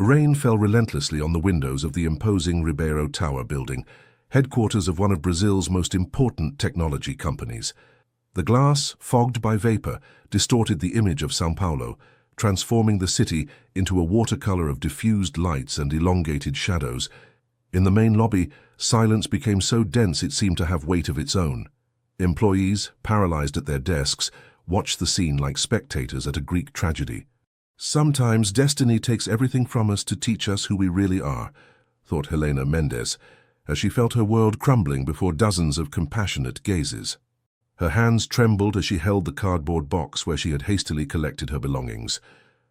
Rain fell relentlessly on the windows of the imposing Ribeiro Tower building, headquarters of one of Brazil's most important technology companies. The glass, fogged by vapor, distorted the image of São Paulo, transforming the city into a watercolor of diffused lights and elongated shadows. In the main lobby, silence became so dense it seemed to have weight of its own. Employees, paralyzed at their desks, watched the scene like spectators at a Greek tragedy. "Sometimes destiny takes everything from us to teach us who we really are," thought Helena Mendes, as she felt her world crumbling before dozens of compassionate gazes. Her hands trembled as she held the cardboard box where she had hastily collected her belongings.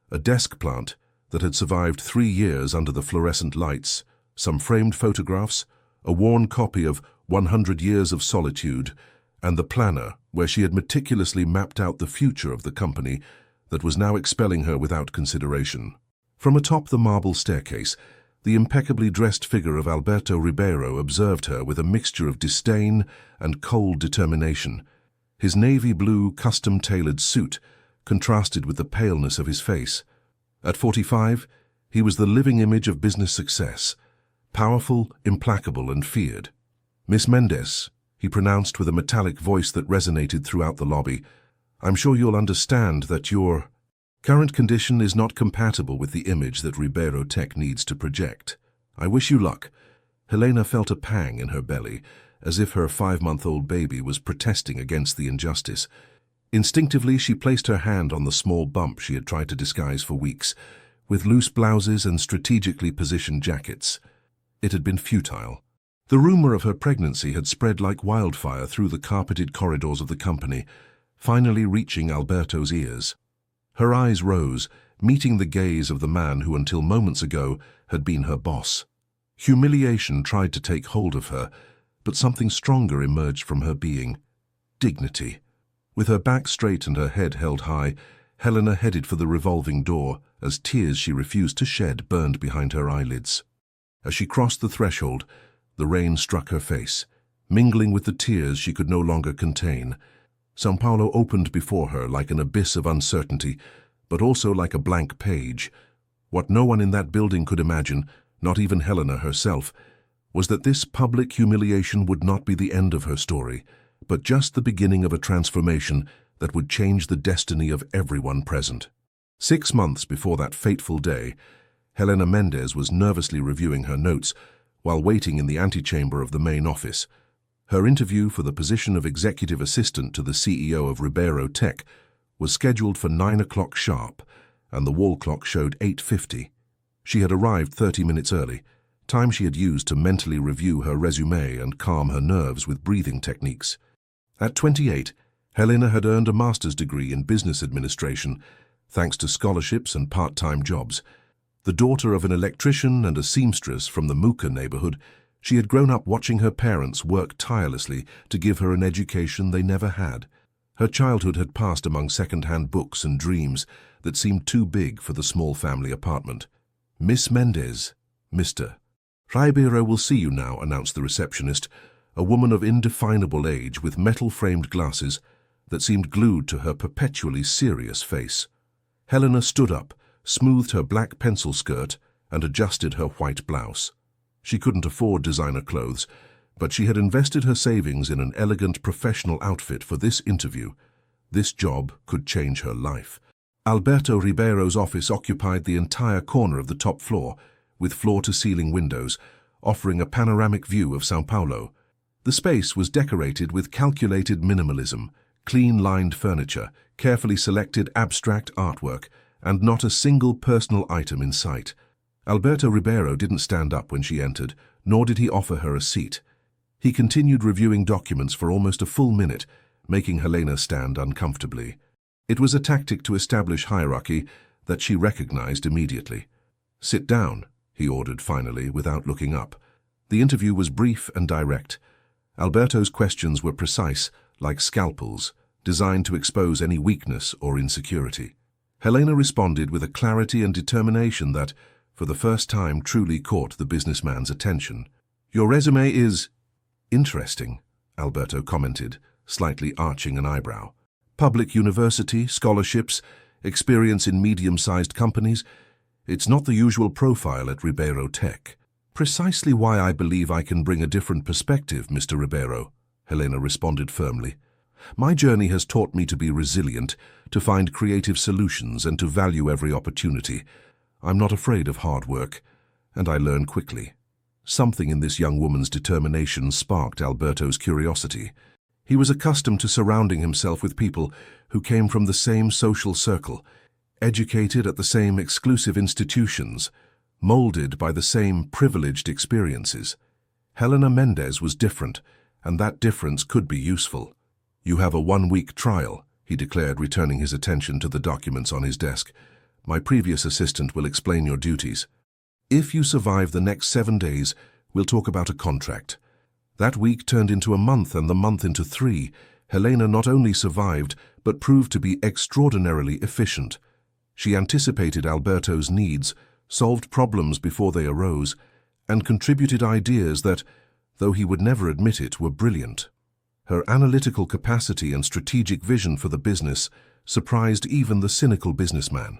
A desk plant that had survived 3 years under the fluorescent lights, some framed photographs, a worn copy of 100 Years of Solitude, and the planner where she had meticulously mapped out the future of the company that was now expelling her without consideration. From atop the marble staircase, the impeccably dressed figure of Alberto Ribeiro observed her with a mixture of disdain and cold determination. His navy blue, custom-tailored suit contrasted with the paleness of his face. At 45, he was the living image of business success, powerful, implacable, and feared. "Miss Mendes," he pronounced with a metallic voice that resonated throughout the lobby, "I'm sure you'll understand that your current condition is not compatible with the image that Ribeiro Tech needs to project. I wish you luck." Helena felt a pang in her belly, as if her 5-month-old baby was protesting against the injustice. Instinctively, she placed her hand on the small bump she had tried to disguise for weeks, with loose blouses and strategically positioned jackets. It had been futile. The rumor of her pregnancy had spread like wildfire through the carpeted corridors of the company, finally reaching Alberto's ears. Her eyes rose, meeting the gaze of the man who until moments ago had been her boss. Humiliation tried to take hold of her, but something stronger emerged from her being: dignity. With her back straight and her head held high, Helena headed for the revolving door as tears she refused to shed burned behind her eyelids. As she crossed the threshold, the rain struck her face, mingling with the tears she could no longer contain. São Paulo opened before her like an abyss of uncertainty, but also like a blank page. What no one in that building could imagine, not even Helena herself, was that this public humiliation would not be the end of her story, but just the beginning of a transformation that would change the destiny of everyone present. 6 months before that fateful day, Helena Mendes was nervously reviewing her notes while waiting in the antechamber of the main office. Her interview for the position of executive assistant to the CEO of Ribeiro Tech was scheduled for 9 o'clock sharp, and the wall clock showed 8:50. She had arrived 30 minutes early, time she had used to mentally review her resume and calm her nerves with breathing techniques. At 28, Helena had earned a master's degree in business administration, thanks to scholarships and part-time jobs. The daughter of an electrician and a seamstress from the Mooca neighborhood, she had grown up watching her parents work tirelessly to give her an education they never had. Her childhood had passed among second-hand books and dreams that seemed too big for the small family apartment. "Miss Mendes, Mr. Ribeiro will see you now," announced the receptionist, a woman of indefinable age with metal-framed glasses that seemed glued to her perpetually serious face. Helena stood up, smoothed her black pencil skirt, and adjusted her white blouse. She couldn't afford designer clothes, but she had invested her savings in an elegant professional outfit for this interview. This job could change her life. Alberto Ribeiro's office occupied the entire corner of the top floor, with floor-to-ceiling windows, offering a panoramic view of São Paulo. The space was decorated with calculated minimalism, clean-lined furniture, carefully selected abstract artwork, and not a single personal item in sight. Alberto Ribeiro didn't stand up when she entered, nor did he offer her a seat. He continued reviewing documents for almost a full minute, making Helena stand uncomfortably. It was a tactic to establish hierarchy that she recognized immediately. "Sit down," he ordered finally, without looking up. The interview was brief and direct. Alberto's questions were precise, like scalpels, designed to expose any weakness or insecurity. Helena responded with a clarity and determination that, for the first time, truly caught the businessman's attention. "Your resume is interesting," Alberto commented, slightly arching an eyebrow. "Public university, scholarships, experience in medium-sized companies. It's not the usual profile at Ribeiro Tech. Precisely why I believe I can bring a different perspective, Mr. Ribeiro, Helena responded firmly. My journey has taught me to be resilient, to find creative solutions, and to value every opportunity. I'm not afraid of hard work, and I learn quickly. Something in this young woman's determination sparked Alberto's curiosity. He was accustomed to surrounding himself with people who came from the same social circle, educated at the same exclusive institutions, molded by the same privileged experiences. Helena Mendez was different, and that difference could be useful. You have a 1-week trial, he declared, returning his attention to the documents on his desk. My previous assistant will explain your duties. If you survive the next 7 days, we'll talk about a contract. That week turned into a month and the month into 3. Helena not only survived, but proved to be extraordinarily efficient. She anticipated Alberto's needs, solved problems before they arose, and contributed ideas that, though he would never admit it, were brilliant. Her analytical capacity and strategic vision for the business surprised even the cynical businessman.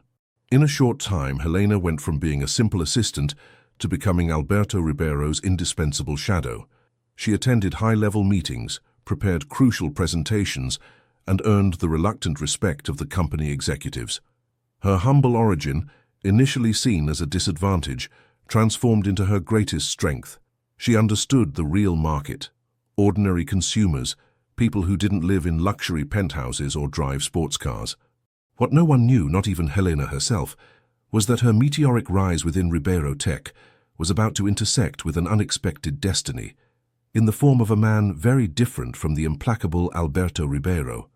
In a short time, Helena went from being a simple assistant to becoming Alberto Ribeiro's indispensable shadow. She attended high-level meetings, prepared crucial presentations, and earned the reluctant respect of the company executives. Her humble origin, initially seen as a disadvantage, transformed into her greatest strength. She understood the real market, ordinary consumers, people who didn't live in luxury penthouses or drive sports cars. What no one knew, not even Helena herself, was that her meteoric rise within Ribeiro Tech was about to intersect with an unexpected destiny, in the form of a man very different from the implacable Alberto Ribeiro.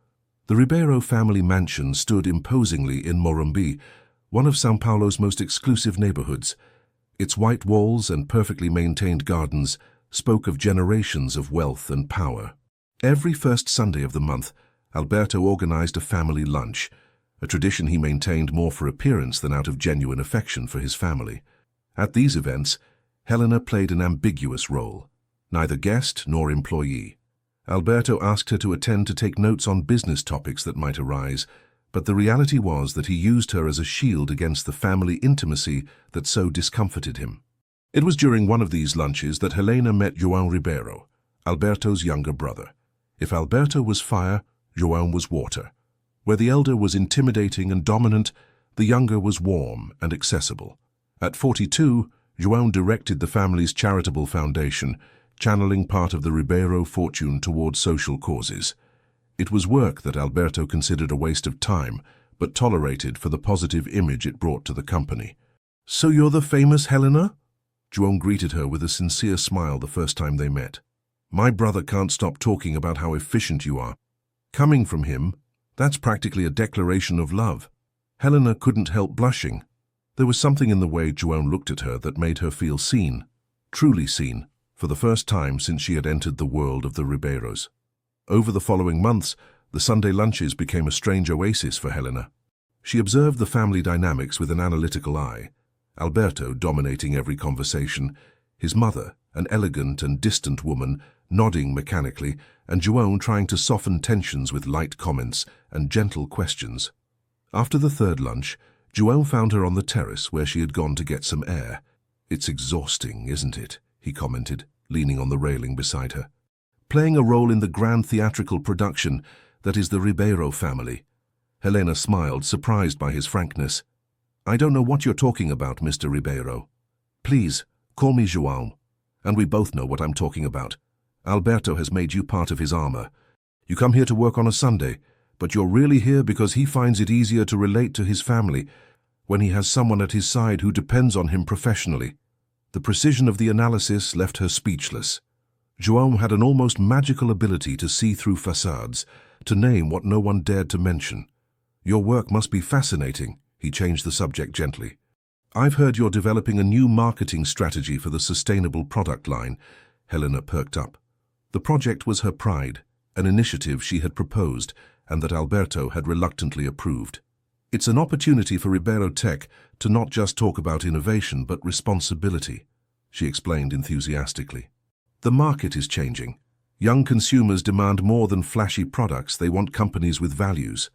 The Ribeiro family mansion stood imposingly in Morumbi, one of São Paulo's most exclusive neighborhoods. Its white walls and perfectly maintained gardens spoke of generations of wealth and power. Every first Sunday of the month, Alberto organized a family lunch, a tradition he maintained more for appearance than out of genuine affection for his family. At these events, Helena played an ambiguous role, neither guest nor employee. Alberto asked her to attend to take notes on business topics that might arise, but the reality was that he used her as a shield against the family intimacy that so discomforted him. It was during one of these lunches that Helena met João Ribeiro, Alberto's younger brother. If Alberto was fire, João was water. Where the elder was intimidating and dominant, the younger was warm and accessible. At 42, João directed the family's charitable foundation, channeling part of the Ribeiro fortune towards social causes. It was work that Alberto considered a waste of time, but tolerated for the positive image it brought to the company. "So you're the famous Helena?" João greeted her with a sincere smile the first time they met. "My brother can't stop talking about how efficient you are." Coming from him, that's practically a declaration of love. Helena couldn't help blushing. There was something in the way João looked at her that made her feel seen, truly seen, for the first time since she had entered the world of the Ribeiros. Over the following months, the Sunday lunches became a strange oasis for Helena. She observed the family dynamics with an analytical eye, Alberto dominating every conversation, his mother, an elegant and distant woman, nodding mechanically, and João trying to soften tensions with light comments and gentle questions. After the third lunch, João found her on the terrace where she had gone to get some air. "It's exhausting, isn't it?" he commented, leaning on the railing beside her. "Playing a role in the grand theatrical production that is the Ribeiro family." Helena smiled, surprised by his frankness. "I don't know what you're talking about, Mr. Ribeiro. Please, call me João, and we both know what I'm talking about. Alberto has made you part of his armor. You come here to work on a Sunday, but you're really here because he finds it easier to relate to his family when he has someone at his side who depends on him professionally." The precision of the analysis left her speechless. João had an almost magical ability to see through facades, to name what no one dared to mention. "Your work must be fascinating," he changed the subject gently. "I've heard you're developing a new marketing strategy for the sustainable product line." Helena perked up. The project was her pride, an initiative she had proposed and that Alberto had reluctantly approved. "It's an opportunity for Ribeiro Tech to not just talk about innovation but responsibility," she explained enthusiastically. "The market is changing. Young consumers demand more than flashy products. They want companies with values."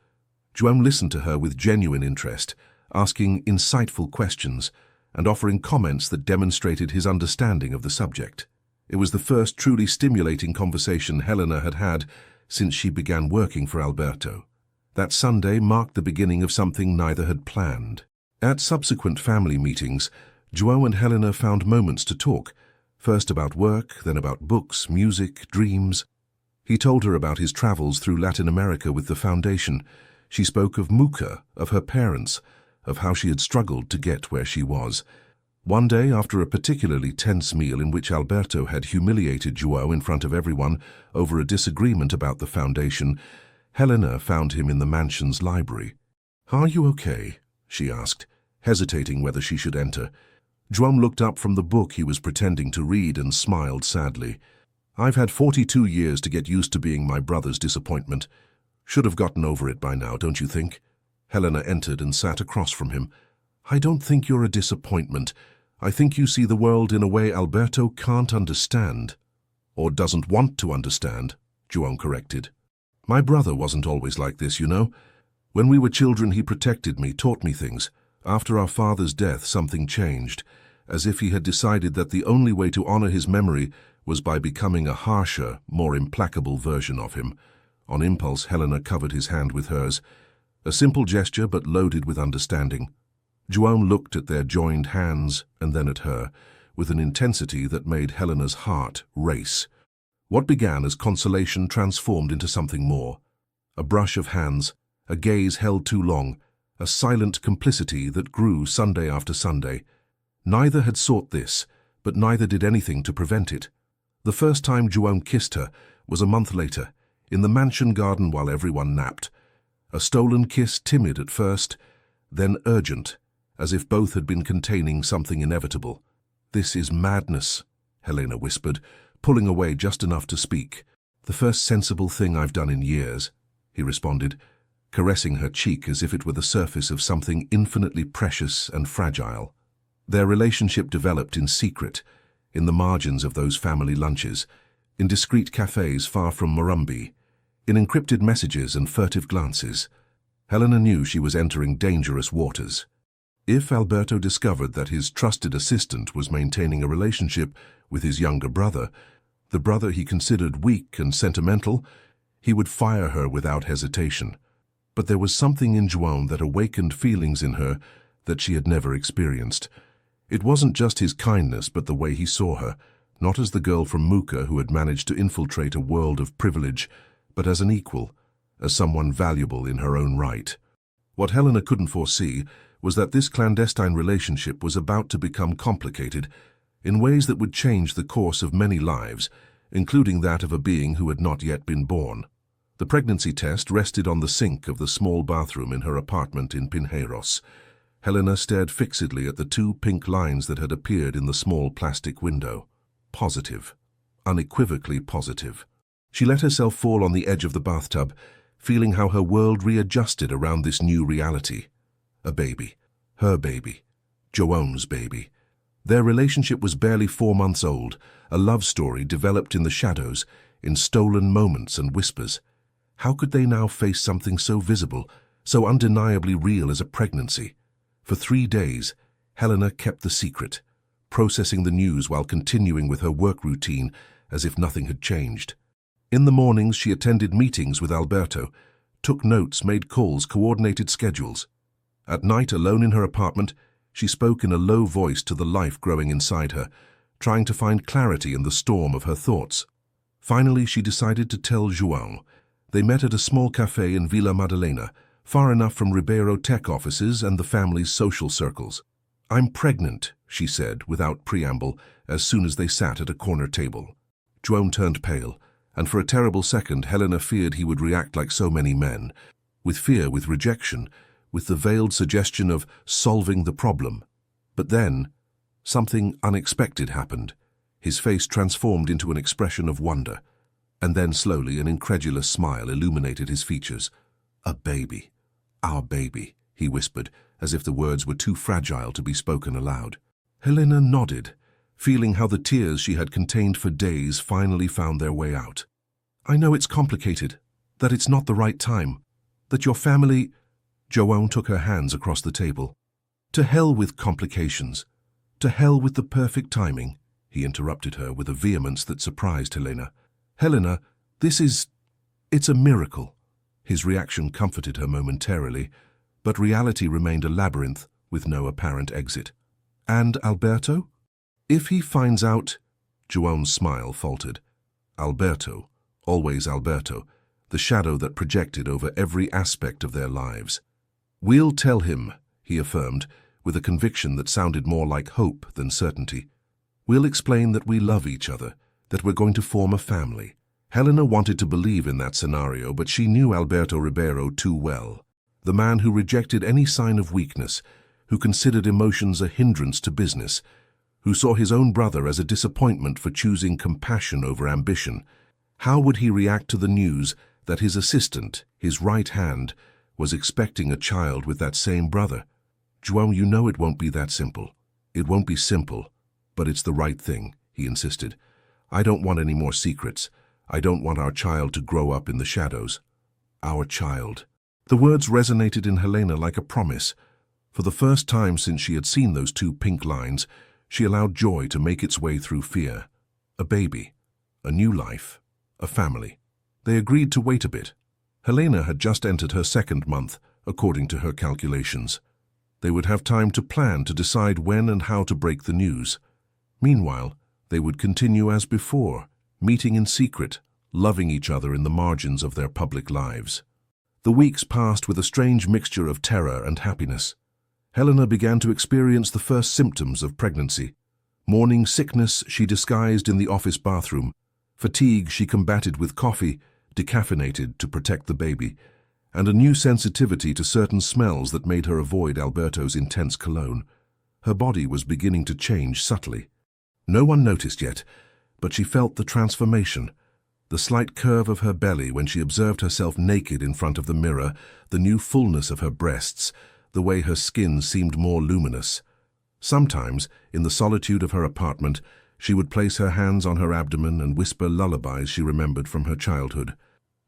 João listened to her with genuine interest, asking insightful questions and offering comments that demonstrated his understanding of the subject. It was the first truly stimulating conversation Helena had had since she began working for Alberto. That Sunday marked the beginning of something neither had planned. At subsequent family meetings, João and Helena found moments to talk, first about work, then about books, music, dreams. He told her about his travels through Latin America with the foundation. She spoke of Muka, of her parents, of how she had struggled to get where she was. One day, after a particularly tense meal in which Alberto had humiliated João in front of everyone over a disagreement about the foundation, Helena found him in the mansion's library. "Are you okay?" she asked, hesitating whether she should enter. João looked up from the book he was pretending to read and smiled sadly. "I've had 42 years to get used to being my brother's disappointment. Should have gotten over it by now, don't you think?" Helena entered and sat across from him. "I don't think you're a disappointment. I think you see the world in a way Alberto can't understand." "Or doesn't want to understand," João corrected. "My brother wasn't always like this, you know. When we were children, he protected me, taught me things. After our father's death, something changed, as if he had decided that the only way to honor his memory was by becoming a harsher, more implacable version of him." On impulse, Helena covered his hand with hers. A simple gesture, but loaded with understanding. João looked at their joined hands and then at her, with an intensity that made Helena's heart race. What began as consolation transformed into something more. A brush of hands, a gaze held too long, a silent complicity that grew Sunday after Sunday. Neither had sought this, but neither did anything to prevent it. The first time João kissed her was a month later, in the mansion garden while everyone napped. A stolen kiss, timid at first, then urgent, as if both had been containing something inevitable. "This is madness," Helena whispered, pulling away just enough to speak. "The first sensible thing I've done in years," he responded, caressing her cheek as if it were the surface of something infinitely precious and fragile. Their relationship developed in secret, in the margins of those family lunches, in discreet cafes far from Morumbi, in encrypted messages and furtive glances. Helena knew she was entering dangerous waters. If Alberto discovered that his trusted assistant was maintaining a relationship with his younger brother, the brother he considered weak and sentimental, he would fire her without hesitation. But there was something in João that awakened feelings in her that she had never experienced. It wasn't just his kindness, but the way he saw her, not as the girl from Muka who had managed to infiltrate a world of privilege, but as an equal, as someone valuable in her own right. What Helena couldn't foresee was that this clandestine relationship was about to become complicated in ways that would change the course of many lives, including that of a being who had not yet been born. The pregnancy test rested on the sink of the small bathroom in her apartment in Pinheiros. Helena stared fixedly at the 2 pink lines that had appeared in the small plastic window. Positive. Unequivocally positive. She let herself fall on the edge of the bathtub, feeling how her world readjusted around this new reality. A baby. Her baby. João's baby. Their relationship was barely 4 months old, a love story developed in the shadows, in stolen moments and whispers. How could they now face something so visible, so undeniably real as a pregnancy? For 3 days, Helena kept the secret, processing the news while continuing with her work routine as if nothing had changed. In the mornings, she attended meetings with Alberto, took notes, made calls, coordinated schedules. At night, alone in her apartment, she spoke in a low voice to the life growing inside her, trying to find clarity in the storm of her thoughts. Finally, she decided to tell João. They met at a small cafe in Vila Madalena, far enough from Ribeiro tech offices and the family's social circles. "I'm pregnant," she said, without preamble, as soon as they sat at a corner table. João turned pale, and for a terrible second Helena feared he would react like so many men, with fear, with rejection, with the veiled suggestion of solving the problem. But then, something unexpected happened. His face transformed into an expression of wonder, and then slowly an incredulous smile illuminated his features. "A baby. Our baby," he whispered, as if the words were too fragile to be spoken aloud. Helena nodded, feeling how the tears she had contained for days finally found their way out. "I know it's complicated, that it's not the right time, that your family—" João took her hands across the table. To hell with complications. To hell with the perfect timing, he interrupted her with a vehemence that surprised Helena. Helena, it's a miracle. His reaction comforted her momentarily, but reality remained a labyrinth with no apparent exit. And Alberto? If he finds out, Joan's smile faltered. Alberto, always Alberto, the shadow that projected over every aspect of their lives. We'll tell him, he affirmed, with a conviction that sounded more like hope than certainty. We'll explain that we love each other, that we're going to form a family. Helena wanted to believe in that scenario, but she knew Alberto Ribeiro too well. The man who rejected any sign of weakness, who considered emotions a hindrance to business, who saw his own brother as a disappointment for choosing compassion over ambition. How would he react to the news that his assistant, his right hand, was expecting a child with that same brother? João, you know it won't be that simple. It won't be simple, but it's the right thing, he insisted. I don't want any more secrets. I don't want our child to grow up in the shadows. Our child. The words resonated in Helena like a promise. For the first time since she had seen those two pink lines, she allowed joy to make its way through fear. A baby, a new life, a family. They agreed to wait a bit. Helena had just entered her second month, according to her calculations. They would have time to plan to decide when and how to break the news. Meanwhile, they would continue as before, meeting in secret, loving each other in the margins of their public lives. The weeks passed with a strange mixture of terror and happiness. Helena began to experience the first symptoms of pregnancy. Morning sickness she disguised in the office bathroom. Fatigue she combated with coffee, decaffeinated to protect the baby, and a new sensitivity to certain smells that made her avoid Alberto's intense cologne. Her body was beginning to change subtly. No one noticed yet, but she felt the transformation. The slight curve of her belly when she observed herself naked in front of the mirror, the new fullness of her breasts, the way her skin seemed more luminous. Sometimes, in the solitude of her apartment, she would place her hands on her abdomen and whisper lullabies she remembered from her childhood.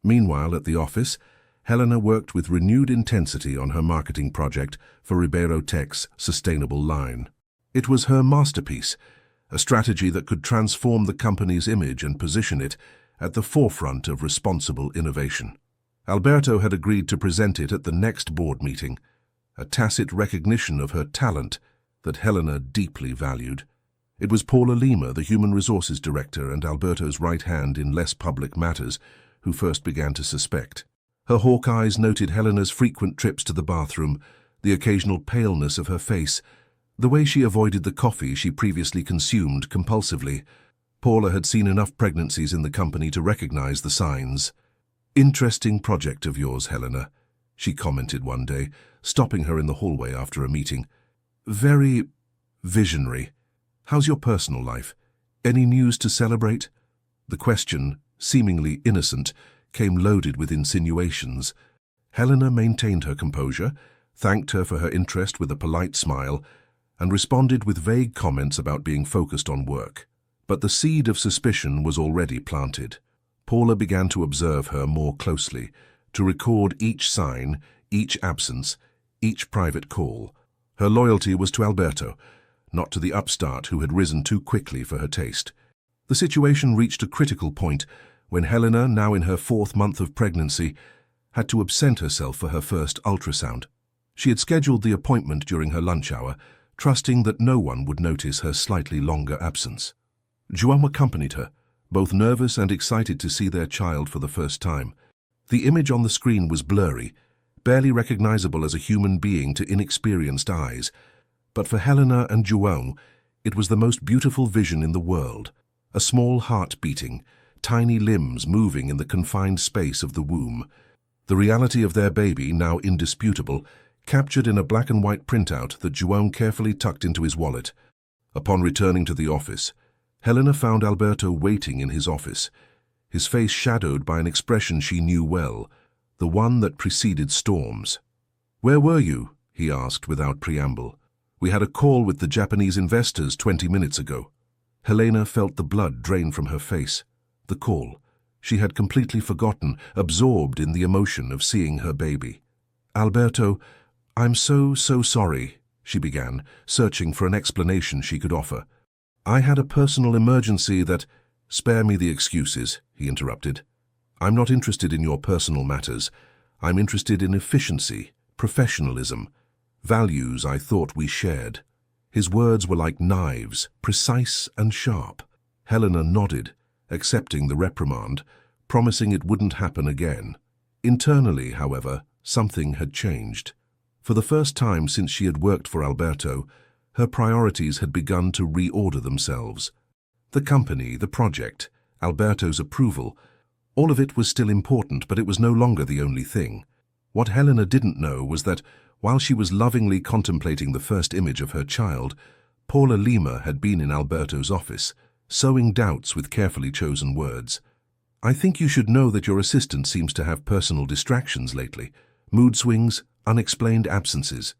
Meanwhile, at the office, Helena worked with renewed intensity on her marketing project for Ribeiro Tech's sustainable line. It was her masterpiece, a strategy that could transform the company's image and position it at the forefront of responsible innovation. Alberto had agreed to present it at the next board meeting, a tacit recognition of her talent that Helena deeply valued. It was Paula Lima, the Human Resources Director and Alberto's right hand in less public matters, who first began to suspect. Her hawk eyes noted Helena's frequent trips to the bathroom, the occasional paleness of her face, the way she avoided the coffee she previously consumed compulsively. Paula had seen enough pregnancies in the company to recognize the signs. "Interesting project of yours, Helena," she commented one day, stopping her in the hallway after a meeting. "Very visionary. How's your personal life? Any news to celebrate?" The question, seemingly innocent, came loaded with insinuations. Helena maintained her composure, thanked her for her interest with a polite smile, and responded with vague comments about being focused on work. But the seed of suspicion was already planted. Paula began to observe her more closely, to record each sign, each absence, each private call. Her loyalty was to Alberto, not to the upstart who had risen too quickly for her taste. The situation reached a critical point when Helena, now in her 4th month of pregnancy, had to absent herself for her first ultrasound. She had scheduled the appointment during her lunch hour, trusting that no one would notice her slightly longer absence. João accompanied her, both nervous and excited to see their child for the first time. The image on the screen was blurry, barely recognizable as a human being to inexperienced eyes, but for Helena and João, it was the most beautiful vision in the world. A small heart beating, tiny limbs moving in the confined space of the womb. The reality of their baby, now indisputable, captured in a black and white printout that João carefully tucked into his wallet. Upon returning to the office, Helena found Alberto waiting in his office, his face shadowed by an expression she knew well, the one that preceded storms. "Where were you?" he asked without preamble. "We had a call with the Japanese investors 20 minutes ago." Helena felt the blood drain from her face. The call. She had completely forgotten, absorbed in the emotion of seeing her baby. "Alberto, I'm so sorry," she began, searching for an explanation she could offer. "I had a personal emergency that—" "Spare me the excuses," he interrupted. "I'm not interested in your personal matters. I'm interested in efficiency, professionalism, values I thought we shared." His words were like knives, precise and sharp. Helena nodded, accepting the reprimand, promising it wouldn't happen again. Internally, however, something had changed. For the first time since she had worked for Alberto, her priorities had begun to reorder themselves. The company, the project, Alberto's approval, all of it was still important, but it was no longer the only thing. What Helena didn't know was that, while she was lovingly contemplating the first image of her child, Paula Lima had been in Alberto's office, sowing doubts with carefully chosen words. "I think you should know that your assistant seems to have personal distractions lately. Mood swings, unexplained absences.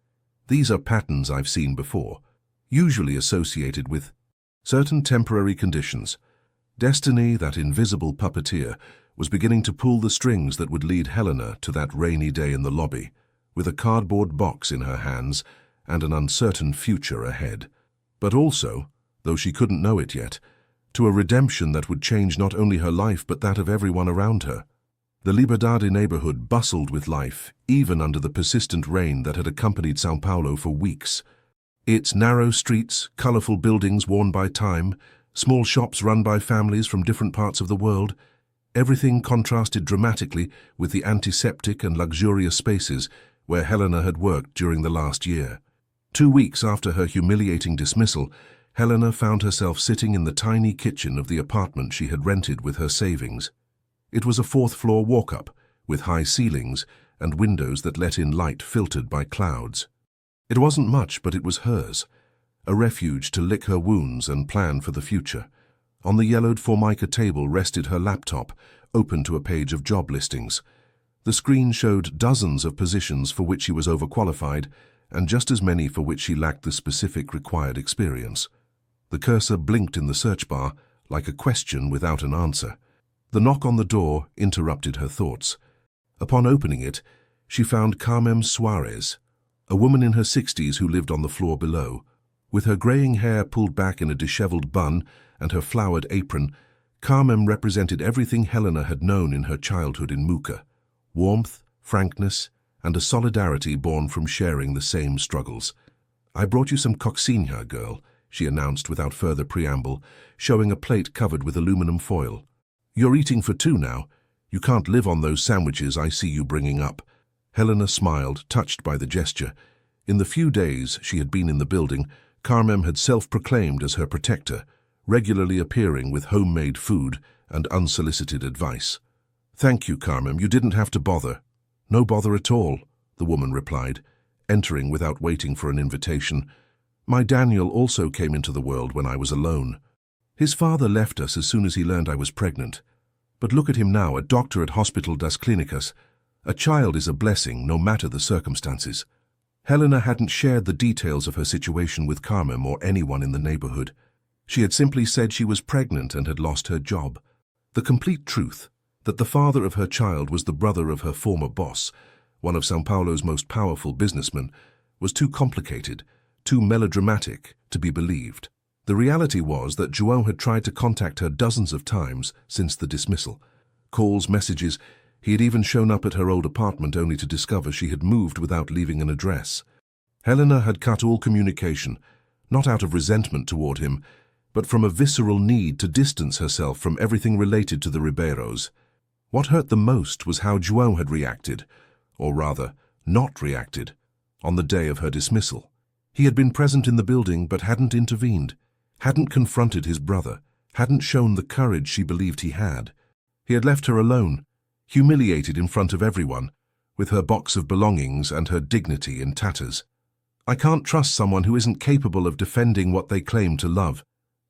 These are patterns I've seen before, usually associated with certain temporary conditions." Destiny, that invisible puppeteer, was beginning to pull the strings that would lead Helena to that rainy day in the lobby, with a cardboard box in her hands and an uncertain future ahead. But also, though she couldn't know it yet, to a redemption that would change not only her life but that of everyone around her. The Liberdade neighborhood bustled with life, even under the persistent rain that had accompanied São Paulo for weeks. Its narrow streets, colorful buildings worn by time, small shops run by families from different parts of the world, everything contrasted dramatically with the antiseptic and luxurious spaces where Helena had worked during the last year. 2 weeks after her humiliating dismissal, Helena found herself sitting in the tiny kitchen of the apartment she had rented with her savings. It was a 4th-floor walk-up, with high ceilings and windows that let in light filtered by clouds. It wasn't much, but it was hers, a refuge to lick her wounds and plan for the future. On the yellowed Formica table rested her laptop, open to a page of job listings. The screen showed dozens of positions for which she was overqualified, and just as many for which she lacked the specific required experience. The cursor blinked in the search bar, like a question without an answer. The knock on the door interrupted her thoughts. Upon opening it, she found Carmen Suarez, a woman in her 60s who lived on the floor below. With her graying hair pulled back in a disheveled bun and her flowered apron, Carmen represented everything Helena had known in her childhood in Muca: warmth, frankness, and a solidarity born from sharing the same struggles. "I brought you some coccinha, girl," she announced without further preamble, showing a plate covered with aluminum foil. "You're eating for 2 now. You can't live on those sandwiches I see you bringing up." Helena smiled, touched by the gesture. In the few days she had been in the building, Carmen had self-proclaimed as her protector, regularly appearing with homemade food and unsolicited advice. "Thank you, Carmen. You didn't have to bother." "No bother at all," the woman replied, entering without waiting for an invitation. "My Daniel also came into the world when I was alone. His father left us as soon as he learned I was pregnant. But look at him now, a doctor at Hospital das Clínicas. A child is a blessing, no matter the circumstances." Helena hadn't shared the details of her situation with Carmen or anyone in the neighborhood. She had simply said she was pregnant and had lost her job. The complete truth, that the father of her child was the brother of her former boss, one of São Paulo's most powerful businessmen, was too complicated, too melodramatic to be believed. The reality was that João had tried to contact her dozens of times since the dismissal. Calls, messages, he had even shown up at her old apartment only to discover she had moved without leaving an address. Helena had cut all communication, not out of resentment toward him, but from a visceral need to distance herself from everything related to the Ribeiros. What hurt the most was how João had reacted, or rather, not reacted, on the day of her dismissal. He had been present in the building but hadn't intervened, hadn't confronted his brother, hadn't shown the courage she believed he had. He had left her alone, humiliated in front of everyone, with her box of belongings and her dignity in tatters. "I can't trust someone who isn't capable of defending what they claim to love,"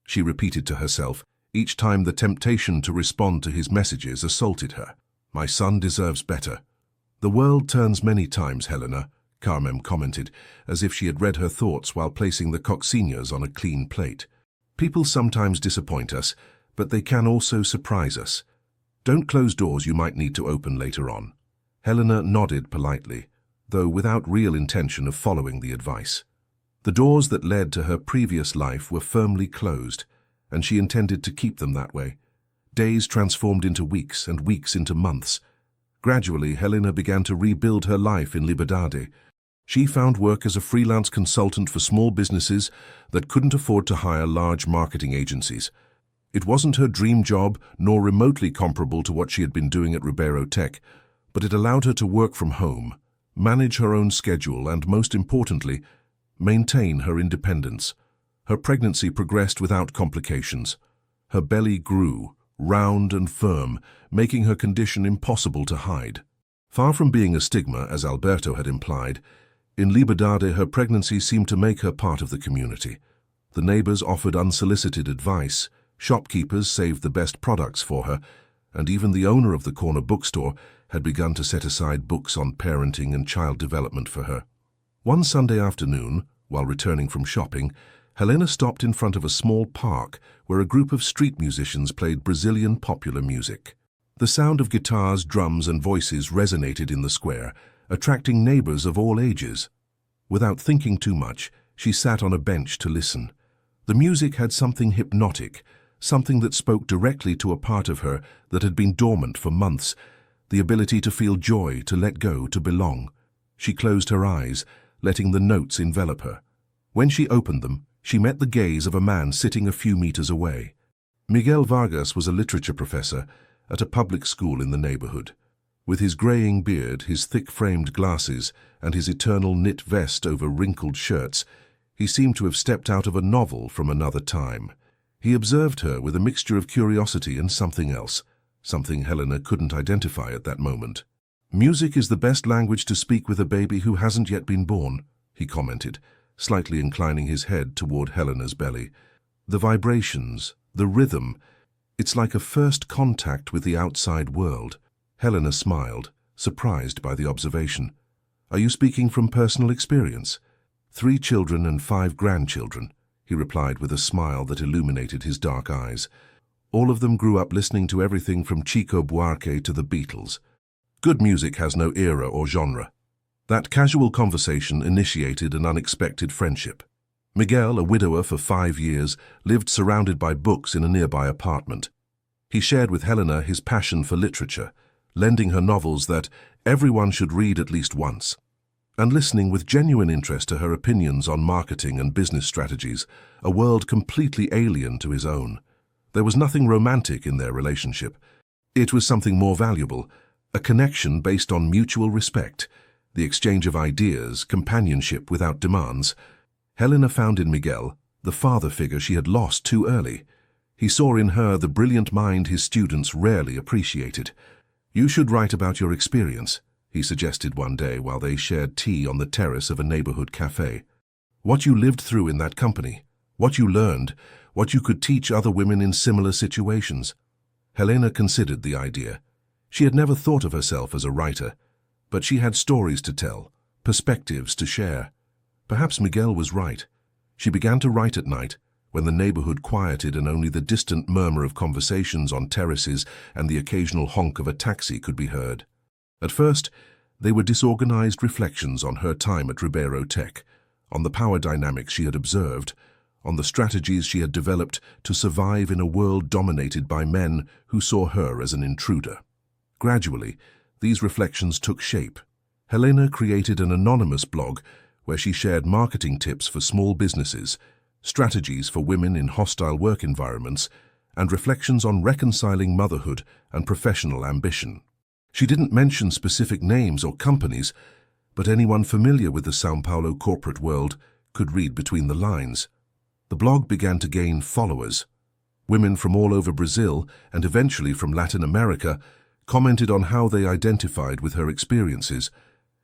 she repeated to herself, each time the temptation to respond to his messages assaulted her. "My son deserves better." "The world turns many times, Helena," Carmen commented, as if she had read her thoughts while placing the coccinhas on a clean plate. "People sometimes disappoint us, but they can also surprise us. Don't close doors you might need to open later on." Helena nodded politely, though without real intention of following the advice. The doors that led to her previous life were firmly closed, and she intended to keep them that way. Days transformed into weeks and weeks into months. Gradually, Helena began to rebuild her life in Liberdade. She found work as a freelance consultant for small businesses that couldn't afford to hire large marketing agencies. It wasn't her dream job, nor remotely comparable to what she had been doing at Ribeiro Tech, but it allowed her to work from home, manage her own schedule, and most importantly, maintain her independence. Her pregnancy progressed without complications. Her belly grew, round and firm, making her condition impossible to hide. Far from being a stigma, as Alberto had implied, in Liberdade her pregnancy seemed to make her part of the community. The neighbors offered unsolicited advice, shopkeepers saved the best products for her, and even the owner of the corner bookstore had begun to set aside books on parenting and child development for her. One Sunday afternoon, while returning from shopping, Helena stopped in front of a small park where a group of street musicians played Brazilian popular music. The sound of guitars, drums, and voices resonated in the square, attracting neighbors of all ages. Without thinking too much, she sat on a bench to listen. The music had something hypnotic, something that spoke directly to a part of her that had been dormant for months, the ability to feel joy, to let go, to belong. She closed her eyes, letting the notes envelop her. When she opened them, she met the gaze of a man sitting a few meters away. Miguel Vargas was a literature professor at a public school in the neighborhood. With his graying beard, his thick-framed glasses, and his eternal knit vest over wrinkled shirts, he seemed to have stepped out of a novel from another time. He observed her with a mixture of curiosity and something else, something Helena couldn't identify at that moment. "Music is the best language to speak with a baby who hasn't yet been born," he commented, slightly inclining his head toward Helena's belly. "The vibrations, the rhythm, it's like a first contact with the outside world." Helena smiled, surprised by the observation. "Are you speaking from personal experience?" 3 children and 5 grandchildren, he replied with a smile that illuminated his dark eyes. All of them grew up listening to everything from Chico Buarque to the Beatles. Good music has no era or genre. That casual conversation initiated an unexpected friendship. Miguel, a widower for 5 years, lived surrounded by books in a nearby apartment. He shared with Helena his passion for literature, lending her novels that everyone should read at least once, and listening with genuine interest to her opinions on marketing and business strategies, a world completely alien to his own. There was nothing romantic in their relationship. It was something more valuable, a connection based on mutual respect, the exchange of ideas, companionship without demands. Helena found in Miguel the father figure she had lost too early. He saw in her the brilliant mind his students rarely appreciated. "You should write about your experience," he suggested one day while they shared tea on the terrace of a neighborhood cafe. "What you lived through in that company, what you learned, what you could teach other women in similar situations." Helena considered the idea. She had never thought of herself as a writer, but she had stories to tell, perspectives to share. Perhaps Miguel was right. She began to write at night, when the neighborhood quieted and only the distant murmur of conversations on terraces and the occasional honk of a taxi could be heard. At first, they were disorganized reflections on her time at Ribeiro Tech, on the power dynamics she had observed, on the strategies she had developed to survive in a world dominated by men who saw her as an intruder. Gradually, these reflections took shape. Helena created an anonymous blog where she shared marketing tips for small businesses, strategies for women in hostile work environments, and reflections on reconciling motherhood and professional ambition. She didn't mention specific names or companies, but anyone familiar with the São Paulo corporate world could read between the lines. The blog began to gain followers. Women from all over Brazil and eventually from Latin America commented on how they identified with her experiences,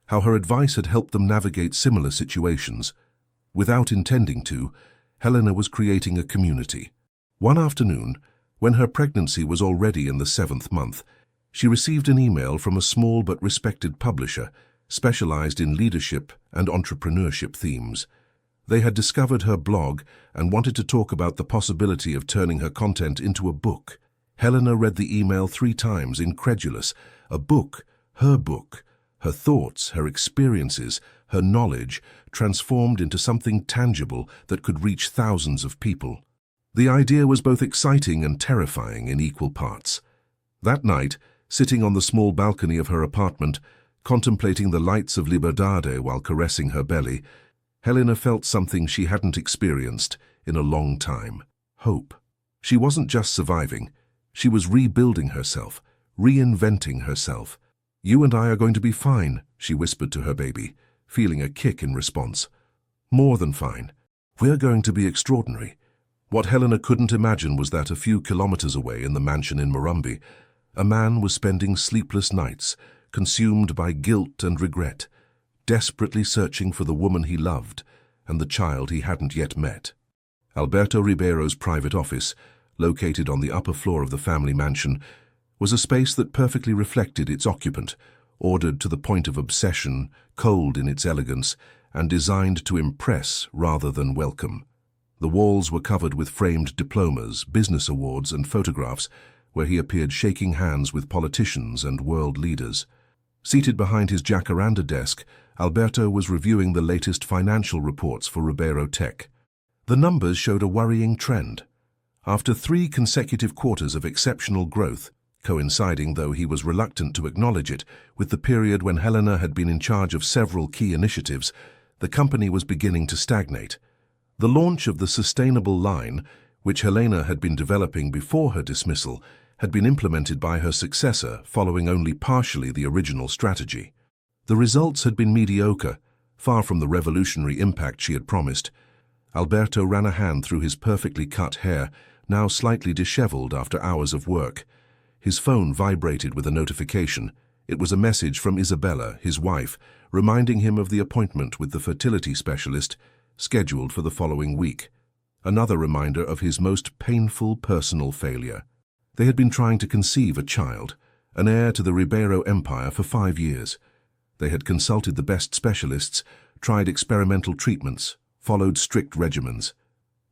how her advice had helped them navigate similar situations. Without intending to, Helena was creating a community. One afternoon, when her pregnancy was already in the 7th month, she received an email from a small but respected publisher specialized in leadership and entrepreneurship themes. They had discovered her blog and wanted to talk about the possibility of turning her content into a book. Helena read the email 3 times, incredulous. A book, her thoughts, her experiences, her knowledge, transformed into something tangible that could reach thousands of people. The idea was both exciting and terrifying in equal parts. That night, sitting on the small balcony of her apartment, contemplating the lights of Liberdade while caressing her belly, Helena felt something she hadn't experienced in a long time: hope. She wasn't just surviving, she was rebuilding herself, reinventing herself. "You and I are going to be fine," she whispered to her baby, feeling a kick in response. "More than fine. We're going to be extraordinary." What Helena couldn't imagine was that a few kilometers away in the mansion in Morumbi, a man was spending sleepless nights, consumed by guilt and regret, desperately searching for the woman he loved and the child he hadn't yet met. Alberto Ribeiro's private office, located on the upper floor of the family mansion, was a space that perfectly reflected its occupant, ordered to the point of obsession, cold in its elegance, and designed to impress rather than welcome. The walls were covered with framed diplomas, business awards, and photographs, where he appeared shaking hands with politicians and world leaders. Seated behind his jacaranda desk, Alberto was reviewing the latest financial reports for Ribeiro Tech. The numbers showed a worrying trend. After 3 consecutive quarters of exceptional growth, coinciding, though he was reluctant to acknowledge it, with the period when Helena had been in charge of several key initiatives, the company was beginning to stagnate. The launch of the sustainable line, which Helena had been developing before her dismissal, had been implemented by her successor, following only partially the original strategy. The results had been mediocre, far from the revolutionary impact she had promised. Alberto ran a hand through his perfectly cut hair, now slightly disheveled after hours of work. His phone vibrated with a notification. It was a message from Isabella, his wife, reminding him of the appointment with the fertility specialist, scheduled for the following week. Another reminder of his most painful personal failure. They had been trying to conceive a child, an heir to the Ribeiro Empire, for 5 years. They had consulted the best specialists, tried experimental treatments, followed strict regimens.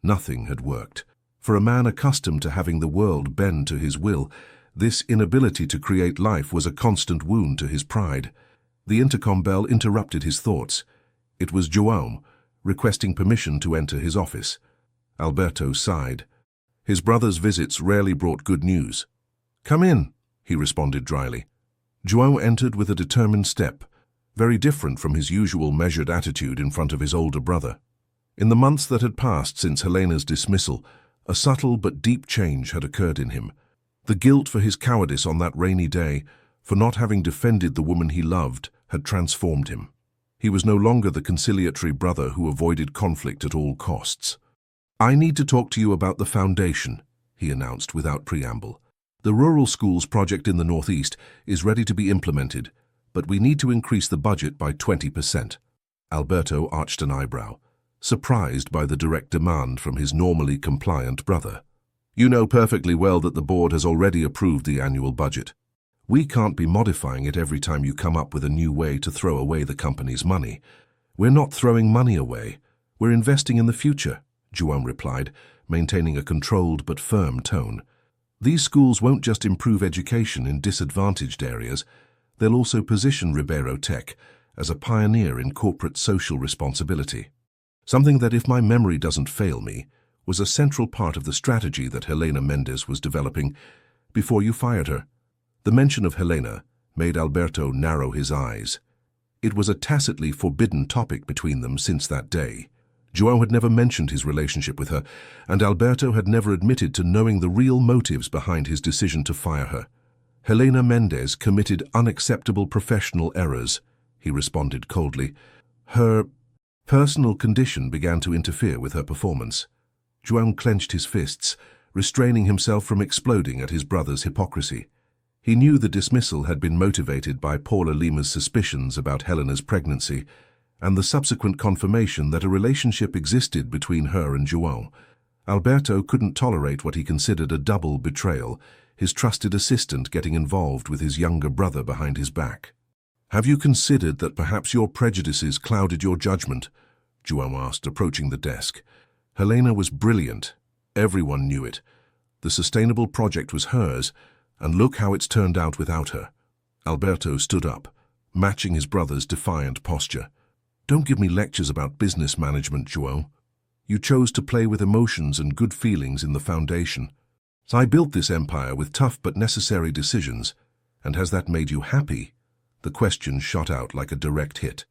Nothing had worked. For a man accustomed to having the world bend to his will, this inability to create life was a constant wound to his pride. The intercom bell interrupted his thoughts. It was João, requesting permission to enter his office. Alberto sighed. His brother's visits rarely brought good news. "Come in," he responded dryly. João entered with a determined step, very different from his usual measured attitude in front of his older brother. In the months that had passed since Helena's dismissal, a subtle but deep change had occurred in him. The guilt for his cowardice on that rainy day, for not having defended the woman he loved, had transformed him. He was no longer the conciliatory brother who avoided conflict at all costs. "I need to talk to you about the foundation," he announced without preamble. "The rural schools project in the Northeast is ready to be implemented, but we need to increase the budget by 20%. Alberto arched an eyebrow, surprised by the direct demand from his normally compliant brother. "You know perfectly well that the board has already approved the annual budget. We can't be modifying it every time you come up with a new way to throw away the company's money. We're not throwing money away. We're investing in the future," João replied, maintaining a controlled but firm tone. "These schools won't just improve education in disadvantaged areas, they'll also position Ribeiro Tech as a pioneer in corporate social responsibility. Something that, if my memory doesn't fail me, was a central part of the strategy that Helena Mendes was developing before you fired her." The mention of Helena made Alberto narrow his eyes. It was a tacitly forbidden topic between them since that day. João had never mentioned his relationship with her, and Alberto had never admitted to knowing the real motives behind his decision to fire her. "Helena Mendes committed unacceptable professional errors," he responded coldly. "Her personal condition began to interfere with her performance." João clenched his fists, restraining himself from exploding at his brother's hypocrisy. He knew the dismissal had been motivated by Paula Lima's suspicions about Helena's pregnancy, and the subsequent confirmation that a relationship existed between her and João. Alberto couldn't tolerate what he considered a double betrayal, his trusted assistant getting involved with his younger brother behind his back. "Have you considered that perhaps your prejudices clouded your judgment?" João asked, approaching the desk. Helena was brilliant. Everyone knew it. The sustainable project was hers, and look how it's turned out without her. Alberto stood up, matching his brother's defiant posture. Don't give me lectures about business management, João. You chose to play with emotions and good feelings in the foundation. I built this empire with tough but necessary decisions, and has that made you happy? The question shot out like a direct hit.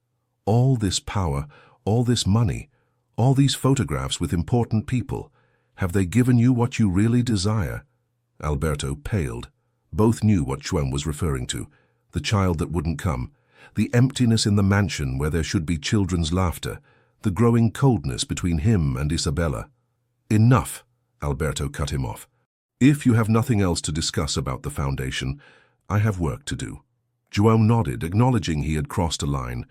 All this power, all this money, all these photographs with important people, have they given you what you really desire? Alberto paled. Both knew what João was referring to, the child that wouldn't come, the emptiness in the mansion where there should be children's laughter, the growing coldness between him and Isabella. Enough, Alberto cut him off. If you have nothing else to discuss about the foundation, I have work to do. João nodded, acknowledging he had crossed a line.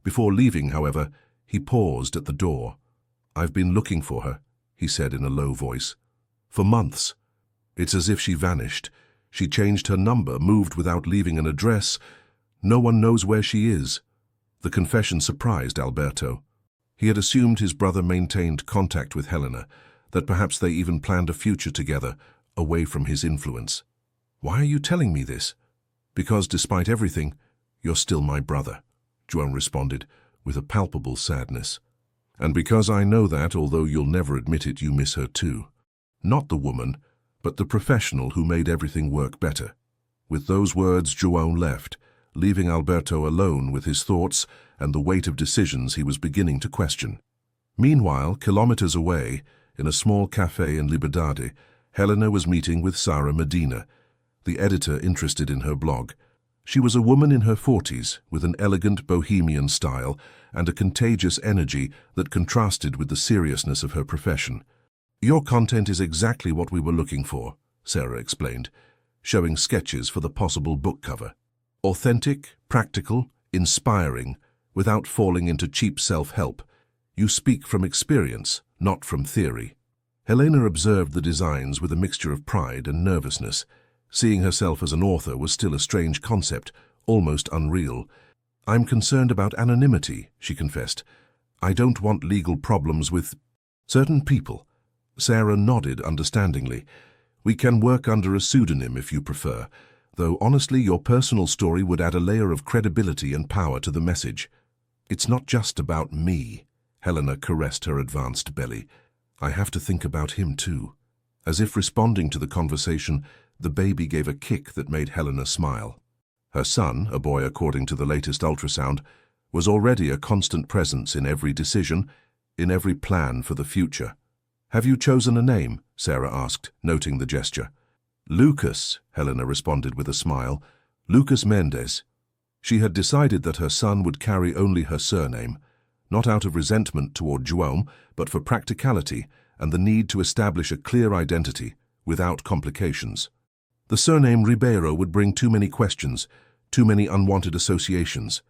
Before leaving, however, he paused at the door. I've been looking for her, he said in a low voice. For months. It's as if she vanished. She changed her number, moved without leaving an address. No one knows where she is. The confession surprised Alberto. He had assumed his brother maintained contact with Helena, that perhaps they even planned a future together, away from his influence. Why are you telling me this? Because despite everything, you're still my brother, João responded, with a palpable sadness. And because I know that, although you'll never admit it, you miss her too. Not the woman, but the professional who made everything work better. With those words, João left, leaving Alberto alone with his thoughts and the weight of decisions he was beginning to question. Meanwhile, kilometers away, in a small cafe in Liberdade, Helena was meeting with Sara Medina, the editor interested in her blog. She was a woman in her 40s, with an elegant bohemian style and a contagious energy that contrasted with the seriousness of her profession. Your content is exactly what we were looking for, Sarah explained, showing sketches for the possible book cover. Authentic, practical, inspiring, without falling into cheap self-help. You speak from experience, not from theory. Helena observed the designs with a mixture of pride and nervousness. Seeing herself as an author was still a strange concept, almost unreal. I'm concerned about anonymity, she confessed. I don't want legal problems with certain people. Sarah nodded understandingly. We can work under a pseudonym if you prefer, though honestly your personal story would add a layer of credibility and power to the message. It's not just about me. Helena caressed her advanced belly. I have to think about him too. As if responding to the conversation, the baby gave a kick that made Helena smile. Her son, a boy according to the latest ultrasound, was already a constant presence in every decision, in every plan for the future. Have you chosen a name? Sarah asked, noting the gesture. Lucas, Helena responded with a smile. Lucas Mendes. She had decided that her son would carry only her surname, not out of resentment toward João, but for practicality and the need to establish a clear identity, without complications. The surname Ribeiro would bring too many questions, too many unwanted associations.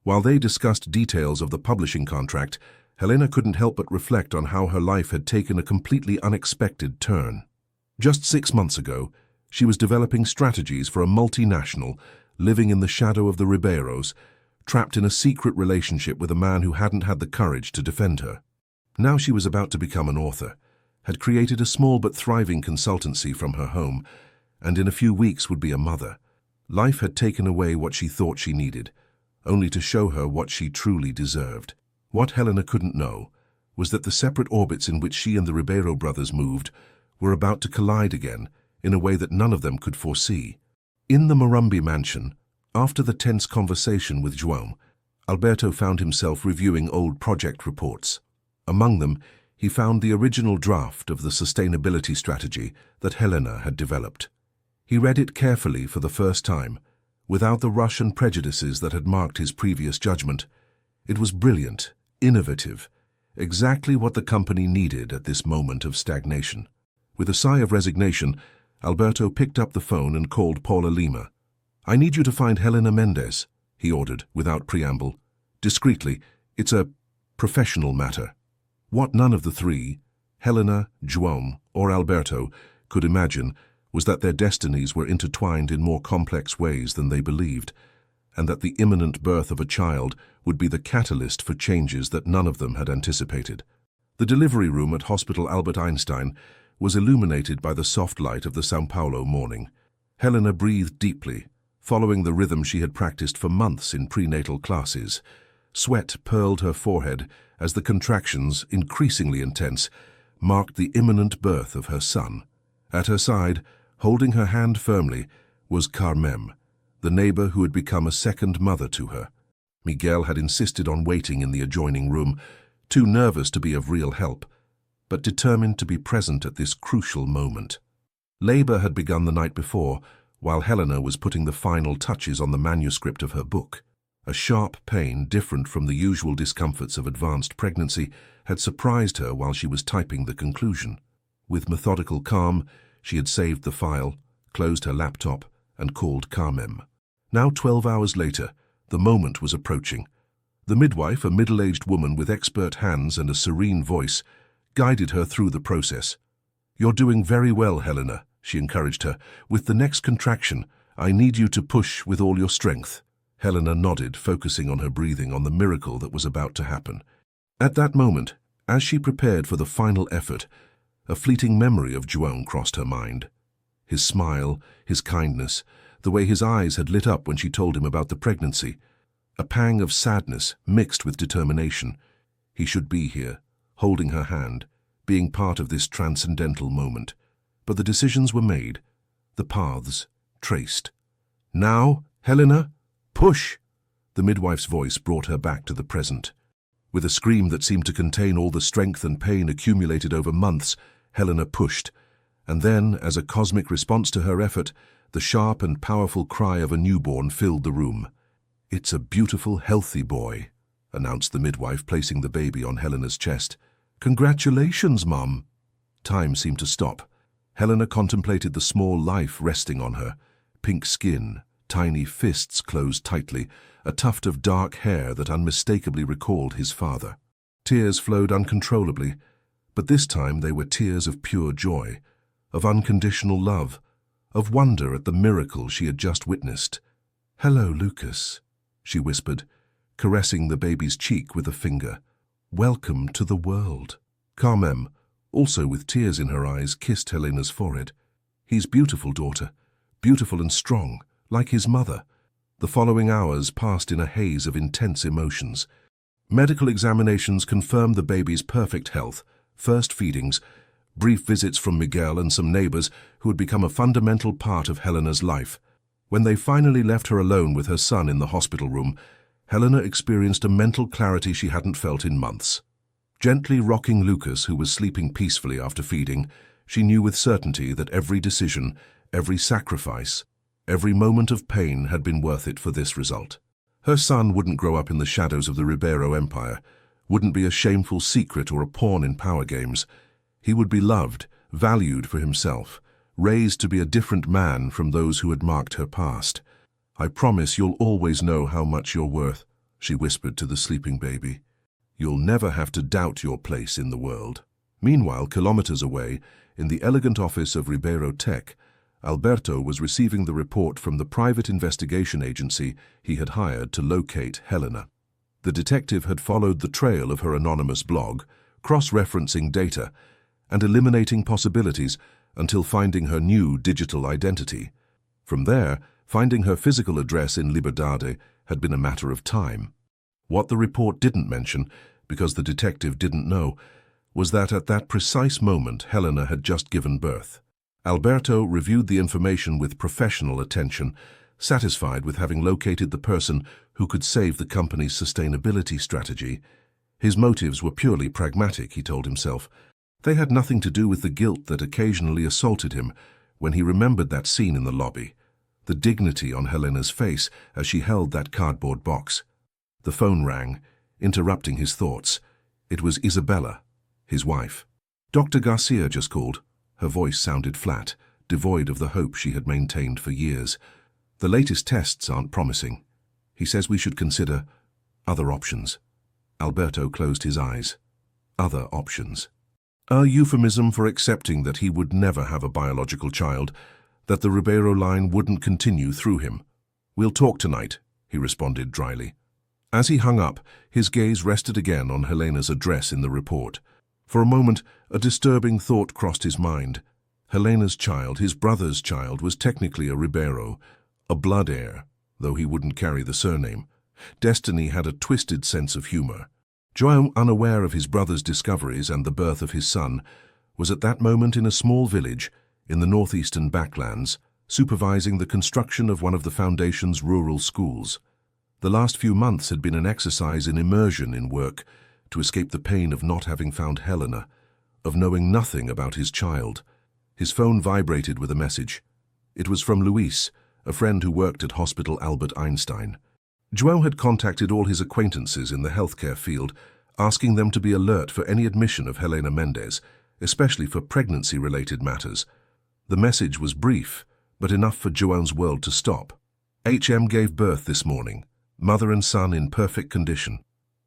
While they discussed details of the publishing contract, Helena couldn't help but reflect on how her life had taken a completely unexpected turn. Just 6 months ago, she was developing strategies for a multinational, living in the shadow of the Ribeiros, trapped in a secret relationship with a man who hadn't had the courage to defend her. Now she was about to become an author, had created a small but thriving consultancy from her home, and in a few weeks would be a mother. Life had taken away what she thought she needed, only to show her what she truly deserved. What Helena couldn't know was that the separate orbits in which she and the Ribeiro brothers moved were about to collide again in a way that none of them could foresee. In the Morumbi mansion, after the tense conversation with João, Alberto found himself reviewing old project reports. Among them, he found the original draft of the sustainability strategy that Helena had developed. He read it carefully for the first time, without the rush and prejudices that had marked his previous judgment. It was brilliant, innovative, exactly what the company needed at this moment of stagnation. With a sigh of resignation, Alberto picked up the phone and called Paula Lima. I need you to find Helena Mendes, he ordered, without preamble. Discreetly, it's a professional matter. What none of the three, Helena, João, or Alberto, could imagine was that their destinies were intertwined in more complex ways than they believed, and that the imminent birth of a child would be the catalyst for changes that none of them had anticipated. The delivery room at Hospital Albert Einstein was illuminated by the soft light of the São Paulo morning. Helena breathed deeply, following the rhythm she had practiced for months in prenatal classes. Sweat pearled her forehead as the contractions, increasingly intense, marked the imminent birth of her son. At her side, holding her hand firmly, was Carmem, the neighbor who had become a second mother to her. Miguel had insisted on waiting in the adjoining room, too nervous to be of real help, but determined to be present at this crucial moment. Labor had begun the night before, while Helena was putting the final touches on the manuscript of her book. A sharp pain, different from the usual discomforts of advanced pregnancy, had surprised her while she was typing the conclusion. With methodical calm, she had saved the file, closed her laptop, and called Carmem. Now 12 hours later, the moment was approaching. The midwife, a middle-aged woman with expert hands and a serene voice, guided her through the process. "You're doing very well, Helena," she encouraged her. "With the next contraction, I need you to push with all your strength." Helena nodded, focusing on her breathing, on the miracle that was about to happen. At that moment, as she prepared for the final effort, a fleeting memory of João crossed her mind. His smile, his kindness, the way his eyes had lit up when she told him about the pregnancy. A pang of sadness mixed with determination. He should be here, holding her hand, being part of this transcendental moment. But the decisions were made, the paths traced. "Now, Helena, push!" The midwife's voice brought her back to the present. With a scream that seemed to contain all the strength and pain accumulated over months, Helena pushed. And then, as a cosmic response to her effort, the sharp and powerful cry of a newborn filled the room. "It's a beautiful, healthy boy," announced the midwife, placing the baby on Helena's chest. "Congratulations, Mum." Time seemed to stop. Helena contemplated the small life resting on her. Pink skin, tiny fists closed tightly, a tuft of dark hair that unmistakably recalled his father. Tears flowed uncontrollably, but this time they were tears of pure joy, of unconditional love, of wonder at the miracle she had just witnessed. "Hello, Lucas," she whispered, caressing the baby's cheek with a finger. "Welcome to the world." Carmem, also with tears in her eyes, kissed Helena's forehead. "He's beautiful, daughter, beautiful and strong, like his mother." The following hours passed in a haze of intense emotions. Medical examinations confirmed the baby's perfect health, first feedings, brief visits from Miguel and some neighbors who had become a fundamental part of Helena's life. When they finally left her alone with her son in the hospital room, Helena experienced a mental clarity she hadn't felt in months. Gently rocking Lucas, who was sleeping peacefully after feeding, she knew with certainty that every decision, every sacrifice, every moment of pain had been worth it for this result. Her son wouldn't grow up in the shadows of the Ribeiro Empire, wouldn't be a shameful secret or a pawn in power games. He would be loved, valued for himself, raised to be a different man from those who had marked her past. "I promise you'll always know how much you're worth," she whispered to the sleeping baby. "You'll never have to doubt your place in the world." Meanwhile, kilometers away, in the elegant office of Ribeiro Tech, Alberto was receiving the report from the private investigation agency he had hired to locate Helena. The detective had followed the trail of her anonymous blog, cross-referencing data and eliminating possibilities until finding her new digital identity. From there, finding her physical address in Liberdade had been a matter of time. What the report didn't mention, because the detective didn't know, was that at that precise moment Helena had just given birth. Alberto reviewed the information with professional attention, satisfied with having located the person who could save the company's sustainability strategy. His motives were purely pragmatic, he told himself. They had nothing to do with the guilt that occasionally assaulted him when he remembered that scene in the lobby, the dignity on Helena's face as she held that cardboard box. The phone rang, interrupting his thoughts. It was Isabella, his wife. "Dr. Garcia just called." Her voice sounded flat, devoid of the hope she had maintained for years. "The latest tests aren't promising. He says we should consider other options." Alberto closed his eyes. Other options. A euphemism for accepting that he would never have a biological child, that the Ribeiro line wouldn't continue through him. "We'll talk tonight," he responded dryly. As he hung up, his gaze rested again on Helena's address in the report. For a moment, a disturbing thought crossed his mind. Helena's child, his brother's child, was technically a Ribeiro, a blood heir, though he wouldn't carry the surname. Destiny had a twisted sense of humor. João, unaware of his brother's discoveries and the birth of his son, was at that moment in a small village in the northeastern backlands, supervising the construction of one of the Foundation's rural schools. The last few months had been an exercise in immersion in work to escape the pain of not having found Helena, of knowing nothing about his child. His phone vibrated with a message. It was from Luis, a friend who worked at Hospital Albert Einstein. João had contacted all his acquaintances in the healthcare field, asking them to be alert for any admission of Helena Mendes, especially for pregnancy-related matters. The message was brief, but enough for João's world to stop. HM gave birth this morning, mother and son in perfect condition.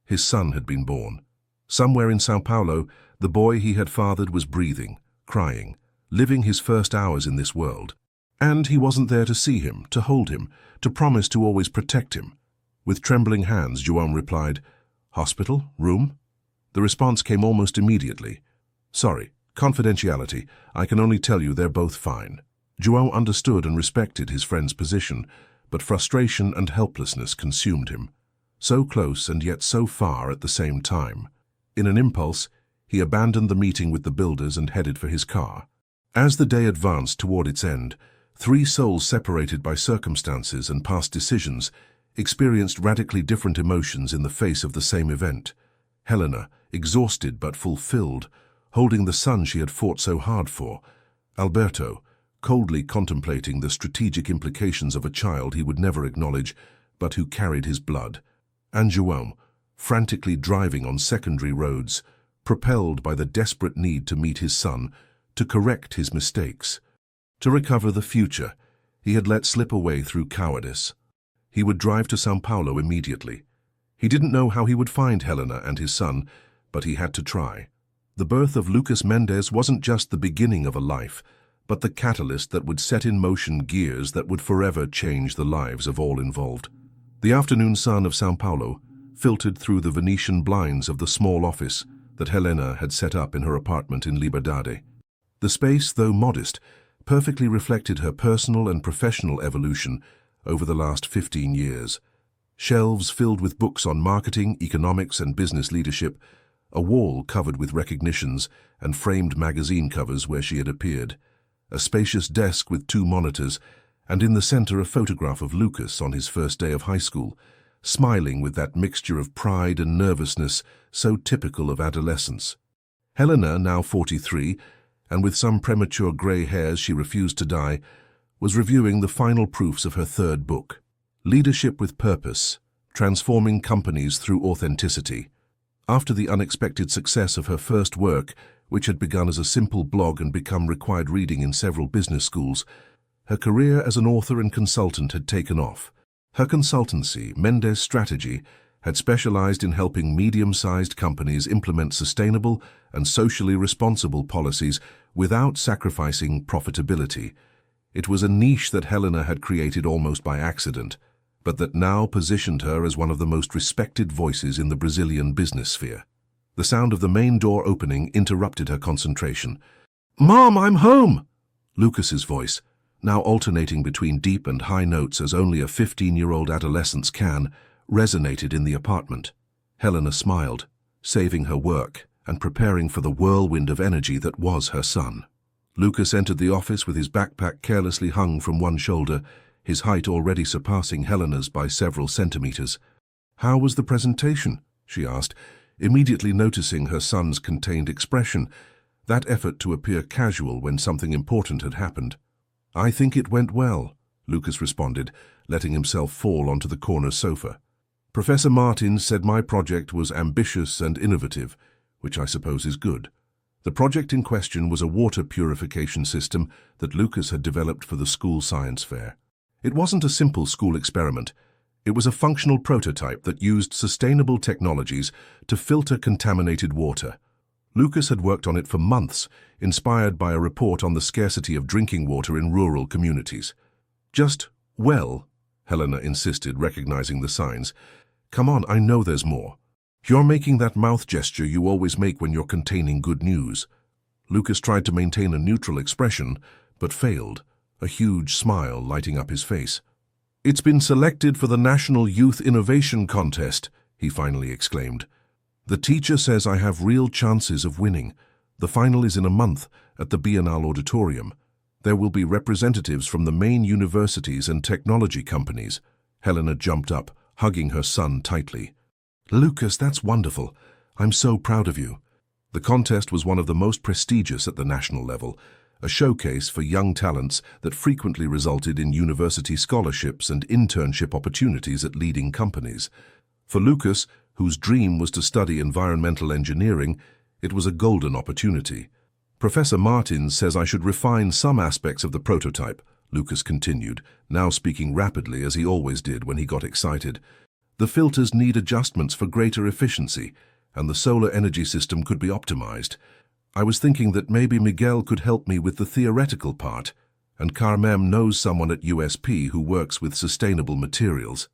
His son had been born. Somewhere in São Paulo, the boy he had fathered was breathing, crying, living his first hours in this world. And he wasn't there to see him, to hold him, to promise to always protect him. With trembling hands, João replied, "Hospital? Room?" The response came almost immediately. "Sorry, confidentiality. I can only tell you they're both fine." João understood and respected his friend's position, but frustration and helplessness consumed him. So close and yet so far at the same time. In an impulse, he abandoned the meeting with the builders and headed for his car. As the day advanced toward its end, three souls separated by circumstances and past decisions experienced radically different emotions in the face of the same event. Helena, exhausted but fulfilled, holding the son she had fought so hard for. Alberto, coldly contemplating the strategic implications of a child he would never acknowledge, but who carried his blood. And João, frantically driving on secondary roads, propelled by the desperate need to meet his son, to correct his mistakes, to recover the future he had let slip away through cowardice. He would drive to São Paulo immediately. He didn't know how he would find Helena and his son, but he had to try. The birth of Lucas Mendes wasn't just the beginning of a life, but the catalyst that would set in motion gears that would forever change the lives of all involved. The afternoon sun of São Paulo filtered through the Venetian blinds of the small office that Helena had set up in her apartment in Liberdade. The space, though modest, perfectly reflected her personal and professional evolution over the last 15 years. Shelves filled with books on marketing, economics, and business leadership, a wall covered with recognitions and framed magazine covers where she had appeared, a spacious desk with 2 monitors, and in the center a photograph of Lucas on his first day of high school, smiling with that mixture of pride and nervousness so typical of adolescence. Helena, now 43, and with some premature grey hairs she refused to dye, was reviewing the final proofs of her 3rd book, Leadership with Purpose, Transforming Companies Through Authenticity. After the unexpected success of her first work, which had begun as a simple blog and become required reading in several business schools, her career as an author and consultant had taken off. Her consultancy, Mendes Strategy, had specialized in helping medium-sized companies implement sustainable and socially responsible policies without sacrificing profitability. It was a niche that Helena had created almost by accident, but that now positioned her as one of the most respected voices in the Brazilian business sphere. The sound of the main door opening interrupted her concentration. "Mom, I'm home!" Lucas's voice, now alternating between deep and high notes as only a 15-year-old adolescence can, resonated in the apartment. Helena smiled, saving her work and preparing for the whirlwind of energy that was her son. Lucas entered the office with his backpack carelessly hung from one shoulder, his height already surpassing Helena's by several centimeters. "How was the presentation?" she asked, immediately noticing her son's contained expression, that effort to appear casual when something important had happened. "I think it went well," Lucas responded, letting himself fall onto the corner sofa. "Professor Martin said my project was ambitious and innovative, which I suppose is good." The project in question was a water purification system that Lucas had developed for the school science fair. It wasn't a simple school experiment. It was a functional prototype that used sustainable technologies to filter contaminated water. Lucas had worked on it for months, inspired by a report on the scarcity of drinking water in rural communities. "Just, well," Helena insisted, recognizing the signs. "Come on, I know there's more. You're making that mouth gesture you always make when you're containing good news." Lucas tried to maintain a neutral expression, but failed, a huge smile lighting up his face. "It's been selected for the National Youth Innovation Contest," he finally exclaimed. "The teacher says I have real chances of winning. The final is in a month at the Biennale Auditorium. There will be representatives from the main universities and technology companies." Helena jumped up, hugging her son tightly. "Lucas, that's wonderful. I'm so proud of you." The contest was one of the most prestigious at the national level, a showcase for young talents that frequently resulted in university scholarships and internship opportunities at leading companies. For Lucas, whose dream was to study environmental engineering, it was a golden opportunity. "Professor Martins says I should refine some aspects of the prototype," Lucas continued, now speaking rapidly as he always did when he got excited. "The filters need adjustments for greater efficiency, and the solar energy system could be optimized. I was thinking that maybe Miguel could help me with the theoretical part, and Carmem knows someone at USP who works with sustainable materials."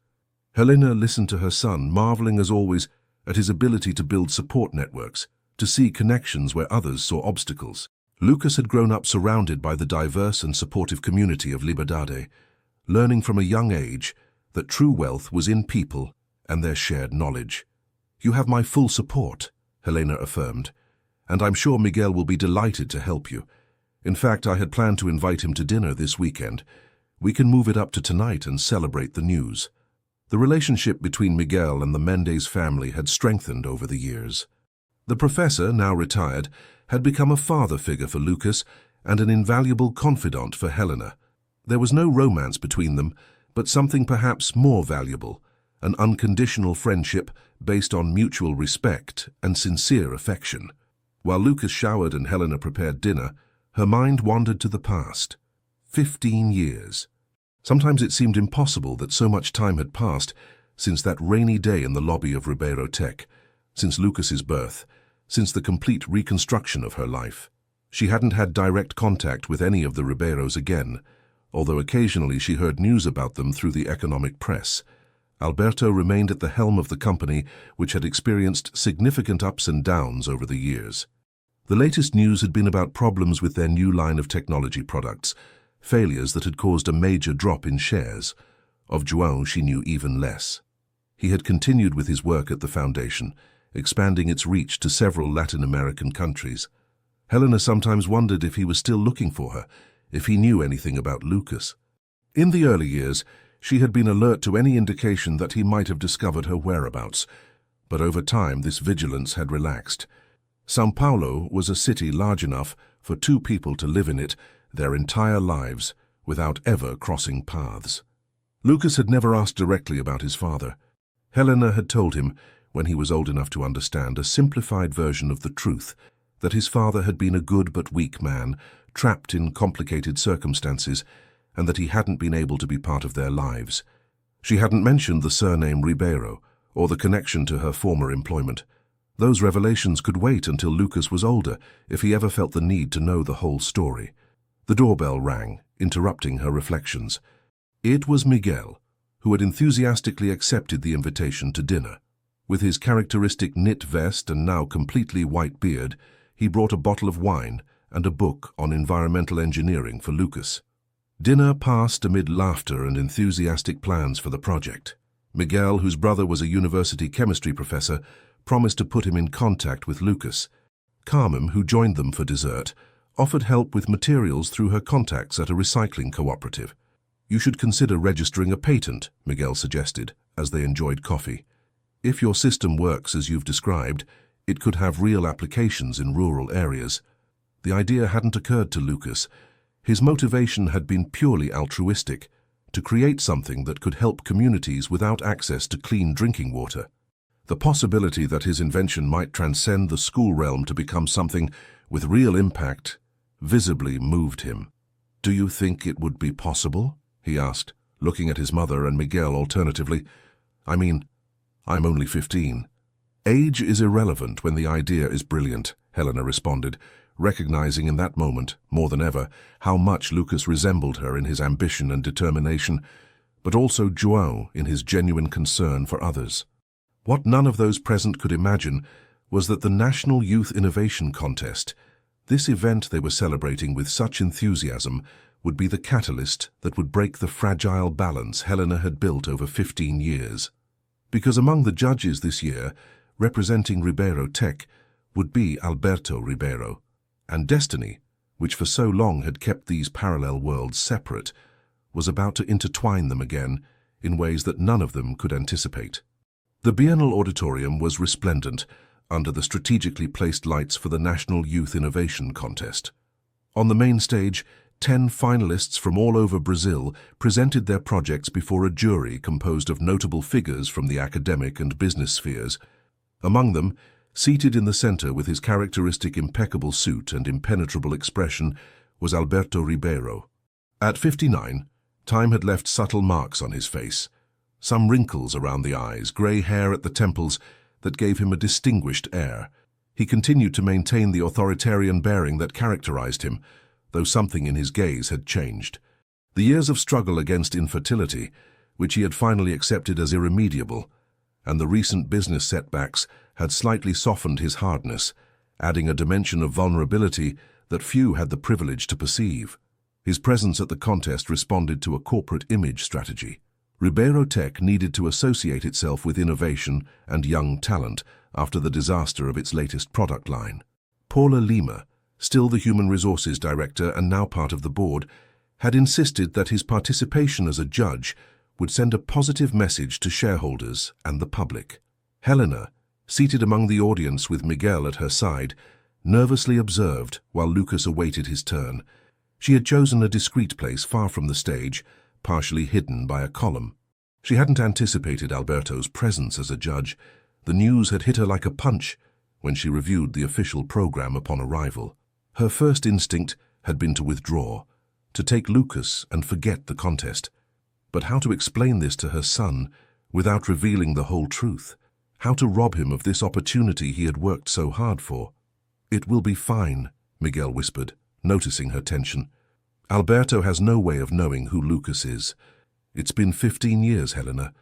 Helena listened to her son, marveling as always at his ability to build support networks, to see connections where others saw obstacles. Lucas had grown up surrounded by the diverse and supportive community of Liberdade, learning from a young age that true wealth was in people and their shared knowledge. "You have my full support," Helena affirmed, "and I'm sure Miguel will be delighted to help you. In fact, I had planned to invite him to dinner this weekend. We can move it up to tonight and celebrate the news." The relationship between Miguel and the Mendez family had strengthened over the years. The professor, now retired, had become a father figure for Lucas and an invaluable confidant for Helena. There was no romance between them, but something perhaps more valuable, an unconditional friendship based on mutual respect and sincere affection. While Lucas showered and Helena prepared dinner, her mind wandered to the past. 15 years. Sometimes it seemed impossible that so much time had passed since that rainy day in the lobby of Ribeiro Tech, since Lucas's birth, since the complete reconstruction of her life. She hadn't had direct contact with any of the Ribeiros again, although occasionally she heard news about them through the economic press. Alberto remained at the helm of the company, which had experienced significant ups and downs over the years. The latest news had been about problems with their new line of technology products, failures that had caused a major drop in shares. Of João she knew even less. He had continued with his work at the foundation, expanding its reach to several Latin American countries. Helena sometimes wondered if he was still looking for her, if he knew anything about Lucas. In the early years, she had been alert to any indication that he might have discovered her whereabouts, but over time this vigilance had relaxed. São Paulo was a city large enough for two people to live in it their entire lives without ever crossing paths. Lucas had never asked directly about his father. Helena had told him, when he was old enough to understand, a simplified version of the truth, that his father had been a good but weak man, trapped in complicated circumstances, and that he hadn't been able to be part of their lives. She hadn't mentioned the surname Ribeiro or the connection to her former employment. Those revelations could wait until Lucas was older, if he ever felt the need to know the whole story. The doorbell rang, interrupting her reflections. It was Miguel, who had enthusiastically accepted the invitation to dinner. With his characteristic knit vest and now completely white beard, he brought a bottle of wine and a book on environmental engineering for Lucas. Dinner passed amid laughter and enthusiastic plans for the project. Miguel, whose brother was a university chemistry professor, promised to put him in contact with Lucas. Carmen, who joined them for dessert, offered help with materials through her contacts at a recycling cooperative. "You should consider registering a patent," Miguel suggested, as they enjoyed coffee. "If your system works as you've described, it could have real applications in rural areas." The idea hadn't occurred to Lucas. His motivation had been purely altruistic, to create something that could help communities without access to clean drinking water. The possibility that his invention might transcend the school realm to become something with real impact visibly moved him. "Do you think it would be possible?" he asked, looking at his mother and Miguel alternatively. "I mean, I'm only 15. "Age is irrelevant when the idea is brilliant," Helena responded, recognizing in that moment, more than ever, how much Lucas resembled her in his ambition and determination, but also João in his genuine concern for others. What none of those present could imagine was that the National Youth Innovation Contest, this event they were celebrating with such enthusiasm, would be the catalyst that would break the fragile balance Helena had built over 15 years. Because among the judges this year, representing Ribeiro Tech, would be Alberto Ribeiro, and destiny, which for so long had kept these parallel worlds separate, was about to intertwine them again in ways that none of them could anticipate. The Biennial Auditorium was resplendent under the strategically placed lights for the National Youth Innovation Contest. On the main stage, 10 finalists from all over Brazil presented their projects before a jury composed of notable figures from the academic and business spheres. Among them, seated in the center with his characteristic impeccable suit and impenetrable expression, was Alberto Ribeiro. At 59, time had left subtle marks on his face, some wrinkles around the eyes, gray hair at the temples that gave him a distinguished air. He continued to maintain the authoritarian bearing that characterized him, though something in his gaze had changed. The years of struggle against infertility, which he had finally accepted as irremediable, and the recent business setbacks had slightly softened his hardness, adding a dimension of vulnerability that few had the privilege to perceive. His presence at the contest responded to a corporate image strategy. Ribeiro Tech needed to associate itself with innovation and young talent after the disaster of its latest product line. Paula Lima, still the Human Resources Director and now part of the board, had insisted that his participation as a judge would send a positive message to shareholders and the public. Helena, seated among the audience with Miguel at her side, nervously observed while Lucas awaited his turn. She had chosen a discreet place far from the stage, partially hidden by a column. She hadn't anticipated Alberto's presence as a judge. The news had hit her like a punch when she reviewed the official program upon arrival. Her first instinct had been to withdraw, to take Lucas and forget the contest. But how to explain this to her son without revealing the whole truth? How to rob him of this opportunity he had worked so hard for? "It will be fine," Miguel whispered, noticing her tension. "Alberto has no way of knowing who Lucas is. It's been 15 years, Helena.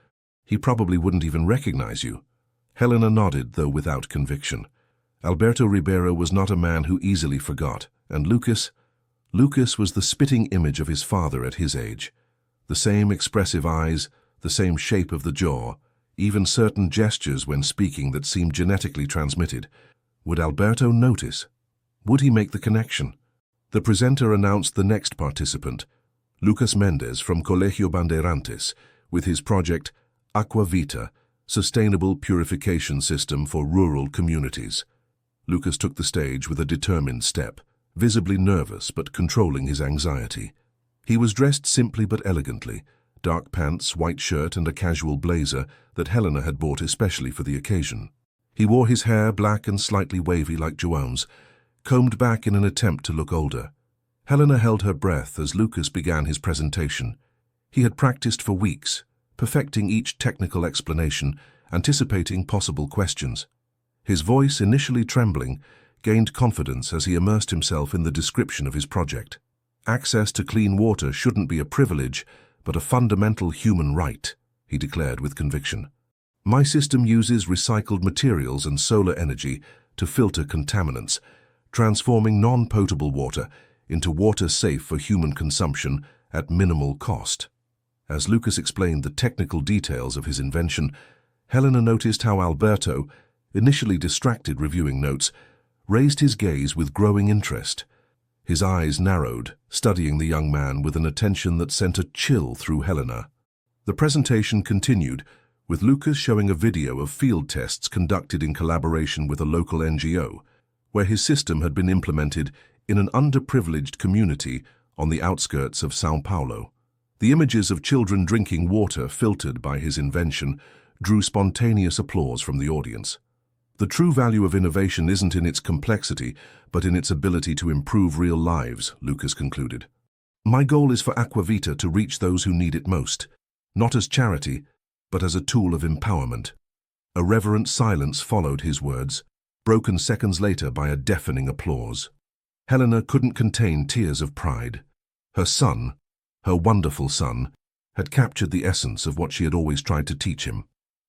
He probably wouldn't even recognize you." Helena nodded, though without conviction. Alberto Ribeiro was not a man who easily forgot, and Lucas was the spitting image of his father at his age. The same expressive eyes, the same shape of the jaw, even certain gestures when speaking that seemed genetically transmitted. Would Alberto notice? Would he make the connection? The presenter announced the next participant, Lucas Mendes from Colegio Bandeirantes, with his project Aqua Vita, Sustainable Purification System for Rural Communities. Lucas took the stage with a determined step, visibly nervous but controlling his anxiety. He was dressed simply but elegantly, dark pants, white shirt and a casual blazer that Helena had bought especially for the occasion. He wore his hair black and slightly wavy like Joan's, combed back in an attempt to look older. Helena held her breath as Lucas began his presentation. He had practiced for weeks, perfecting each technical explanation, anticipating possible questions. His voice, initially trembling, gained confidence as he immersed himself in the description of his project. "Access to clean water shouldn't be a privilege, but a fundamental human right," he declared with conviction. "My system uses recycled materials and solar energy to filter contaminants, transforming non-potable water into water safe for human consumption at minimal cost." As Lucas explained the technical details of his invention, Helena noticed how Alberto, initially distracted reviewing notes, raised his gaze with growing interest. His eyes narrowed, studying the young man with an attention that sent a chill through Helena. The presentation continued, with Lucas showing a video of field tests conducted in collaboration with a local NGO, where his system had been implemented in an underprivileged community on the outskirts of São Paulo. The images of children drinking water filtered by his invention drew spontaneous applause from the audience. The true value of innovation isn't in its complexity, but in its ability to improve real lives, Lucas concluded. "My goal is for Aqua Vita to reach those who need it most, not as charity, but as a tool of empowerment." A reverent silence followed his words, broken seconds later by a deafening applause. Helena couldn't contain tears of pride. Her son, her wonderful son, had captured the essence of what she had always tried to teach him,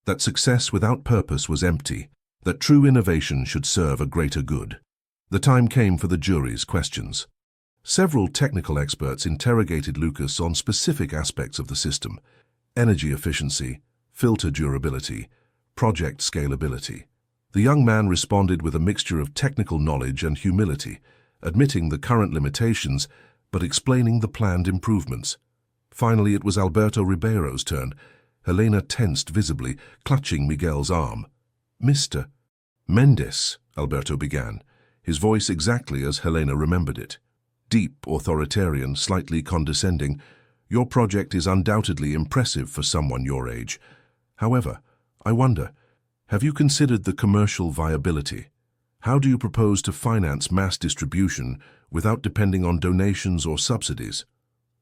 that success without purpose was empty, that true innovation should serve a greater good. The time came for the jury's questions. Several technical experts interrogated Lucas on specific aspects of the system: energy efficiency, filter durability, project scalability. The young man responded with a mixture of technical knowledge and humility, admitting the current limitations but explaining the planned improvements. Finally, it was Alberto Ribeiro's turn. Helena tensed visibly, clutching Miguel's arm. "Mr. Mendes," Alberto began, his voice exactly as Helena remembered it. Deep, authoritarian, slightly condescending. "Your project is undoubtedly impressive for someone your age. However, I wonder, have you considered the commercial viability? How do you propose to finance mass distribution without depending on donations or subsidies?"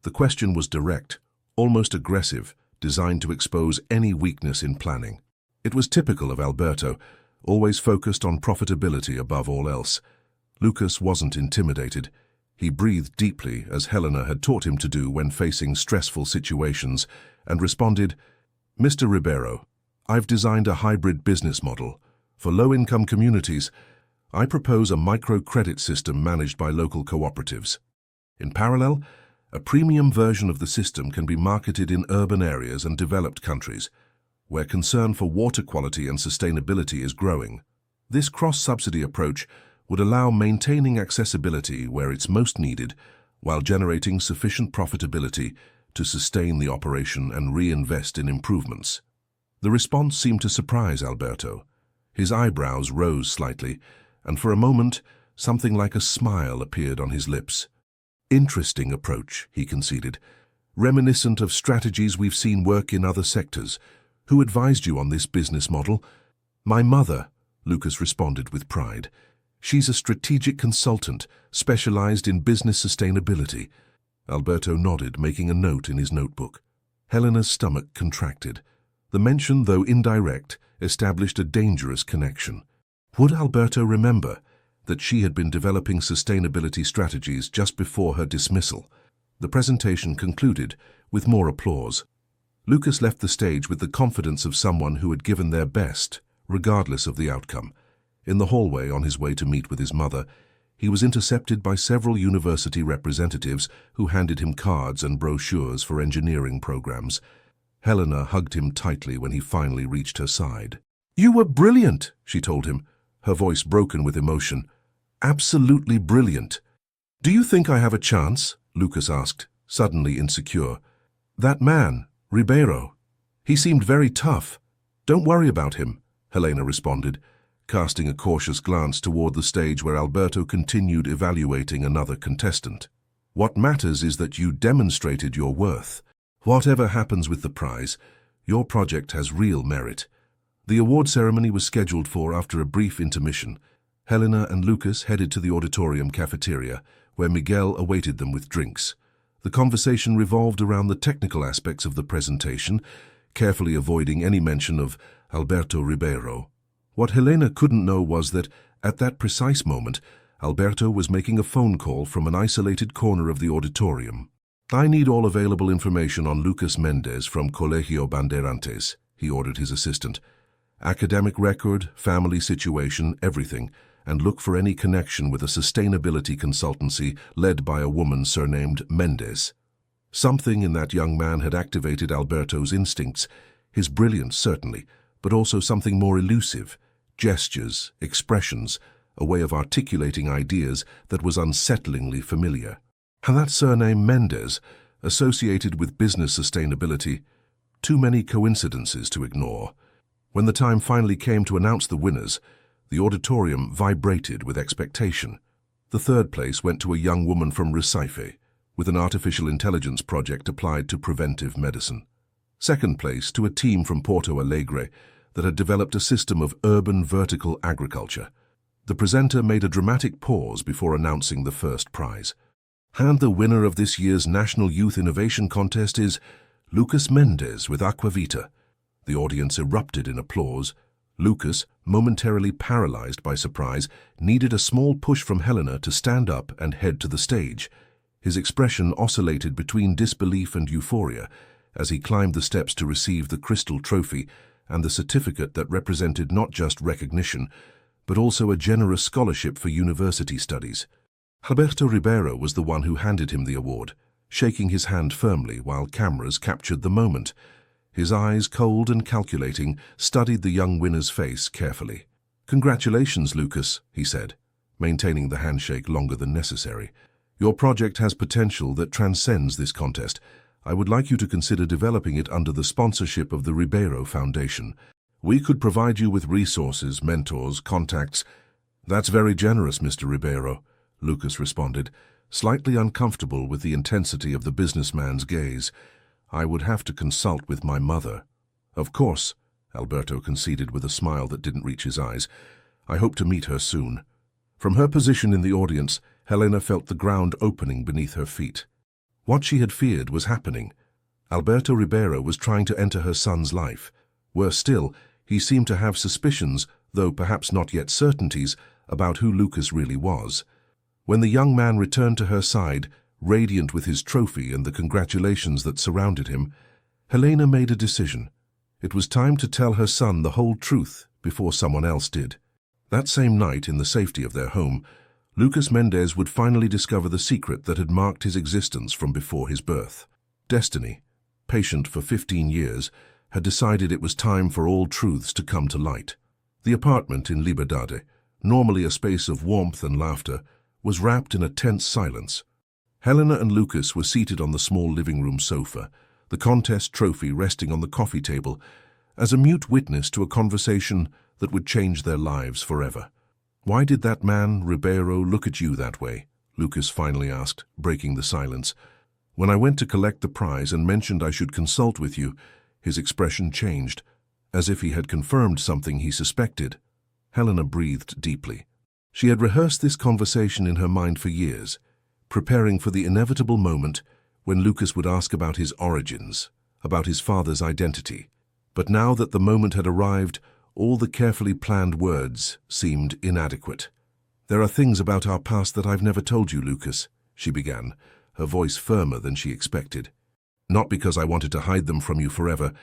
The question was direct, almost aggressive, designed to expose any weakness in planning. It was typical of Alberto, always focused on profitability above all else. Lucas wasn't intimidated. He breathed deeply, as Helena had taught him to do when facing stressful situations, and responded, "Mr. Ribeiro, I've designed a hybrid business model. For low-income communities, I propose a microcredit system managed by local cooperatives. In parallel, a premium version of the system can be marketed in urban areas and developed countries, where concern for water quality and sustainability is growing. This cross-subsidy approach would allow maintaining accessibility where it's most needed, while generating sufficient profitability to sustain the operation and reinvest in improvements." The response seemed to surprise Alberto. His eyebrows rose slightly, and for a moment, something like a smile appeared on his lips. "Interesting approach," he conceded, "reminiscent of strategies we've seen work in other sectors. Who advised you on this business model?" "My mother," Lucas responded with pride. "She's a strategic consultant, specialized in business sustainability." Alberto nodded, making a note in his notebook. Helena's stomach contracted. The mention, though indirect, established a dangerous connection. Would Alberto remember that she had been developing sustainability strategies just before her dismissal? The presentation concluded with more applause. Lucas left the stage with the confidence of someone who had given their best, regardless of the outcome. In the hallway on his way to meet with his mother, he was intercepted by several university representatives who handed him cards and brochures for engineering programs. Helena hugged him tightly when he finally reached her side. "You were brilliant," she told him, her voice broken with emotion. "Absolutely brilliant." "Do you think I have a chance?" Lucas asked, suddenly insecure. "That man, Ribeiro, he seemed very tough." "Don't worry about him," Helena responded, casting a cautious glance toward the stage where Alberto continued evaluating another contestant. "What matters is that you demonstrated your worth. Whatever happens with the prize, your project has real merit." The award ceremony was scheduled for after a brief intermission. Helena and Lucas headed to the auditorium cafeteria, where Miguel awaited them with drinks. The conversation revolved around the technical aspects of the presentation, carefully avoiding any mention of Alberto Ribeiro. What Helena couldn't know was that, at that precise moment, Alberto was making a phone call from an isolated corner of the auditorium. "I need all available information on Lucas Mendes from Colegio Bandeirantes," he ordered his assistant. "Academic record, family situation, everything, and look for any connection with a sustainability consultancy led by a woman surnamed Mendes." Something in that young man had activated Alberto's instincts, his brilliance certainly, but also something more elusive, gestures, expressions, a way of articulating ideas that was unsettlingly familiar. And that surname Mendes, associated with business sustainability, too many coincidences to ignore. When the time finally came to announce the winners, the auditorium vibrated with expectation. The third place went to a young woman from Recife, with an artificial intelligence project applied to preventive medicine. Second place to a team from Porto Alegre that had developed a system of urban vertical agriculture. The presenter made a dramatic pause before announcing the first prize. "And the winner of this year's National Youth Innovation Contest is Lucas Mendes with Aquavita." The audience erupted in applause. Lucas, momentarily paralyzed by surprise, needed a small push from Helena to stand up and head to the stage. His expression oscillated between disbelief and euphoria as he climbed the steps to receive the crystal trophy and the certificate that represented not just recognition, but also a generous scholarship for university studies. Alberto Ribeiro was the one who handed him the award, shaking his hand firmly while cameras captured the moment. His eyes, cold and calculating, studied the young winner's face carefully. "Congratulations, Lucas," he said, maintaining the handshake longer than necessary. "Your project has potential that transcends this contest. I would like you to consider developing it under the sponsorship of the Ribeiro Foundation. We could provide you with resources, mentors, contacts." "That's very generous, Mr. Ribeiro," Lucas responded, slightly uncomfortable with the intensity of the businessman's gaze. "I would have to consult with my mother." "Of course," Alberto conceded with a smile that didn't reach his eyes. "I hope to meet her soon." From her position in the audience, Helena felt the ground opening beneath her feet. What she had feared was happening. Alberto Ribeiro was trying to enter her son's life. Worse still, he seemed to have suspicions, though perhaps not yet certainties, about who Lucas really was. When the young man returned to her side, radiant with his trophy and the congratulations that surrounded him, Helena made a decision. It was time to tell her son the whole truth before someone else did. That same night, in the safety of their home, Lucas Mendez would finally discover the secret that had marked his existence from before his birth. Destiny, patient for 15 years, had decided it was time for all truths to come to light. The apartment in Liberdade, normally a space of warmth and laughter, was wrapped in a tense silence. Helena and Lucas were seated on the small living room sofa, the contest trophy resting on the coffee table, as a mute witness to a conversation that would change their lives forever. "Why did that man, Ribeiro, look at you that way?" Lucas finally asked, breaking the silence. "When I went to collect the prize and mentioned I should consult with you, his expression changed, as if he had confirmed something he suspected." Helena breathed deeply. She had rehearsed this conversation in her mind for years, preparing for the inevitable moment when Lucas would ask about his origins, about his father's identity. But now that the moment had arrived, all the carefully planned words seemed inadequate. "There are things about our past that I've never told you, Lucas," she began, her voice firmer than she expected. "Not because I wanted to hide them from you forever,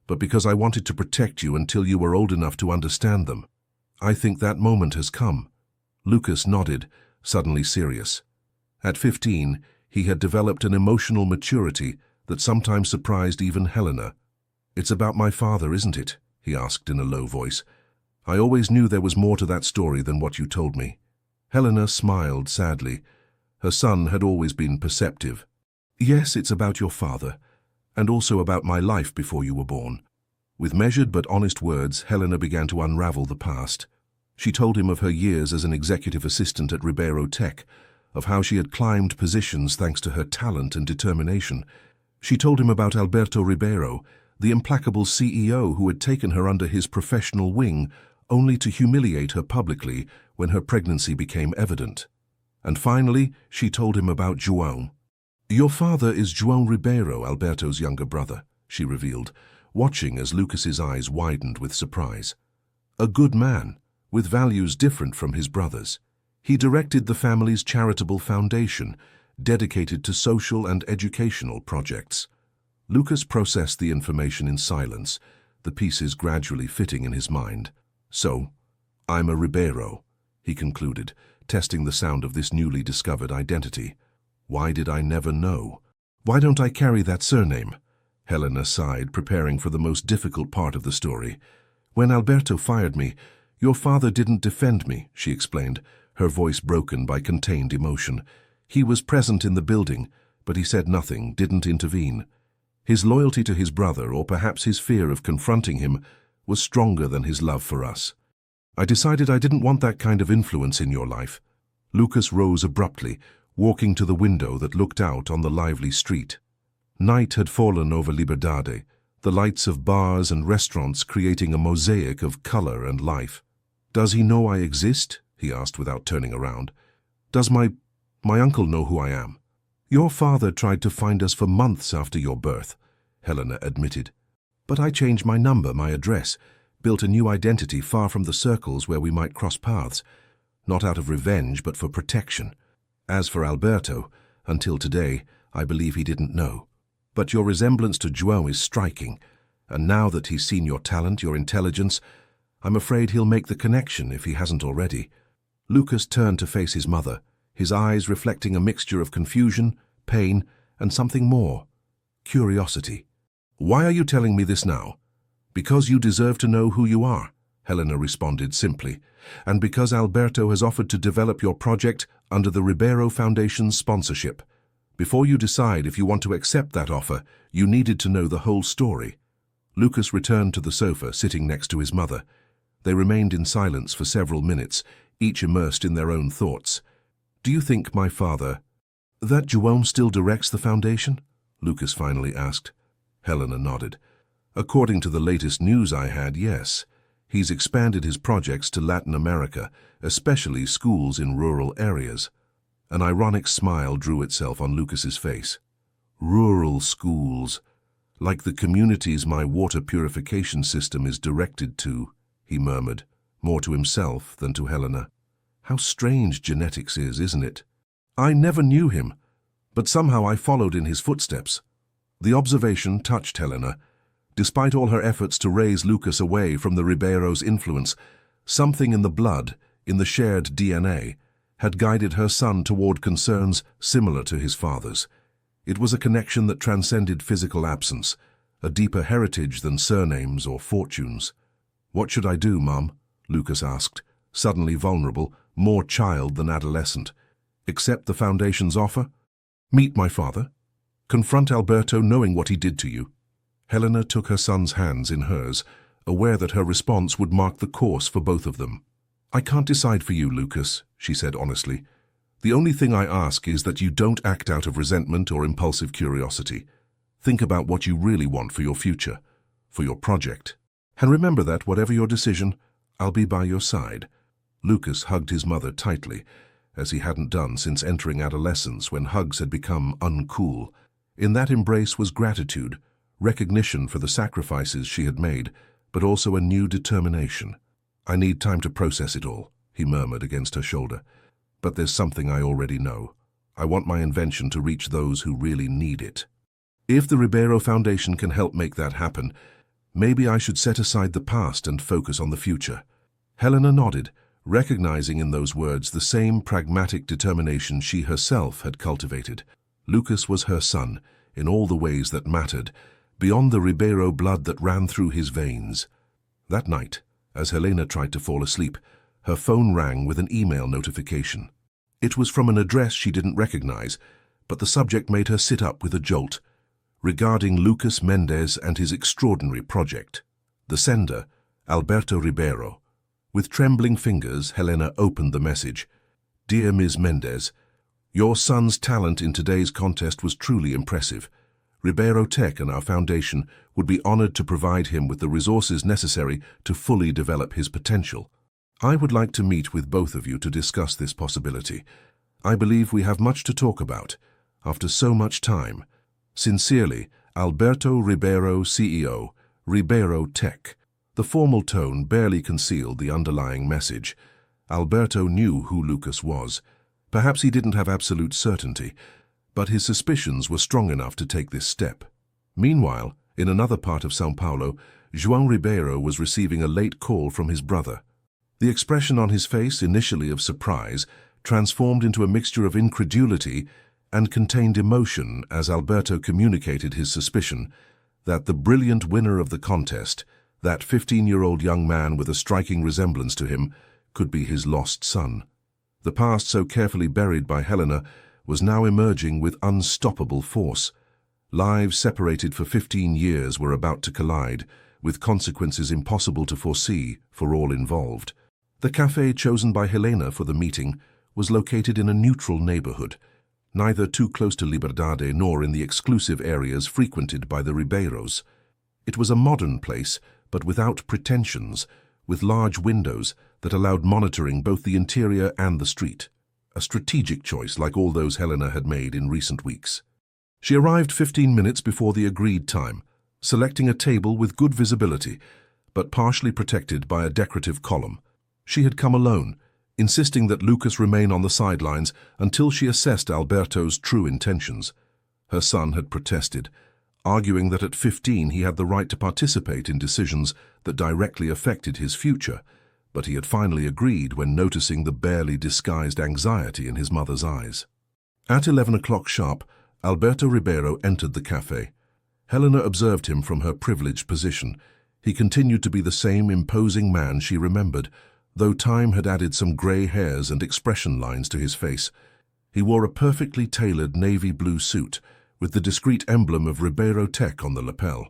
but because I wanted to protect you until you were old enough to understand them. I think that moment has come." Lucas nodded, suddenly serious. At 15, he had developed an emotional maturity that sometimes surprised even Helena. "It's about my father, isn't it?" he asked in a low voice. "I always knew there was more to that story than what you told me." Helena smiled sadly. Her son had always been perceptive. "Yes, it's about your father, and also about my life before you were born." With measured but honest words, Helena began to unravel the past. She told him of her years as an executive assistant at Ribeiro Tech, of how she had climbed positions thanks to her talent and determination. She told him about Alberto Ribeiro, the implacable CEO who had taken her under his professional wing, only to humiliate her publicly when her pregnancy became evident. And finally, she told him about João. "Your father is João Ribeiro, Alberto's younger brother," she revealed, watching as Lucas's eyes widened with surprise. "A good man, with values different from his brother's. He directed the family's charitable foundation, dedicated to social and educational projects." Lucas processed the information in silence, the pieces gradually fitting in his mind. "So, I'm a Ribeiro," he concluded, testing the sound of this newly discovered identity. "Why did I never know? Why don't I carry that surname?" Helena sighed, preparing for the most difficult part of the story. "When Alberto fired me, your father didn't defend me," she explained, her voice broken by contained emotion. "He was present in the building, but he said nothing, didn't intervene. His loyalty to his brother, or perhaps his fear of confronting him, was stronger than his love for us. I decided I didn't want that kind of influence in your life." Lucas rose abruptly, walking to the window that looked out on the lively street. Night had fallen over Liberdade, the lights of bars and restaurants creating a mosaic of color and life. "Does he know I exist?" he asked without turning around. "Does my uncle know who I am?" "Your father tried to find us for months after your birth," Helena admitted. "But I changed my number, my address, built a new identity far from the circles where we might cross paths, not out of revenge but for protection. As for Alberto, until today, I believe he didn't know. But your resemblance to João is striking, and now that he's seen your talent, your intelligence, I'm afraid he'll make the connection if he hasn't already." Lucas turned to face his mother, his eyes reflecting a mixture of confusion, pain, and something more: curiosity. "Why are you telling me this now?" "Because you deserve to know who you are," Helena responded simply, "and because Alberto has offered to develop your project under the Ribeiro Foundation's sponsorship. Before you decide if you want to accept that offer, you needed to know the whole story." Lucas returned to the sofa, sitting next to his mother. They remained in silence for several minutes, each immersed in their own thoughts. "Do you think my father—" "That João still directs the foundation?" Lucas finally asked. Helena nodded. "According to the latest news I had, yes. He's expanded his projects to Latin America, especially schools in rural areas." An ironic smile drew itself on Lucas's face. "Rural schools, like the communities my water purification system is directed to," he murmured, more to himself than to Helena. "How strange genetics is, isn't it? I never knew him, but somehow I followed in his footsteps." The observation touched Helena. Despite all her efforts to raise Lucas away from the Ribeiro's influence, something in the blood, in the shared DNA, had guided her son toward concerns similar to his father's. It was a connection that transcended physical absence, a deeper heritage than surnames or fortunes. "What should I do, Mum?" Lucas asked, suddenly vulnerable, more child than adolescent. "Accept the Foundation's offer? Meet my father? Confront Alberto knowing what he did to you?" Helena took her son's hands in hers, aware that her response would mark the course for both of them. "I can't decide for you, Lucas," she said honestly. "The only thing I ask is that you don't act out of resentment or impulsive curiosity. Think about what you really want for your future, for your project. And remember that, whatever your decision, I'll be by your side." Lucas hugged his mother tightly, as he hadn't done since entering adolescence when hugs had become uncool. In that embrace was gratitude, recognition for the sacrifices she had made, but also a new determination. "I need time to process it all," he murmured against her shoulder. "But there's something I already know. I want my invention to reach those who really need it. If the Ribeiro Foundation can help make that happen, maybe I should set aside the past and focus on the future." Helena nodded, recognizing in those words the same pragmatic determination she herself had cultivated. Lucas was her son, in all the ways that mattered, beyond the Ribeiro blood that ran through his veins. That night, as Helena tried to fall asleep, her phone rang with an email notification. It was from an address she didn't recognize, but the subject made her sit up with a jolt. Regarding Lucas Mendez and his extraordinary project. The sender, Alberto Ribeiro. With trembling fingers, Helena opened the message. "Dear Ms. Mendez, your son's talent in today's contest was truly impressive. Ribeiro Tech and our foundation would be honored to provide him with the resources necessary to fully develop his potential. I would like to meet with both of you to discuss this possibility. I believe we have much to talk about, after so much time. Sincerely, Alberto Ribeiro, CEO, Ribeiro Tech." The formal tone barely concealed the underlying message. Alberto knew who Lucas was. Perhaps he didn't have absolute certainty, but his suspicions were strong enough to take this step. Meanwhile, in another part of São Paulo, João Ribeiro was receiving a late call from his brother. The expression on his face, initially of surprise, transformed into a mixture of incredulity and contained emotion as Alberto communicated his suspicion that the brilliant winner of the contest, that 15-year-old young man with a striking resemblance to him, could be his lost son. The past so carefully buried by Helena was now emerging with unstoppable force. Lives separated for 15 years were about to collide, with consequences impossible to foresee for all involved. The cafe chosen by Helena for the meeting was located in a neutral neighborhood, neither too close to Liberdade nor in the exclusive areas frequented by the Ribeiros. It was a modern place, but without pretensions, with large windows that allowed monitoring both the interior and the street. A strategic choice like all those Helena had made in recent weeks. She arrived 15 minutes before the agreed time, selecting a table with good visibility, but partially protected by a decorative column. She had come alone, insisting that Lucas remain on the sidelines until she assessed Alberto's true intentions. Her son had protested, arguing that at 15 he had the right to participate in decisions that directly affected his future, but he had finally agreed when noticing the barely disguised anxiety in his mother's eyes. At 11 o'clock sharp, Alberto Ribeiro entered the cafe. Helena observed him from her privileged position. He continued to be the same imposing man she remembered, though time had added some grey hairs and expression lines to his face. He wore a perfectly tailored navy blue suit, with the discreet emblem of Ribeiro Tech on the lapel.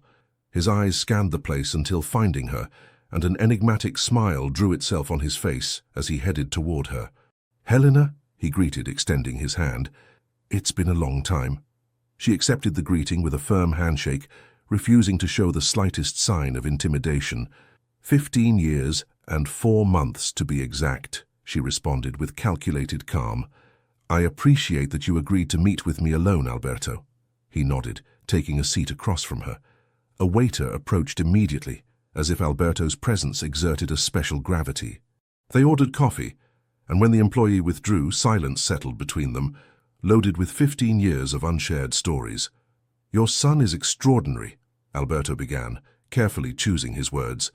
His eyes scanned the place until finding her, and an enigmatic smile drew itself on his face as he headed toward her. "Helena," he greeted, extending his hand. "It's been a long time." She accepted the greeting with a firm handshake, refusing to show the slightest sign of intimidation. 15 years and 4 months to be exact, she responded with calculated calm. "I appreciate that you agreed to meet with me alone, Alberto." He nodded, taking a seat across from her. A waiter approached immediately, as if Alberto's presence exerted a special gravity. They ordered coffee, and when the employee withdrew, silence settled between them, loaded with 15 years of unshared stories. "Your son is extraordinary," Alberto began, carefully choosing his words.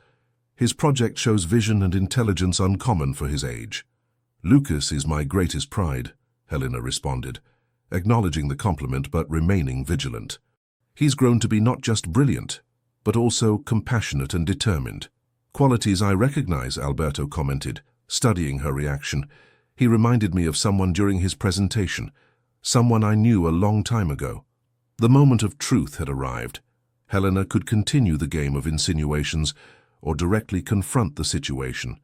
"His project shows vision and intelligence uncommon for his age." "Lucas is my greatest pride," Helena responded, acknowledging the compliment but remaining vigilant. "He's grown to be not just brilliant, but also compassionate and determined." "Qualities I recognize," Alberto commented, studying her reaction. "He reminded me of someone during his presentation, someone I knew a long time ago." The moment of truth had arrived. Helena could continue the game of insinuations or directly confront the situation.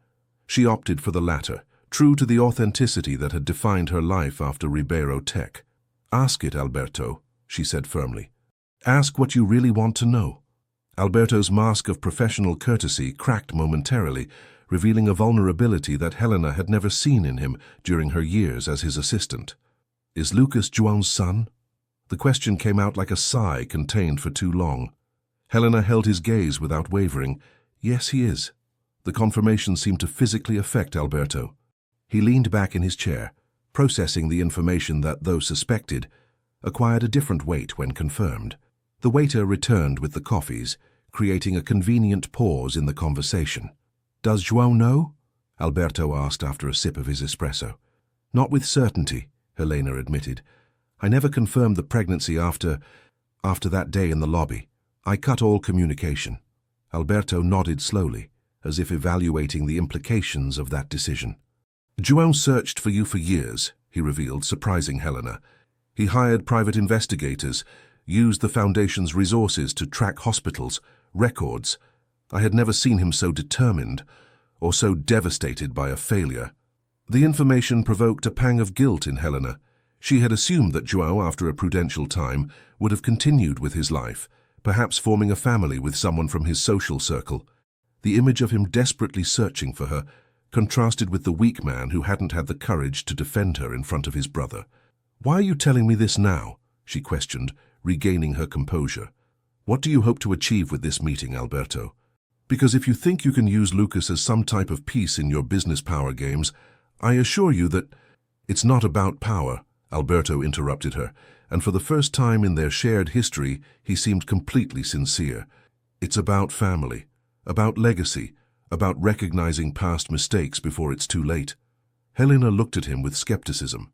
She opted for the latter, true to the authenticity that had defined her life after Ribeiro Tech. "Ask it, Alberto," she said firmly. "Ask what you really want to know." Alberto's mask of professional courtesy cracked momentarily, revealing a vulnerability that Helena had never seen in him during her years as his assistant. "Is Lucas João's son?" The question came out like a sigh contained for too long. Helena held his gaze without wavering. "Yes, he is." The confirmation seemed to physically affect Alberto. He leaned back in his chair, processing the information that, though suspected, acquired a different weight when confirmed. The waiter returned with the coffees, creating a convenient pause in the conversation. "Does João know?" Alberto asked after a sip of his espresso. "Not with certainty," Helena admitted. "I never confirmed the pregnancy after that day in the lobby. I cut all communication." Alberto nodded slowly, as if evaluating the implications of that decision. "João searched for you for years," he revealed, surprising Helena. "He hired private investigators, used the Foundation's resources to track hospitals, records. I had never seen him so determined, or so devastated by a failure." The information provoked a pang of guilt in Helena. She had assumed that João, after a prudential time, would have continued with his life, perhaps forming a family with someone from his social circle. The image of him desperately searching for her contrasted with the weak man who hadn't had the courage to defend her in front of his brother. "Why are you telling me this now?" she questioned, regaining her composure. "What do you hope to achieve with this meeting, Alberto? Because if you think you can use Lucas as some type of piece in your business power games, I assure you that—" "It's not about power," Alberto interrupted her, and for the first time in their shared history, he seemed completely sincere. "It's about family, about legacy, about recognizing past mistakes before it's too late." Helena looked at him with skepticism.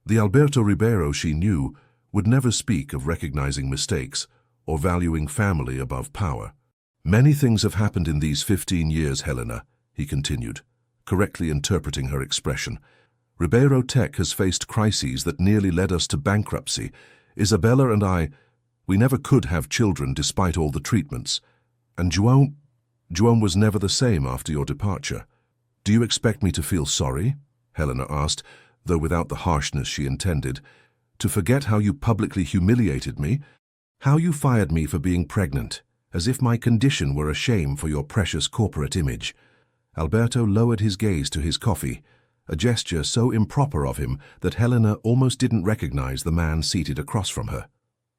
The Alberto Ribeiro she knew would never speak of recognizing mistakes or valuing family above power. "Many things have happened in these 15 years, Helena," he continued, correctly interpreting her expression. "Ribeiro Tech has faced crises that nearly led us to bankruptcy. Isabella and we never could have children despite all the treatments. And João was never the same after your departure." "Do you expect me to feel sorry?" Helena asked, though without the harshness she intended. "To forget how you publicly humiliated me? How you fired me for being pregnant, as if my condition were a shame for your precious corporate image." Alberto lowered his gaze to his coffee, a gesture so improper of him that Helena almost didn't recognize the man seated across from her.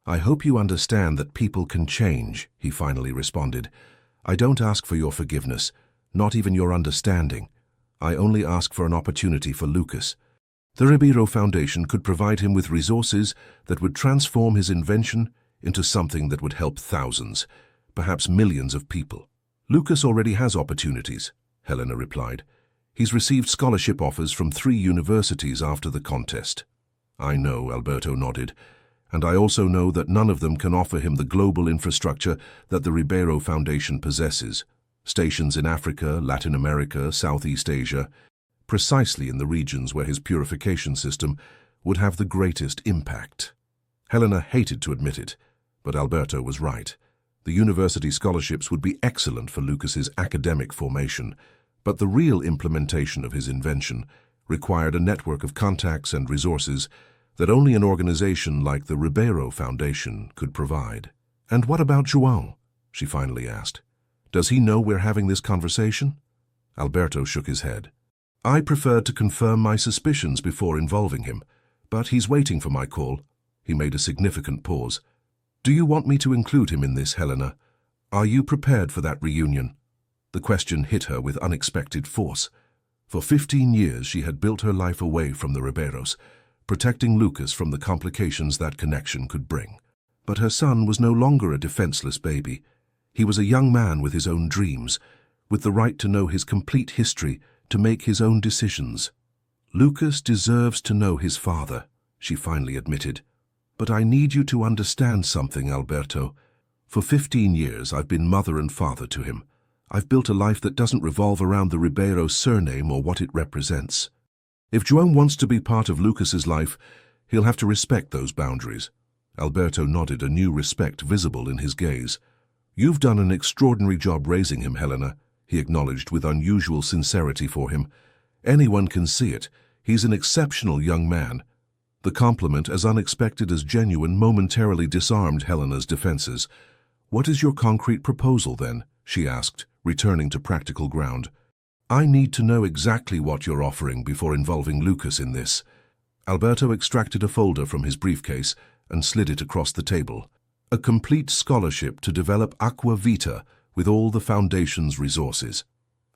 "I hope you understand that people can change," he finally responded. "I don't ask for your forgiveness, not even your understanding. I only ask for an opportunity for Lucas. The Ribeiro Foundation could provide him with resources that would transform his invention into something that would help thousands, perhaps millions of people." "Lucas already has opportunities," Helena replied. He's received scholarship offers from 3 universities after the contest. I know, Alberto nodded, and I also know that none of them can offer him the global infrastructure that the Ribeiro Foundation possesses. Stations in Africa, Latin America, Southeast Asia, precisely in the regions where his purification system would have the greatest impact. Helena hated to admit it, but Alberto was right. The university scholarships would be excellent for Lucas's academic formation, but the real implementation of his invention required a network of contacts and resources that only an organization like the Ribeiro Foundation could provide. "And what about João?" she finally asked. "Does he know we're having this conversation?" Alberto shook his head. "I preferred to confirm my suspicions before involving him, but he's waiting for my call." He made a significant pause. "Do you want me to include him in this, Helena? Are you prepared for that reunion?" The question hit her with unexpected force. For 15 years she had built her life away from the Ribeiros, protecting Lucas from the complications that connection could bring. But her son was no longer a defenseless baby. He was a young man with his own dreams, with the right to know his complete history, to make his own decisions. "Lucas deserves to know his father," she finally admitted. "But I need you to understand something, Alberto. For 15 years I've been mother and father to him. I've built a life that doesn't revolve around the Ribeiro surname or what it represents. If João wants to be part of Lucas's life, he'll have to respect those boundaries." Alberto nodded, a new respect visible in his gaze. "You've done an extraordinary job raising him, Helena," he acknowledged with unusual sincerity for him. "Anyone can see it. He's an exceptional young man." The compliment, as unexpected as genuine, momentarily disarmed Helena's defenses. "What is your concrete proposal, then?" she asked, returning to practical ground. "I need to know exactly what you're offering before involving Lucas in this." Alberto extracted a folder from his briefcase and slid it across the table. "A complete scholarship to develop Aqua Vita with all the Foundation's resources.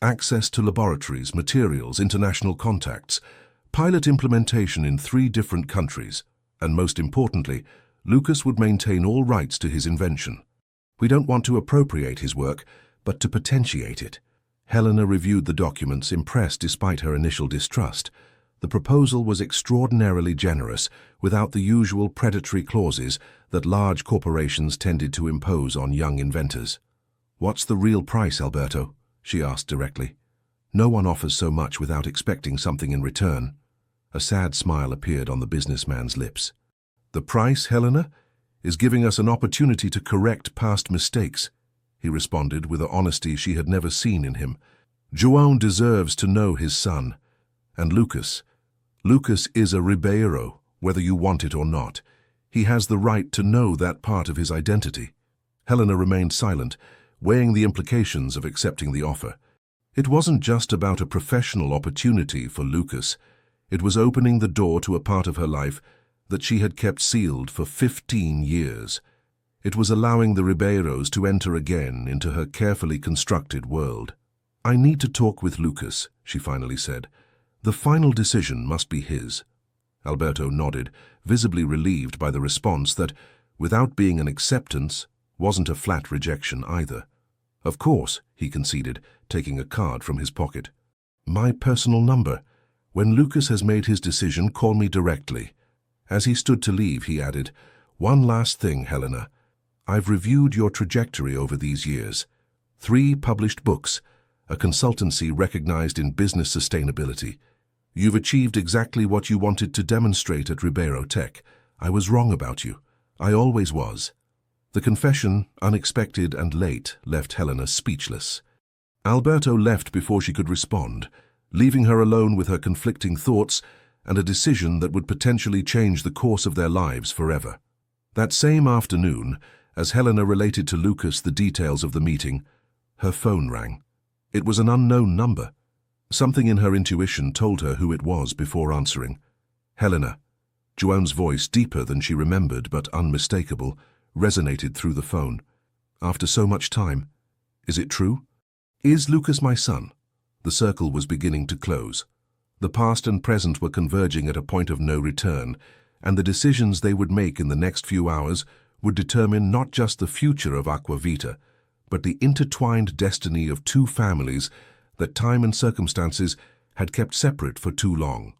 Access to laboratories, materials, international contacts, pilot implementation in 3 different countries, and most importantly, Lucas would maintain all rights to his invention. We don't want to appropriate his work, but to potentiate it." Helena reviewed the documents, impressed despite her initial distrust. The proposal was extraordinarily generous, without the usual predatory clauses that large corporations tended to impose on young inventors. "What's the real price, Alberto?" she asked directly. "No one offers so much without expecting something in return." A sad smile appeared on the businessman's lips. "The price, Helena, is giving us an opportunity to correct past mistakes," he responded with an honesty she had never seen in him. "João deserves to know his son. And Lucas is a Ribeiro, whether you want it or not. He has the right to know that part of his identity." Helena remained silent, weighing the implications of accepting the offer. It wasn't just about a professional opportunity for Lucas. It was opening the door to a part of her life that she had kept sealed for 15 years. It was allowing the Ribeiros to enter again into her carefully constructed world. "I need to talk with Lucas," she finally said. "The final decision must be his." Alberto nodded, visibly relieved by the response that, without being an acceptance, wasn't a flat rejection either. "Of course," he conceded, taking a card from his pocket. "My personal number. When Lucas has made his decision, call me directly." As he stood to leave, he added, "One last thing, Helena. I've reviewed your trajectory over these years. 3 published books, a consultancy recognized in business sustainability. You've achieved exactly what you wanted to demonstrate at Ribeiro Tech. I was wrong about you. I always was." The confession, unexpected and late, left Helena speechless. Alberto left before she could respond, leaving her alone with her conflicting thoughts and a decision that would potentially change the course of their lives forever. That same afternoon, as Helena related to Lucas the details of the meeting, her phone rang. It was an unknown number. Something in her intuition told her who it was before answering. "Helena." João's voice, deeper than she remembered but unmistakable, resonated through the phone. "After so much time, is it true? Is Lucas my son?" The circle was beginning to close. The past and present were converging at a point of no return, and the decisions they would make in the next few hours would determine not just the future of Aqua Vita, but the intertwined destiny of 2 families that time and circumstances had kept separate for too long.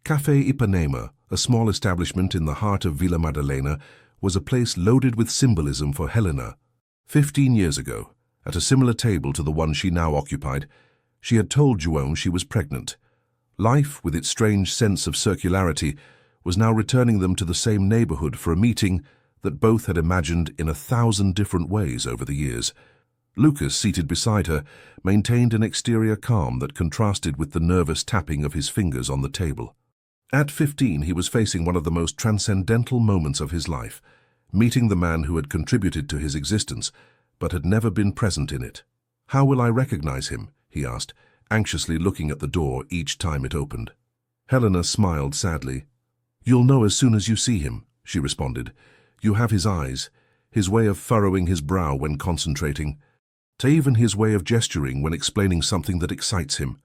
Café Ipanema, a small establishment in the heart of Villa Madalena, was a place loaded with symbolism for Helena. 15 years ago, at a similar table to the one she now occupied, she had told João she was pregnant. Life, with its strange sense of circularity, was now returning them to the same neighborhood for a meeting that both had imagined in 1,000 different ways over the years. Lucas, seated beside her, maintained an exterior calm that contrasted with the nervous tapping of his fingers on the table. At 15, he was facing one of the most transcendental moments of his life, meeting the man who had contributed to his existence, but had never been present in it. "How will I recognize him?" he asked, anxiously looking at the door each time it opened. Helena smiled sadly. "You'll know as soon as you see him," she responded. "You have his eyes, his way of furrowing his brow when concentrating, to even his way of gesturing when explaining something that excites him."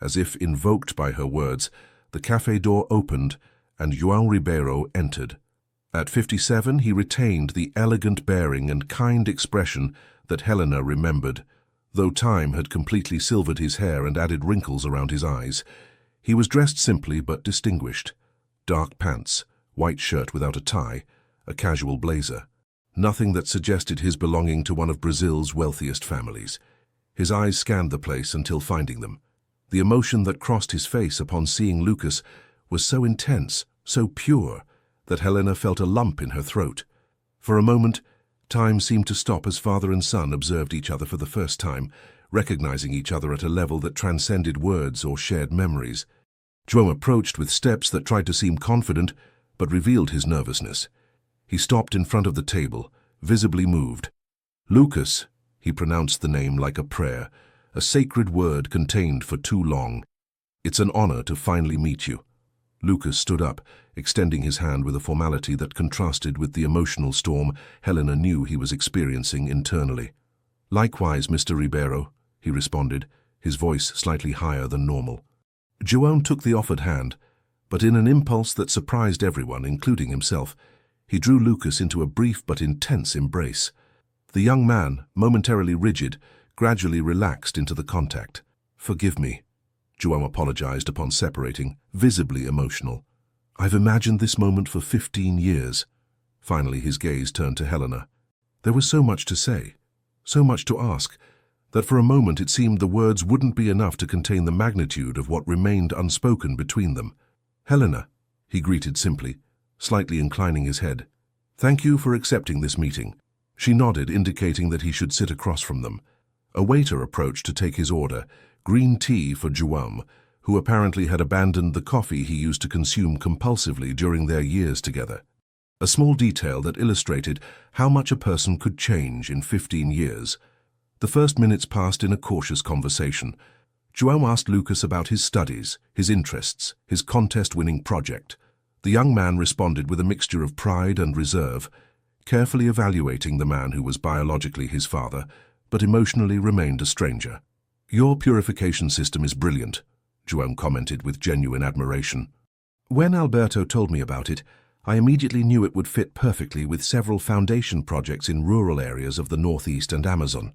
As if invoked by her words, the cafe door opened and João Ribeiro entered. At 57, he retained the elegant bearing and kind expression that Helena remembered. Though time had completely silvered his hair and added wrinkles around his eyes, he was dressed simply but distinguished. Dark pants, white shirt without a tie, a casual blazer. Nothing that suggested his belonging to one of Brazil's wealthiest families. His eyes scanned the place until finding them. The emotion that crossed his face upon seeing Lucas was so intense, so pure, that Helena felt a lump in her throat. For a moment, time seemed to stop as father and son observed each other for the first time, recognizing each other at a level that transcended words or shared memories. João approached with steps that tried to seem confident, but revealed his nervousness. He stopped in front of the table, visibly moved. "Lucas," he pronounced the name like a prayer, a sacred word contained for too long. "It's an honor to finally meet you." Lucas stood up, extending his hand with a formality that contrasted with the emotional storm Helena knew he was experiencing internally. "Likewise, Mr. Ribeiro," he responded, his voice slightly higher than normal. João took the offered hand, but in an impulse that surprised everyone, including himself, he drew Lucas into a brief but intense embrace. The young man, momentarily rigid, gradually relaxed into the contact. "Forgive me," João apologized upon separating, visibly emotional. "I've imagined this moment for 15 years. Finally, his gaze turned to Helena. There was so much to say, so much to ask, that for a moment it seemed the words wouldn't be enough to contain the magnitude of what remained unspoken between them. "Helena," he greeted simply, slightly inclining his head. "Thank you for accepting this meeting." She nodded, indicating that he should sit across from them. A waiter approached to take his order, green tea for João, who apparently had abandoned the coffee he used to consume compulsively during their years together. A small detail that illustrated how much a person could change in 15 years. The first minutes passed in a cautious conversation. João asked Lucas about his studies, his interests, his contest-winning project. The young man responded with a mixture of pride and reserve, carefully evaluating the man who was biologically his father, but emotionally remained a stranger. "Your purification system is brilliant," João commented with genuine admiration. "When Alberto told me about it, I immediately knew it would fit perfectly with several foundation projects in rural areas of the Northeast and Amazon.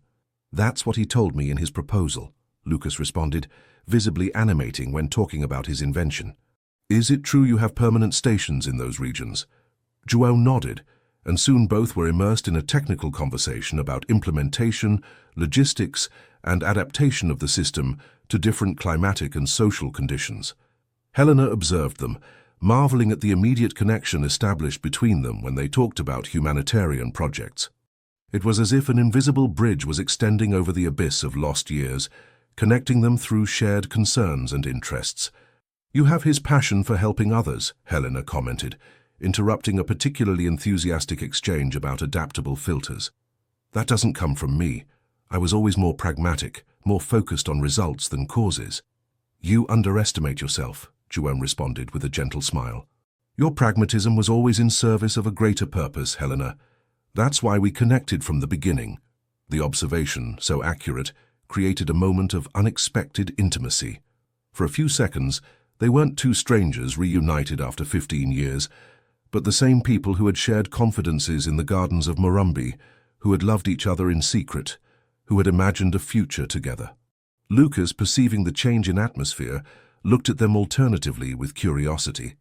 That's what he told me in his proposal," Lucas responded, visibly animating when talking about his invention. "Is it true you have permanent stations in those regions?" João nodded, and soon both were immersed in a technical conversation about implementation, logistics, and adaptation of the system to different climatic and social conditions. Helena observed them, marveling at the immediate connection established between them when they talked about humanitarian projects. It was as if an invisible bridge was extending over the abyss of lost years, connecting them through shared concerns and interests. "You have his passion for helping others," Helena commented, interrupting a particularly enthusiastic exchange about adaptable filters. "That doesn't come from me. I was always more pragmatic, more focused on results than causes." "You underestimate yourself," João responded with a gentle smile. "Your pragmatism was always in service of a greater purpose, Helena. That's why we connected from the beginning." The observation, so accurate, created a moment of unexpected intimacy. For a few seconds, they weren't two strangers reunited after 15 years, but the same people who had shared confidences in the gardens of Morumbi, who had loved each other in secret, who had imagined a future together. Lucas, perceiving the change in atmosphere, looked at them alternatively with curiosity.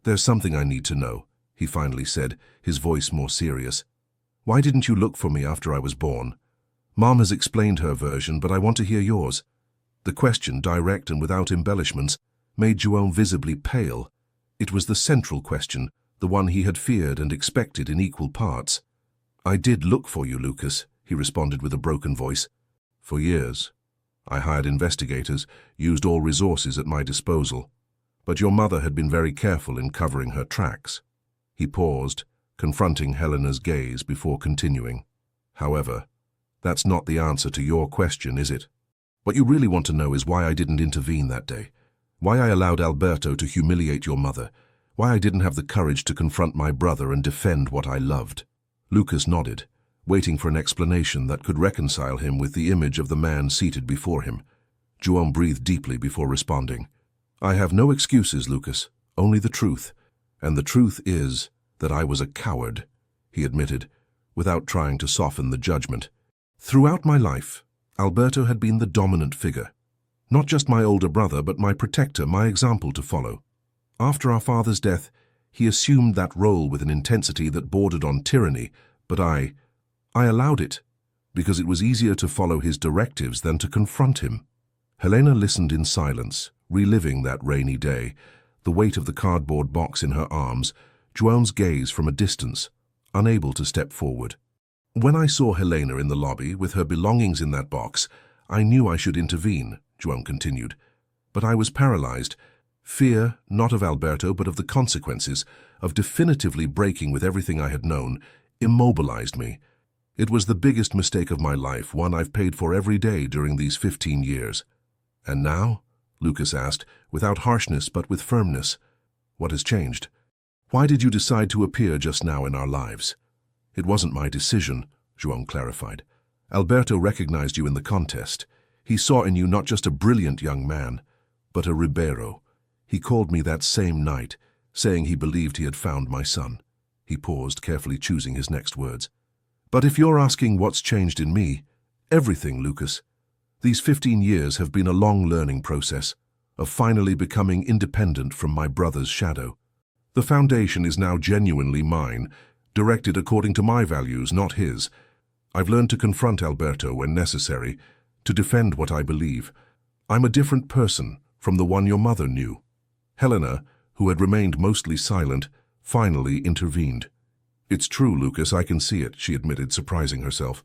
"There's something I need to know," he finally said, his voice more serious. "Why didn't you look for me after I was born? Mom has explained her version, but I want to hear yours." The question, direct and without embellishments, made João visibly pale. It was the central question, the one he had feared and expected in equal parts. "I did look for you, Lucas," he responded with a broken voice. "For years. I hired investigators, used all resources at my disposal. But your mother had been very careful in covering her tracks." He paused, confronting Helena's gaze before continuing. "However, that's not the answer to your question, is it? What you really want to know is why I didn't intervene that day. Why I allowed Alberto to humiliate your mother. Why I didn't have the courage to confront my brother and defend what I loved." Lucas nodded, waiting for an explanation that could reconcile him with the image of the man seated before him. João breathed deeply before responding. "I have no excuses, Lucas, only the truth. And the truth is that I was a coward," he admitted, without trying to soften the judgment. "Throughout my life, Alberto had been the dominant figure. Not just my older brother, but my protector, my example to follow. After our father's death, he assumed that role with an intensity that bordered on tyranny, but I allowed it, because it was easier to follow his directives than to confront him." Helena listened in silence, reliving that rainy day, the weight of the cardboard box in her arms, João's gaze from a distance, unable to step forward. "When I saw Helena in the lobby with her belongings in that box, I knew I should intervene," João continued. "But I was paralyzed. Fear, not of Alberto, but of the consequences, of definitively breaking with everything I had known, immobilized me. It was the biggest mistake of my life, one I've paid for every day during these 15 years. "And now?" Lucas asked, without harshness but with firmness. "What has changed? Why did you decide to appear just now in our lives?" "It wasn't my decision," João clarified. "Alberto recognized you in the contest. He saw in you not just a brilliant young man, but a Ribeiro. He called me that same night, saying he believed he had found my son." He paused, carefully choosing his next words. "But if you're asking what's changed in me, everything, Lucas. These 15 years have been a long learning process, of finally becoming independent from my brother's shadow. The foundation is now genuinely mine, directed according to my values, not his. I've learned to confront Alberto when necessary, to defend what I believe. I'm a different person from the one your mother knew." Helena, who had remained mostly silent, finally intervened. "It's true, Lucas, I can see it," she admitted, surprising herself.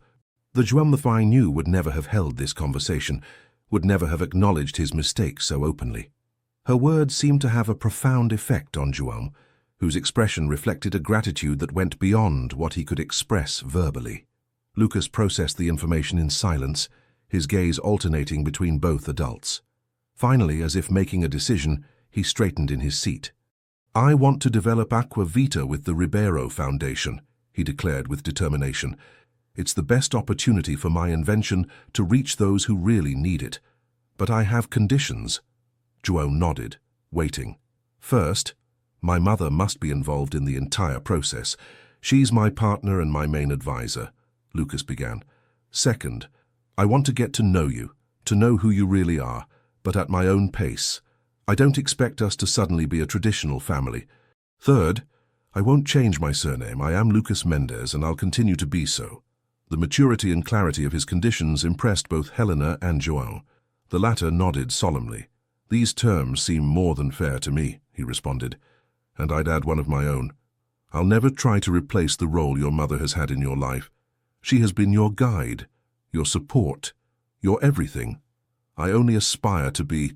"The João I knew would never have held this conversation, would never have acknowledged his mistake so openly." Her words seemed to have a profound effect on João, whose expression reflected a gratitude that went beyond what he could express verbally. Lucas processed the information in silence, his gaze alternating between both adults. Finally, as if making a decision, he straightened in his seat. "I want to develop Aqua Vita with the Ribeiro Foundation," he declared with determination. "It's the best opportunity for my invention to reach those who really need it. But I have conditions." João nodded, waiting. "First, my mother must be involved in the entire process. She's my partner and my main advisor," Lucas began. "Second, I want to get to know who you really are, but at my own pace. I don't expect us to suddenly be a traditional family. Third, I won't change my surname. I am Lucas Mendes, and I'll continue to be so." The maturity and clarity of his conditions impressed both Helena and João. The latter nodded solemnly. "These terms seem more than fair to me," he responded, "and I'd add one of my own. I'll never try to replace the role your mother has had in your life. She has been your guide, your support, your everything. I only aspire to be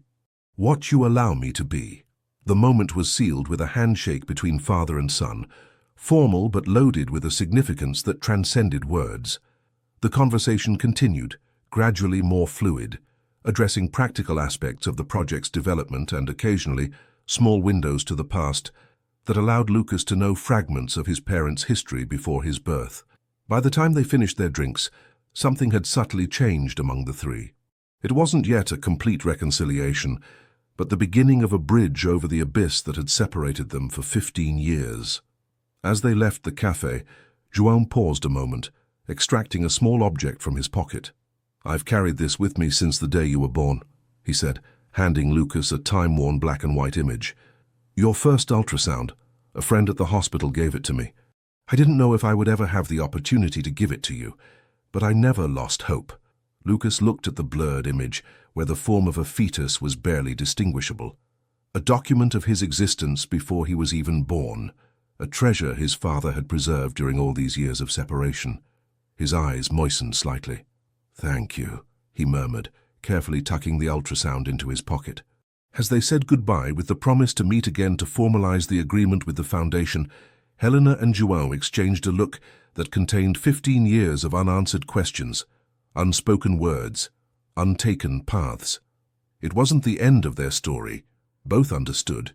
what you allow me to be." The moment was sealed with a handshake between father and son, formal but loaded with a significance that transcended words. The conversation continued, gradually more fluid, addressing practical aspects of the project's development and occasionally small windows to the past that allowed Lucas to know fragments of his parents' history before his birth. By the time they finished their drinks, something had subtly changed among the three. It wasn't yet a complete reconciliation, but the beginning of a bridge over the abyss that had separated them for 15 years. As they left the cafe, João paused a moment, extracting a small object from his pocket. "I've carried this with me since the day you were born," he said, handing Lucas a time-worn black and white image. "Your first ultrasound. A friend at the hospital gave it to me. I didn't know if I would ever have the opportunity to give it to you, but I never lost hope." Lucas looked at the blurred image, where the form of a fetus was barely distinguishable. A document of his existence before he was even born, a treasure his father had preserved during all these years of separation. His eyes moistened slightly. "Thank you," he murmured, carefully tucking the ultrasound into his pocket. As they said goodbye with the promise to meet again to formalize the agreement with the Foundation, Helena and João exchanged a look that contained 15 years of unanswered questions, unspoken words, untaken paths. It wasn't the end of their story, both understood,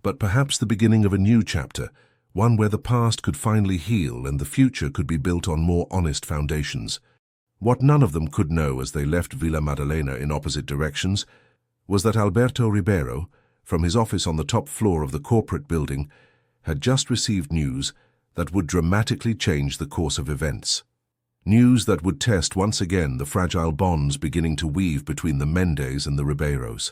but perhaps the beginning of a new chapter, one where the past could finally heal and the future could be built on more honest foundations. What none of them could know as they left Villa Madalena in opposite directions was that Alberto Ribeiro, from his office on the top floor of the corporate building, had just received news that would dramatically change the course of events. News that would test once again the fragile bonds beginning to weave between the Mendes and the Ribeiros.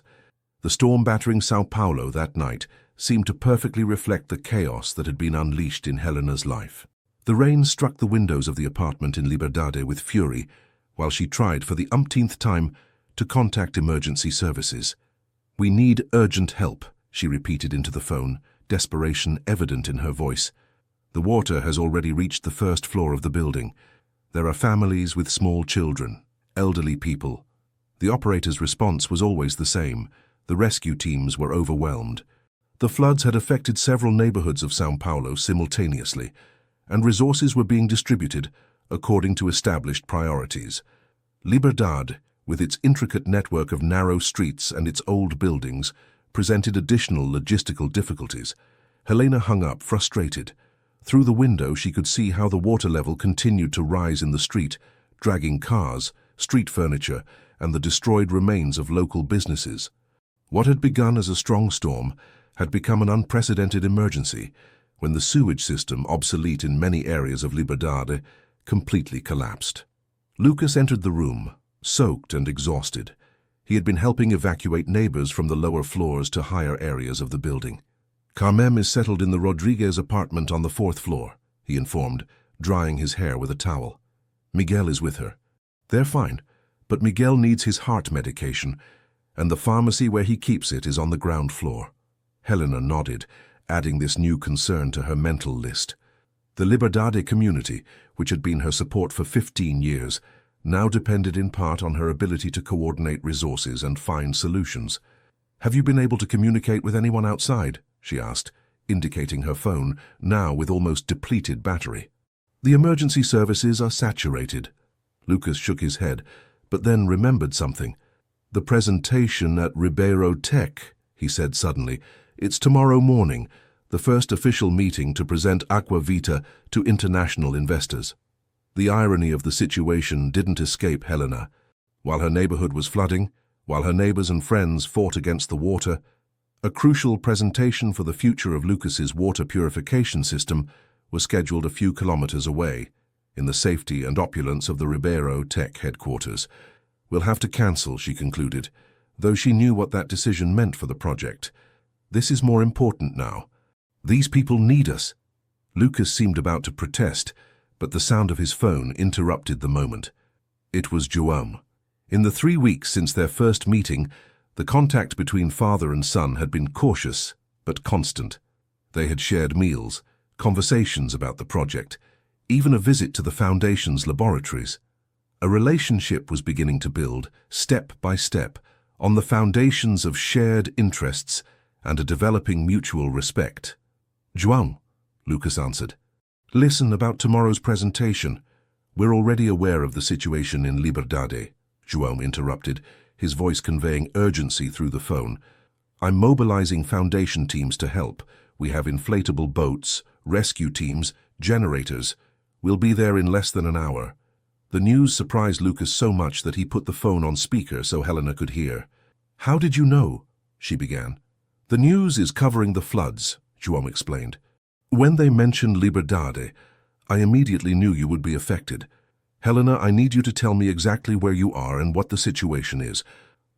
The storm battering São Paulo that night seemed to perfectly reflect the chaos that had been unleashed in Helena's life. The rain struck the windows of the apartment in Liberdade with fury, while she tried for the umpteenth time to contact emergency services. "We need urgent help," she repeated into the phone, desperation evident in her voice. "The water has already reached the first floor of the building. There are families with small children, elderly people." The operator's response was always the same. The rescue teams were overwhelmed. The floods had affected several neighborhoods of São Paulo simultaneously, and resources were being distributed according to established priorities. Liberdade, with its intricate network of narrow streets and its old buildings, presented additional logistical difficulties. Helena hung up, frustrated. Through the window she could see how the water level continued to rise in the street, dragging cars, street furniture, and the destroyed remains of local businesses. What had begun as a strong storm had become an unprecedented emergency when the sewage system, obsolete in many areas of Liberdade, completely collapsed. Lucas entered the room, soaked and exhausted. He had been helping evacuate neighbors from the lower floors to higher areas of the building. "Carmem is settled in the Rodriguez apartment on the 4th floor," he informed, drying his hair with a towel. "Miguel is with her. They're fine, but Miguel needs his heart medication, and the pharmacy where he keeps it is on the ground floor." Helena nodded, adding this new concern to her mental list. The Liberdade community, which had been her support for 15 years, now depended in part on her ability to coordinate resources and find solutions. "Have you been able to communicate with anyone outside?" she asked, indicating her phone, now with almost depleted battery. "The emergency services are saturated." Lucas shook his head, but then remembered something. "The presentation at Ribeiro Tech," he said suddenly. "It's tomorrow morning, the first official meeting to present Aqua Vita to international investors." The irony of the situation didn't escape Helena. While her neighborhood was flooding, while her neighbors and friends fought against the water, a crucial presentation for the future of Lucas's water purification system was scheduled a few kilometers away, in the safety and opulence of the Ribeiro Tech headquarters. "We'll have to cancel," she concluded, though she knew what that decision meant for the project. "This is more important now. These people need us." Lucas seemed about to protest, but the sound of his phone interrupted the moment. It was João. In the 3 weeks since their first meeting, the contact between father and son had been cautious but constant. They had shared meals, conversations about the project, even a visit to the Foundation's laboratories. A relationship was beginning to build, step by step, on the foundations of shared interests and a developing mutual respect. "João," Lucas answered. "Listen about tomorrow's presentation. We're already aware of the situation in Liberdade," João interrupted, his voice conveying urgency through the phone. "I'm mobilizing Foundation teams to help. We have inflatable boats, rescue teams, generators. We'll be there in less than an hour." The news surprised Lucas so much that he put the phone on speaker so Helena could hear. "How did you know?" she began. "The news is covering the floods," João explained. "When they mentioned Liberdade, I immediately knew you would be affected. Helena, I need you to tell me exactly where you are and what the situation is.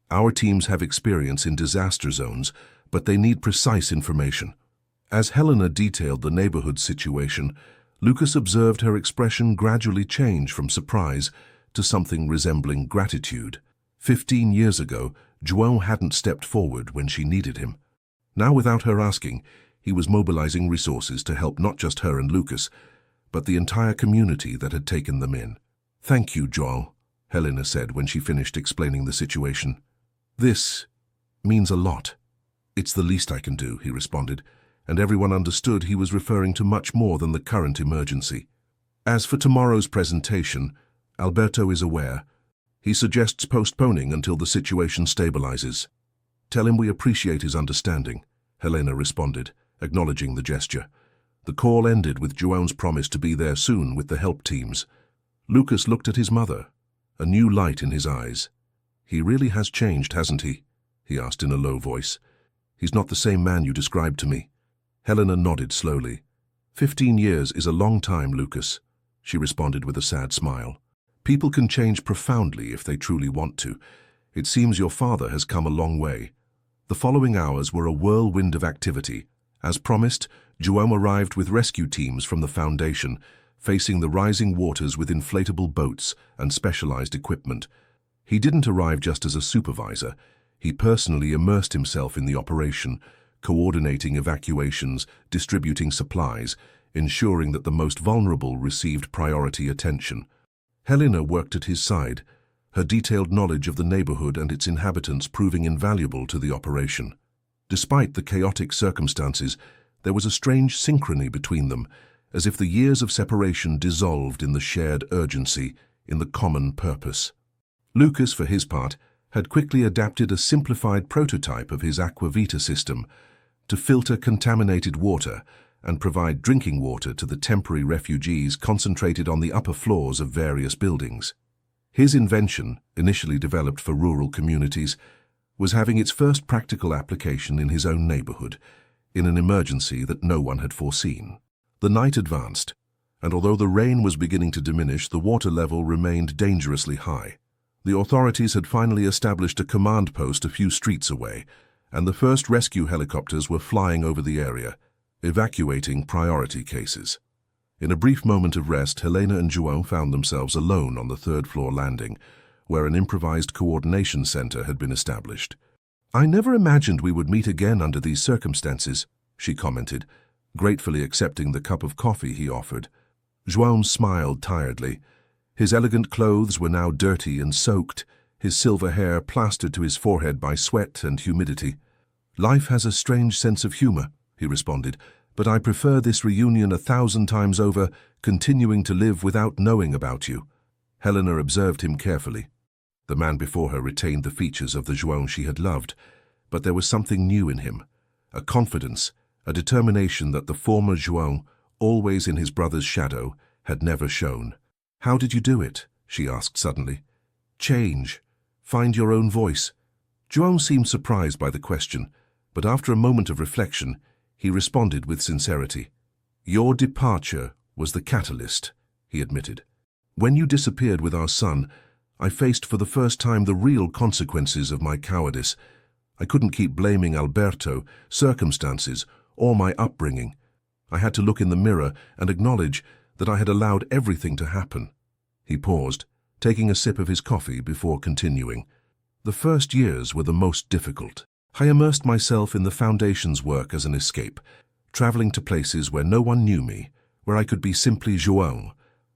Our teams have experience in disaster zones, but they need precise information. As Helena detailed the neighborhood situation, Lucas observed her expression gradually change from surprise to something resembling gratitude. 15 years ago, João hadn't stepped forward when she needed him. Now, without her asking, he was mobilizing resources to help not just her and Lucas, but the entire community that had taken them in. "Thank you, João," Helena said when she finished explaining the situation. "This means a lot." "It's the least I can do," he responded, and everyone understood he was referring to much more than the current emergency. As for tomorrow's presentation, Alberto is aware. He suggests postponing until the situation stabilizes. "Tell him we appreciate his understanding," Helena responded, acknowledging the gesture. The call ended with João's promise to be there soon with the help teams. Lucas looked at his mother, a new light in his eyes. "He really has changed, hasn't he?" he asked in a low voice. "He's not the same man you described to me." Helena nodded slowly. 15 years is a long time, Lucas," she responded with a sad smile. "People can change profoundly if they truly want to. It seems your father has come a long way." The following hours were a whirlwind of activity. As promised, João arrived with rescue teams from the foundation, facing the rising waters with inflatable boats and specialized equipment. He didn't arrive just as a supervisor. He personally immersed himself in the operation, coordinating evacuations, distributing supplies, ensuring that the most vulnerable received priority attention. Helena worked at his side, her detailed knowledge of the neighborhood and its inhabitants proving invaluable to the operation. Despite the chaotic circumstances, there was a strange synchrony between them, as if the years of separation dissolved in the shared urgency, in the common purpose. Lucas, for his part, had quickly adapted a simplified prototype of his aquavita system to filter contaminated water and provide drinking water to the temporary refugees concentrated on the upper floors of various buildings. His invention, initially developed for rural communities, was having its first practical application in his own neighborhood, in an emergency that no one had foreseen. The night advanced, and although the rain was beginning to diminish, the water level remained dangerously high. The authorities had finally established a command post a few streets away, and the first rescue helicopters were flying over the area, evacuating priority cases. In a brief moment of rest, Helena and João found themselves alone on the third-floor landing, where an improvised coordination center had been established. "I never imagined we would meet again under these circumstances," she commented, gratefully accepting the cup of coffee he offered. João smiled tiredly. His elegant clothes were now dirty and soaked, his silver hair plastered to his forehead by sweat and humidity. "Life has a strange sense of humor," he responded, "but I prefer this reunion 1,000 times over, continuing to live without knowing about you." Helena observed him carefully. The man before her retained the features of the João she had loved, but there was something new in him, a confidence, a determination that the former João, always in his brother's shadow, had never shown. "How did you do it?" she asked suddenly. "Change. Find your own voice." João seemed surprised by the question, but after a moment of reflection, he responded with sincerity. "Your departure was the catalyst," he admitted. "When you disappeared with our son, I faced for the first time the real consequences of my cowardice. I couldn't keep blaming Alberto, circumstances, or my upbringing. I had to look in the mirror and acknowledge that I had allowed everything to happen." He paused, taking a sip of his coffee before continuing. "The first years were the most difficult. I immersed myself in the Foundation's work as an escape, traveling to places where no one knew me, where I could be simply João,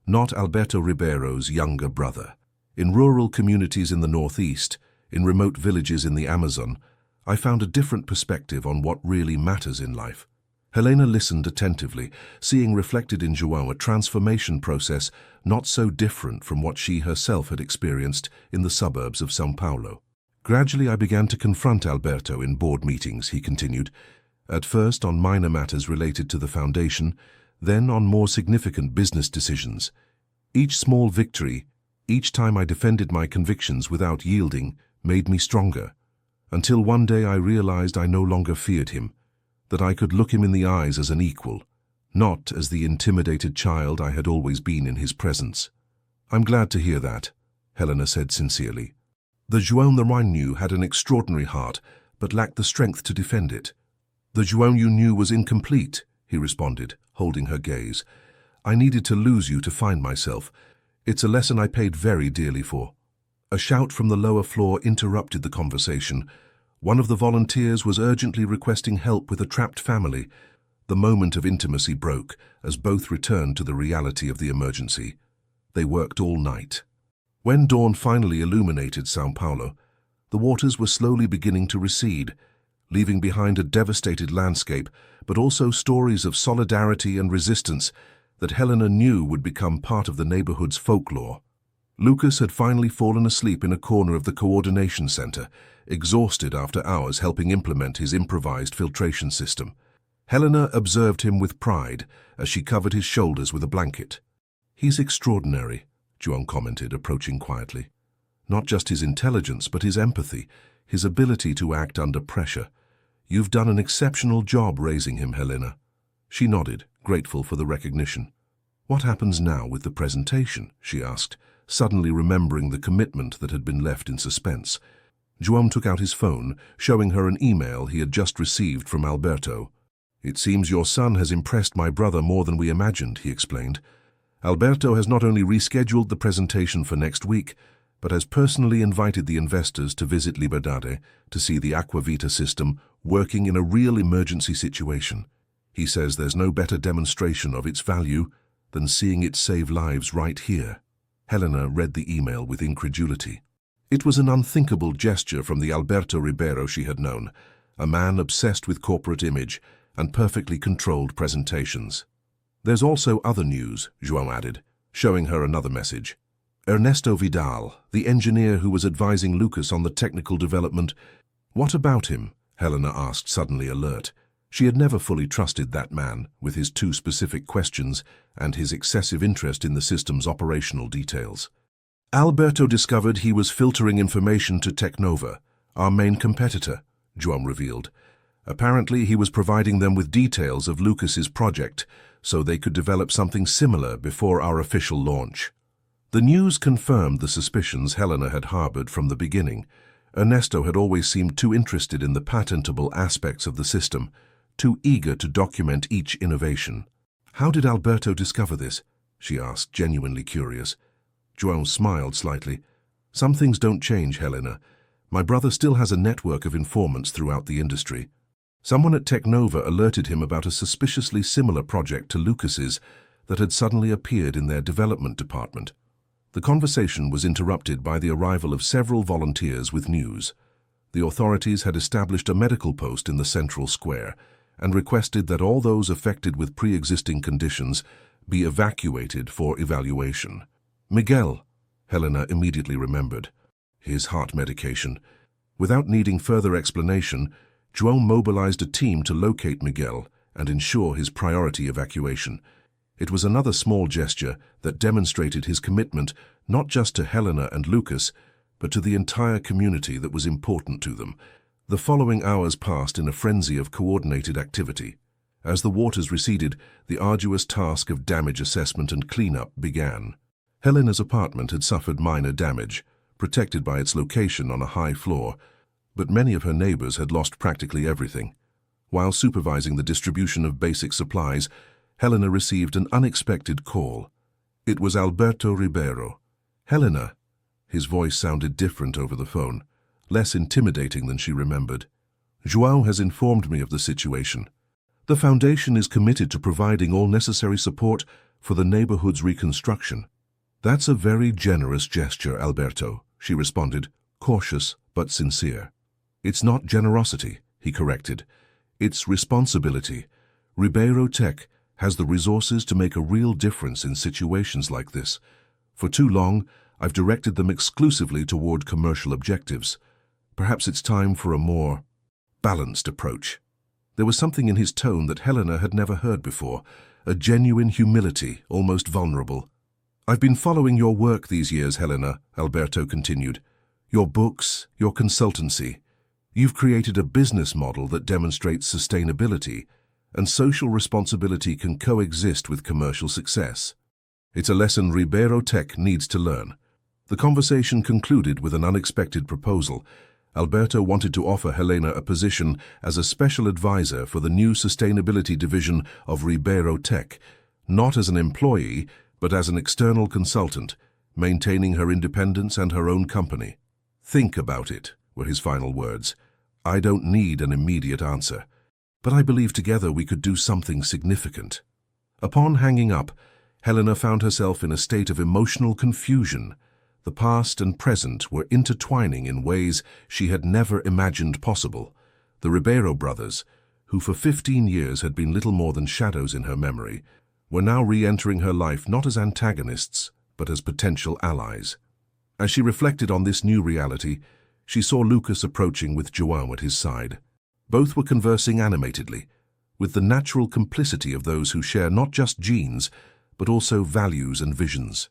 not Alberto Ribeiro's younger brother. In rural communities in the Northeast, in remote villages in the Amazon, I found a different perspective on what really matters in life." Helena listened attentively, seeing reflected in João a transformation process not so different from what she herself had experienced in the suburbs of São Paulo. "Gradually I began to confront Alberto in board meetings," he continued, "at first on minor matters related to the Foundation, then on more significant business decisions. Each small victory, each time I defended my convictions without yielding, made me stronger, until one day I realized I no longer feared him, that I could look him in the eyes as an equal, not as the intimidated child I had always been in his presence." "I'm glad to hear that," Helena said sincerely. The João the Rhine knew had an extraordinary heart, but lacked the strength to defend it. The João you knew was incomplete, he responded, holding her gaze. I needed to lose you to find myself. It's a lesson I paid very dearly for. A shout from the lower floor interrupted the conversation. One of the volunteers was urgently requesting help with a trapped family. The moment of intimacy broke as both returned to the reality of the emergency. They worked all night. When dawn finally illuminated São Paulo, the waters were slowly beginning to recede, leaving behind a devastated landscape, but also stories of solidarity and resistance that Helena knew would become part of the neighborhood's folklore. Lucas had finally fallen asleep in a corner of the coordination center, exhausted after hours helping implement his improvised filtration system. Helena observed him with pride as she covered his shoulders with a blanket. He's extraordinary, João commented, approaching quietly. Not just his intelligence, but his empathy, his ability to act under pressure. You've done an exceptional job raising him, Helena. She nodded, grateful for the recognition. What happens now with the presentation? She asked, suddenly remembering the commitment that had been left in suspense. João took out his phone, showing her an email he had just received from Alberto. It seems your son has impressed my brother more than we imagined, he explained. Alberto has not only rescheduled the presentation for next week, but has personally invited the investors to visit Liberdade to see the Aquavita system working in a real emergency situation. He says there's no better demonstration of its value than seeing it save lives right here. Helena read the email with incredulity. It was an unthinkable gesture from the Alberto Ribeiro she had known, a man obsessed with corporate image and perfectly controlled presentations. There's also other news, João added, showing her another message. Ernesto Vidal, the engineer who was advising Lucas on the technical development. What about him? Helena asked, suddenly alert. She had never fully trusted that man, with his too specific questions and his excessive interest in the system's operational details. Alberto discovered he was filtering information to Tecnova, our main competitor, João revealed. Apparently he was providing them with details of Lucas's project, so they could develop something similar before our official launch. The news confirmed the suspicions Helena had harbored from the beginning. Ernesto had always seemed too interested in the patentable aspects of the system, too eager to document each innovation. How did Alberto discover this? She asked, genuinely curious. João smiled slightly. Some things don't change, Helena. My brother still has a network of informants throughout the industry. Someone at Tecnova alerted him about a suspiciously similar project to Lucas's that had suddenly appeared in their development department. The conversation was interrupted by the arrival of several volunteers with news. The authorities had established a medical post in the central square and requested that all those affected with pre-existing conditions be evacuated for evaluation. Miguel, Helena immediately remembered. His heart medication. Without needing further explanation, João mobilized a team to locate Miguel and ensure his priority evacuation. It was another small gesture that demonstrated his commitment not just to Helena and Lucas, but to the entire community that was important to them. The following hours passed in a frenzy of coordinated activity. As the waters receded, the arduous task of damage assessment and cleanup began. Helena's apartment had suffered minor damage, protected by its location on a high floor, but many of her neighbors had lost practically everything. While supervising the distribution of basic supplies, Helena received an unexpected call. It was Alberto Ribeiro. Helena. His voice sounded different over the phone, less intimidating than she remembered. João has informed me of the situation. The Foundation is committed to providing all necessary support for the neighborhood's reconstruction. That's a very generous gesture, Alberto, she responded, cautious but sincere. It's not generosity, he corrected. It's responsibility. Ribeiro Tech has the resources to make a real difference in situations like this. For too long, I've directed them exclusively toward commercial objectives. Perhaps it's time for a more balanced approach. There was something in his tone that Helena had never heard before, a genuine humility, almost vulnerable. I've been following your work these years, Helena, Alberto continued. Your books, your consultancy. You've created a business model that demonstrates sustainability, and social responsibility can coexist with commercial success. It's a lesson Ribeiro Tech needs to learn. The conversation concluded with an unexpected proposal. Alberto wanted to offer Helena a position as a special advisor for the new sustainability division of Ribeiro Tech, not as an employee, but as an external consultant, maintaining her independence and her own company. "Think about it," were his final words. "I don't need an immediate answer, but I believe together we could do something significant." Upon hanging up, Helena found herself in a state of emotional confusion. The past and present were intertwining in ways she had never imagined possible. The Ribeiro brothers, who for 15 years had been little more than shadows in her memory, were now re-entering her life not as antagonists, but as potential allies. As she reflected on this new reality, she saw Lucas approaching with João at his side. Both were conversing animatedly, with the natural complicity of those who share not just genes, but also values and visions.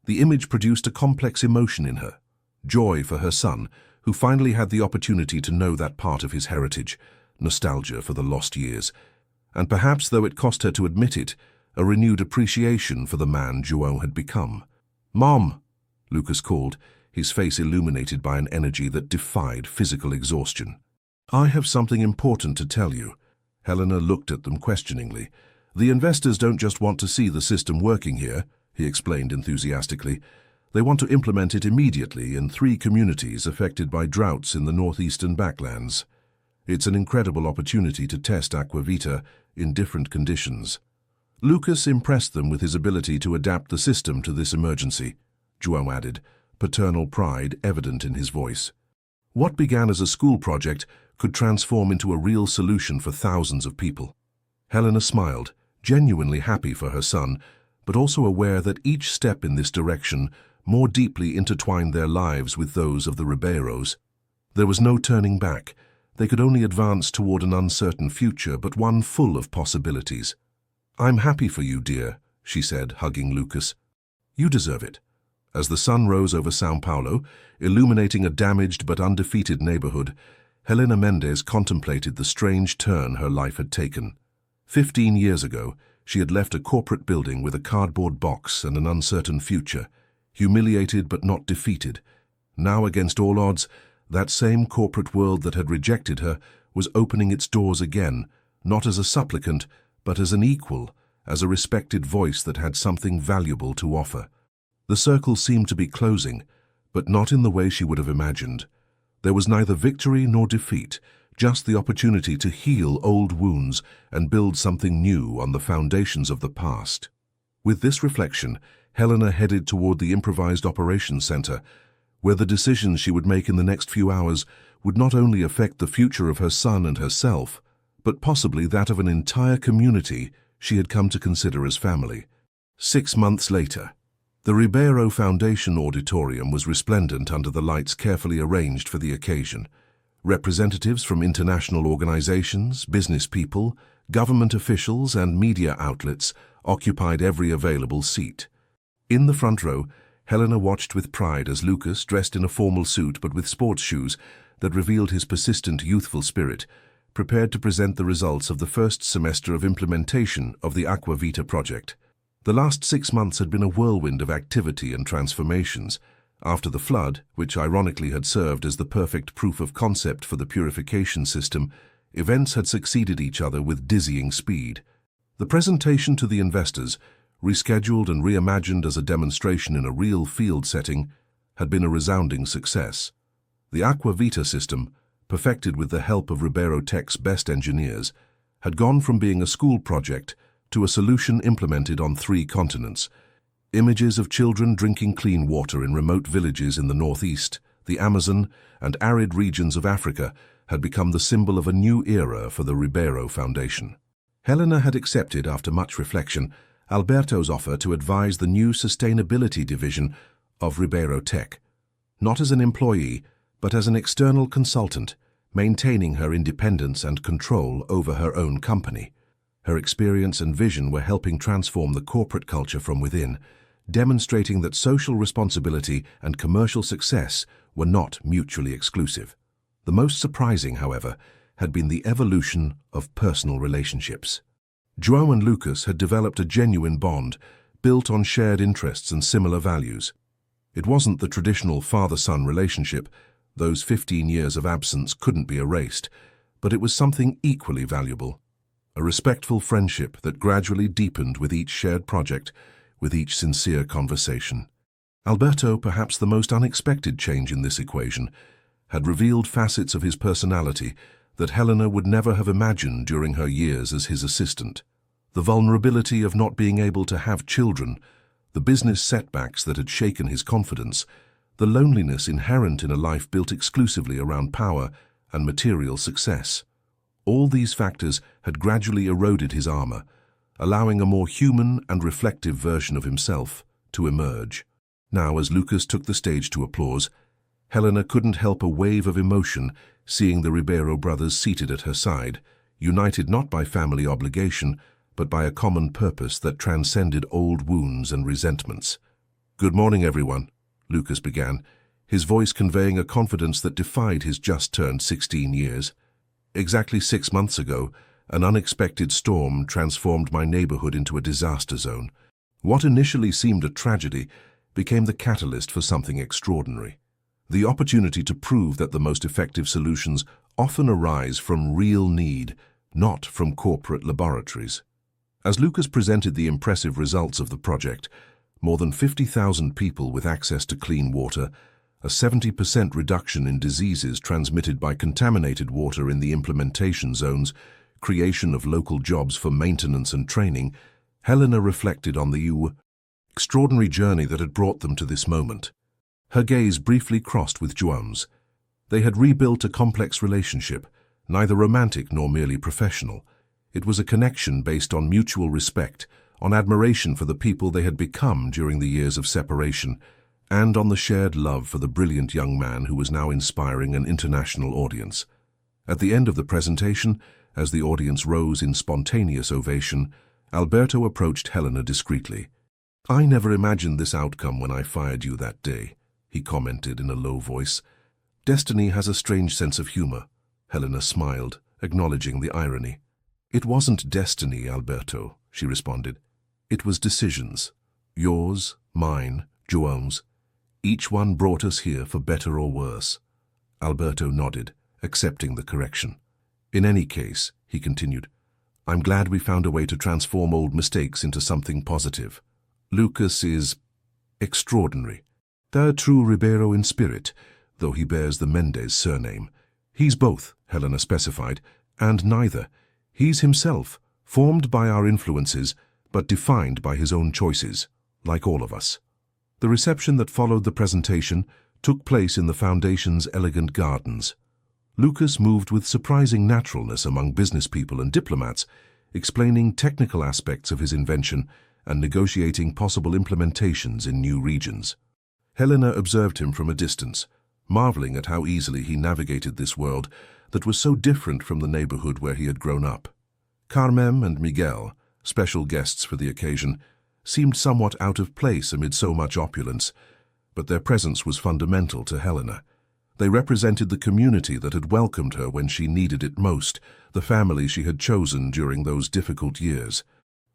The image produced a complex emotion in her: joy for her son, who finally had the opportunity to know that part of his heritage, nostalgia for the lost years, and perhaps, though it cost her to admit it, a renewed appreciation for the man João had become. "Mom," Lucas called, his face illuminated by an energy that defied physical exhaustion. "I have something important to tell you." Helena looked at them questioningly. "The investors don't just want to see the system working here," he explained enthusiastically. "They want to implement it immediately in 3 communities affected by droughts in the northeastern backlands. It's an incredible opportunity to test Aquavita in different conditions." Lucas impressed them with his ability to adapt the system to this emergency, João added, paternal pride evident in his voice. What began as a school project could transform into a real solution for thousands of people. Helena smiled, genuinely happy for her son, but also aware that each step in this direction more deeply intertwined their lives with those of the Ribeiros. There was no turning back. They could only advance toward an uncertain future, but one full of possibilities. "I'm happy for you, dear," she said, hugging Lucas. "You deserve it." As the sun rose over São Paulo, illuminating a damaged but undefeated neighborhood, Helena Mendes contemplated the strange turn her life had taken. 15 years ago, she had left a corporate building with a cardboard box and an uncertain future, humiliated but not defeated. Now, against all odds, that same corporate world that had rejected her was opening its doors again, not as a supplicant, but as an equal, as a respected voice that had something valuable to offer. The circle seemed to be closing, but not in the way she would have imagined. There was neither victory nor defeat, just the opportunity to heal old wounds and build something new on the foundations of the past. With this reflection, Helena headed toward the improvised operations center, where the decisions she would make in the next few hours would not only affect the future of her son and herself, but possibly that of an entire community she had come to consider as family. 6 months later, the Ribeiro Foundation auditorium was resplendent under the lights carefully arranged for the occasion. Representatives from international organizations, business people, government officials, and media outlets occupied every available seat. In the front row, Helena watched with pride as Lucas, dressed in a formal suit but with sports shoes that revealed his persistent youthful spirit, prepared to present the results of the first semester of implementation of the Aquavita project. The last 6 months had been a whirlwind of activity and transformations. After the flood, which ironically had served as the perfect proof of concept for the purification system, events had succeeded each other with dizzying speed. The presentation to the investors, rescheduled and reimagined as a demonstration in a real field setting, had been a resounding success. The Aquavita system, perfected with the help of Ribeiro Tech's best engineers, had gone from being a school project to a solution implemented on 3 continents. Images of children drinking clean water in remote villages in the northeast, the Amazon, and arid regions of Africa had become the symbol of a new era for the Ribeiro Foundation. Helena had accepted, after much reflection, Alberto's offer to advise the new sustainability division of Ribeiro Tech, not as an employee, but as an external consultant, maintaining her independence and control over her own company. Her experience and vision were helping transform the corporate culture from within, demonstrating that social responsibility and commercial success were not mutually exclusive. The most surprising, however, had been the evolution of personal relationships. João and Lucas had developed a genuine bond, built on shared interests and similar values. It wasn't the traditional father-son relationship. Those 15 years of absence couldn't be erased, but it was something equally valuable. A respectful friendship that gradually deepened with each shared project, with each sincere conversation. Alberto, perhaps the most unexpected change in this equation, had revealed facets of his personality that Helena would never have imagined during her years as his assistant. The vulnerability of not being able to have children, the business setbacks that had shaken his confidence, the loneliness inherent in a life built exclusively around power and material success. All these factors had gradually eroded his armor, allowing a more human and reflective version of himself to emerge. Now, as Lucas took the stage to applause, Helena couldn't help a wave of emotion seeing the Ribeiro brothers seated at her side, united not by family obligation, but by a common purpose that transcended old wounds and resentments. "Good morning, everyone," Lucas began, his voice conveying a confidence that defied his just-turned 16 years. "Exactly 6 months ago, an unexpected storm transformed my neighborhood into a disaster zone. What initially seemed a tragedy became the catalyst for something extraordinary. The opportunity to prove that the most effective solutions often arise from real need, not from corporate laboratories." As Lucas presented the impressive results of the project, more than 50,000 people with access to clean water, a 70% reduction in diseases transmitted by contaminated water in the implementation zones, creation of local jobs for maintenance and training, Helena reflected on the extraordinary journey that had brought them to this moment. Her gaze briefly crossed with João's. They had rebuilt a complex relationship, neither romantic nor merely professional. It was a connection based on mutual respect, on admiration for the people they had become during the years of separation, and on the shared love for the brilliant young man who was now inspiring an international audience. At the end of the presentation, as the audience rose in spontaneous ovation, Alberto approached Helena discreetly. "I never imagined this outcome when I fired you that day," he commented in a low voice. "Destiny has a strange sense of humor." Helena smiled, acknowledging the irony. "It wasn't destiny, Alberto," she responded. "It was decisions. Yours, mine, João's. Each one brought us here for better or worse." Alberto nodded, accepting the correction. "In any case," he continued, "I'm glad we found a way to transform old mistakes into something positive. Lucas is extraordinary. A true Ribeiro in spirit, though he bears the Mendez surname. He's both," Helena specified, "and neither. He's himself, formed by our influences, but defined by his own choices, like all of us." The reception that followed the presentation took place in the Foundation's elegant gardens. Lucas moved with surprising naturalness among business people and diplomats, explaining technical aspects of his invention and negotiating possible implementations in new regions. Helena observed him from a distance, marveling at how easily he navigated this world that was so different from the neighborhood where he had grown up. Carmen and Miguel, special guests for the occasion, seemed somewhat out of place amid so much opulence, but their presence was fundamental to Helena. They represented the community that had welcomed her when she needed it most, the family she had chosen during those difficult years.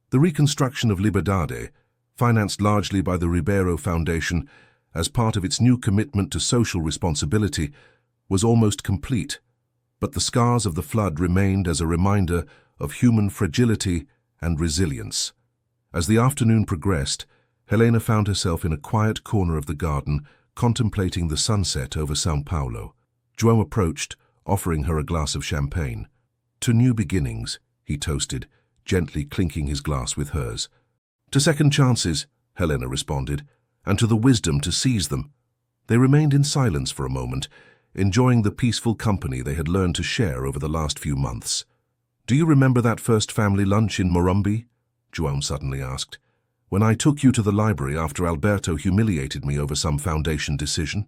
The reconstruction of Liberdade, financed largely by the Ribeiro Foundation as part of its new commitment to social responsibility, was almost complete, but the scars of the flood remained as a reminder of human fragility and resilience. As the afternoon progressed, Helena found herself in a quiet corner of the garden, contemplating the sunset over São Paulo. João approached, offering her a glass of champagne. "To new beginnings," he toasted, gently clinking his glass with hers. "To second chances," Helena responded, "and to the wisdom to seize them." They remained in silence for a moment, enjoying the peaceful company they had learned to share over the last few months. "Do you remember that first family lunch in Morumbi?" João suddenly asked. "When I took you to the library after Alberto humiliated me over some foundation decision?"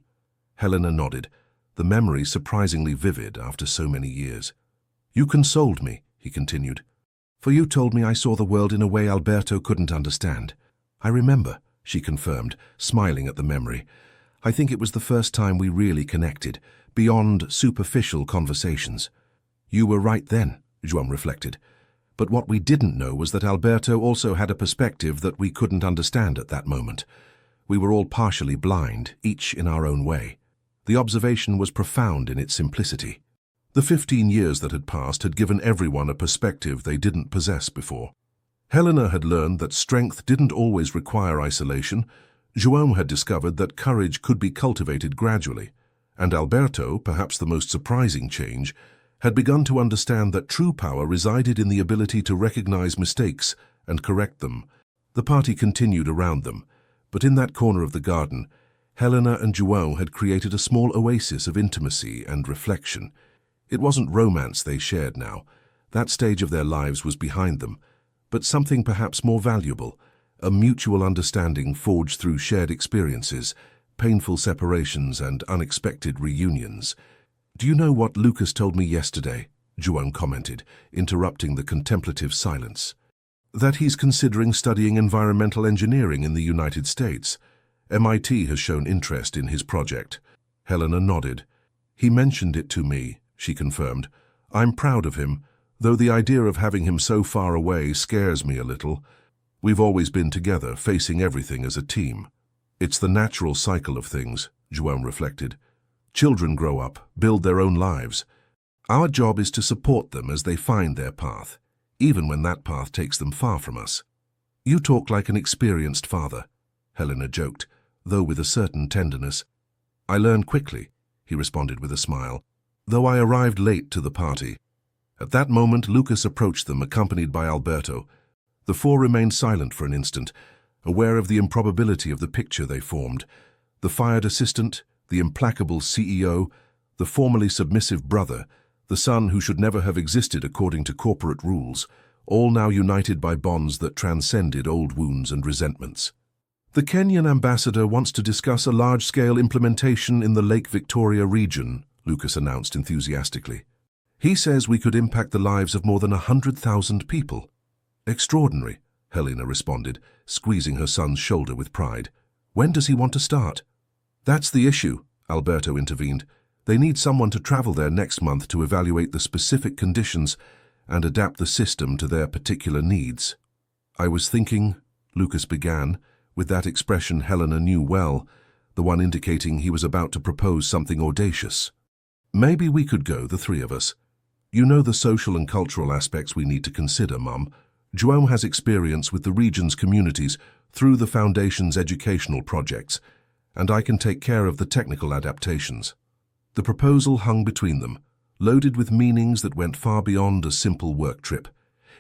Helena nodded, the memory surprisingly vivid after so many years. "You consoled me," he continued, "for you told me I saw the world in a way Alberto couldn't understand." "I remember," she confirmed, smiling at the memory. "I think it was the first time we really connected, beyond superficial conversations." "You were right then," João reflected. "But what we didn't know was that Alberto also had a perspective that we couldn't understand at that moment. We were all partially blind, each in our own way. The observation was profound in its simplicity. The 15 years that had passed had given everyone a perspective they didn't possess before. Helena had learned that strength didn't always require isolation. João had discovered that courage could be cultivated gradually. And Alberto, perhaps the most surprising change, had begun to understand that true power resided in the ability to recognize mistakes and correct them. The party continued around them, but in that corner of the garden, Helena and João had created a small oasis of intimacy and reflection. It wasn't romance they shared now. That stage of their lives was behind them, but something perhaps more valuable, a mutual understanding forged through shared experiences, painful separations and unexpected reunions. "Do you know what Lucas told me yesterday?" João commented, interrupting the contemplative silence. "That he's considering studying environmental engineering in the United States. MIT has shown interest in his project." Helena nodded. "He mentioned it to me," she confirmed. "I'm proud of him, though the idea of having him so far away scares me a little. We've always been together, facing everything as a team." "It's the natural cycle of things," João reflected. "Children grow up, build their own lives. Our job is to support them as they find their path, even when that path takes them far from us." "You talk like an experienced father," Helena joked, though with a certain tenderness. "I learned quickly," he responded with a smile, "though I arrived late to the party." At that moment, Lucas approached them, accompanied by Alberto. The four remained silent for an instant, aware of the improbability of the picture they formed. The fired assistant, the implacable CEO, the formerly submissive brother, the son who should never have existed according to corporate rules, all now united by bonds that transcended old wounds and resentments. "The Kenyan ambassador wants to discuss a large-scale implementation in the Lake Victoria region," Lucas announced enthusiastically. "He says we could impact the lives of more than 100,000 people." "Extraordinary," Helena responded, squeezing her son's shoulder with pride. "When does he want to start?" "That's the issue," Alberto intervened. "They need someone to travel there next month to evaluate the specific conditions and adapt the system to their particular needs." "I was thinking," Lucas began, with that expression Helena knew well, the one indicating he was about to propose something audacious. "Maybe we could go, the three of us. You know the social and cultural aspects we need to consider, Mum. João has experience with the region's communities through the Foundation's educational projects, and I can take care of the technical adaptations." The proposal hung between them, loaded with meanings that went far beyond a simple work trip.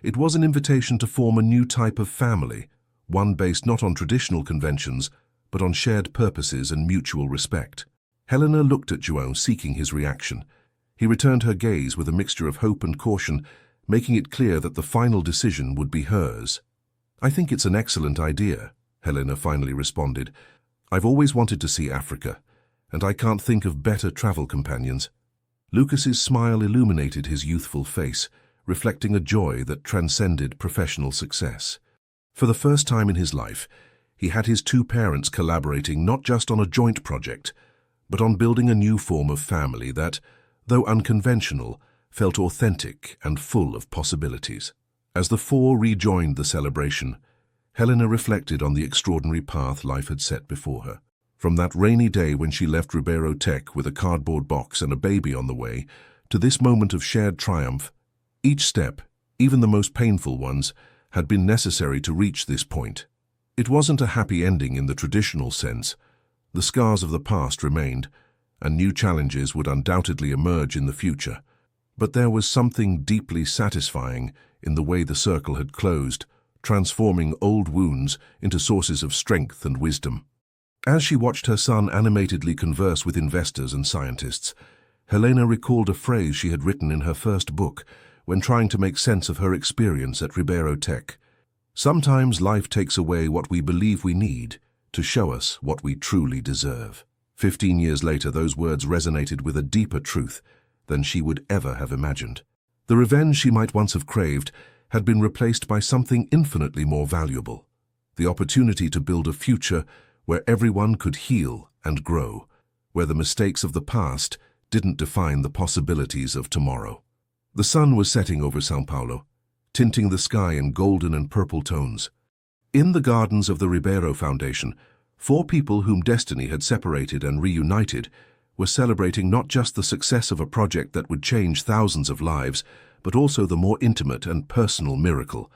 It was an invitation to form a new type of family, one based not on traditional conventions, but on shared purposes and mutual respect. Helena looked at João, seeking his reaction. He returned her gaze with a mixture of hope and caution, making it clear that the final decision would be hers. "I think it's an excellent idea," Helena finally responded. "I've always wanted to see Africa, and I can't think of better travel companions." Lucas's smile illuminated his youthful face, reflecting a joy that transcended professional success. For the first time in his life, he had his two parents collaborating not just on a joint project, but on building a new form of family that, though unconventional, felt authentic and full of possibilities. As the four rejoined the celebration, Helena reflected on the extraordinary path life had set before her. From that rainy day when she left Ribeiro Tech with a cardboard box and a baby on the way, to this moment of shared triumph, each step, even the most painful ones, had been necessary to reach this point. It wasn't a happy ending in the traditional sense. The scars of the past remained, and new challenges would undoubtedly emerge in the future. But there was something deeply satisfying in the way the circle had closed, transforming old wounds into sources of strength and wisdom. As she watched her son animatedly converse with investors and scientists, Helena recalled a phrase she had written in her first book when trying to make sense of her experience at Ribeiro Tech. "Sometimes life takes away what we believe we need to show us what we truly deserve." 15 years later, those words resonated with a deeper truth than she would ever have imagined. The revenge she might once have craved had been replaced by something infinitely more valuable: the opportunity to build a future where everyone could heal and grow, where the mistakes of the past didn't define the possibilities of tomorrow. The sun was setting over São Paulo, tinting the sky in golden and purple tones. In the gardens of the Ribeiro Foundation, Four people whom destiny had separated and reunited were celebrating not just the success of a project that would change thousands of lives, but also the more intimate and personal miracle,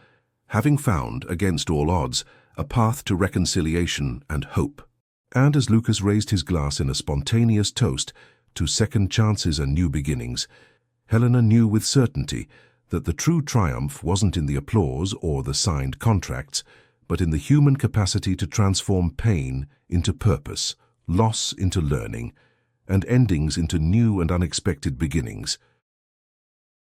having found, against all odds, a path to reconciliation and hope. And as Lucas raised his glass in a spontaneous toast to second chances and new beginnings, Helena knew with certainty that the true triumph wasn't in the applause or the signed contracts, but in the human capacity to transform pain into purpose, loss into learning, and endings into new and unexpected beginnings.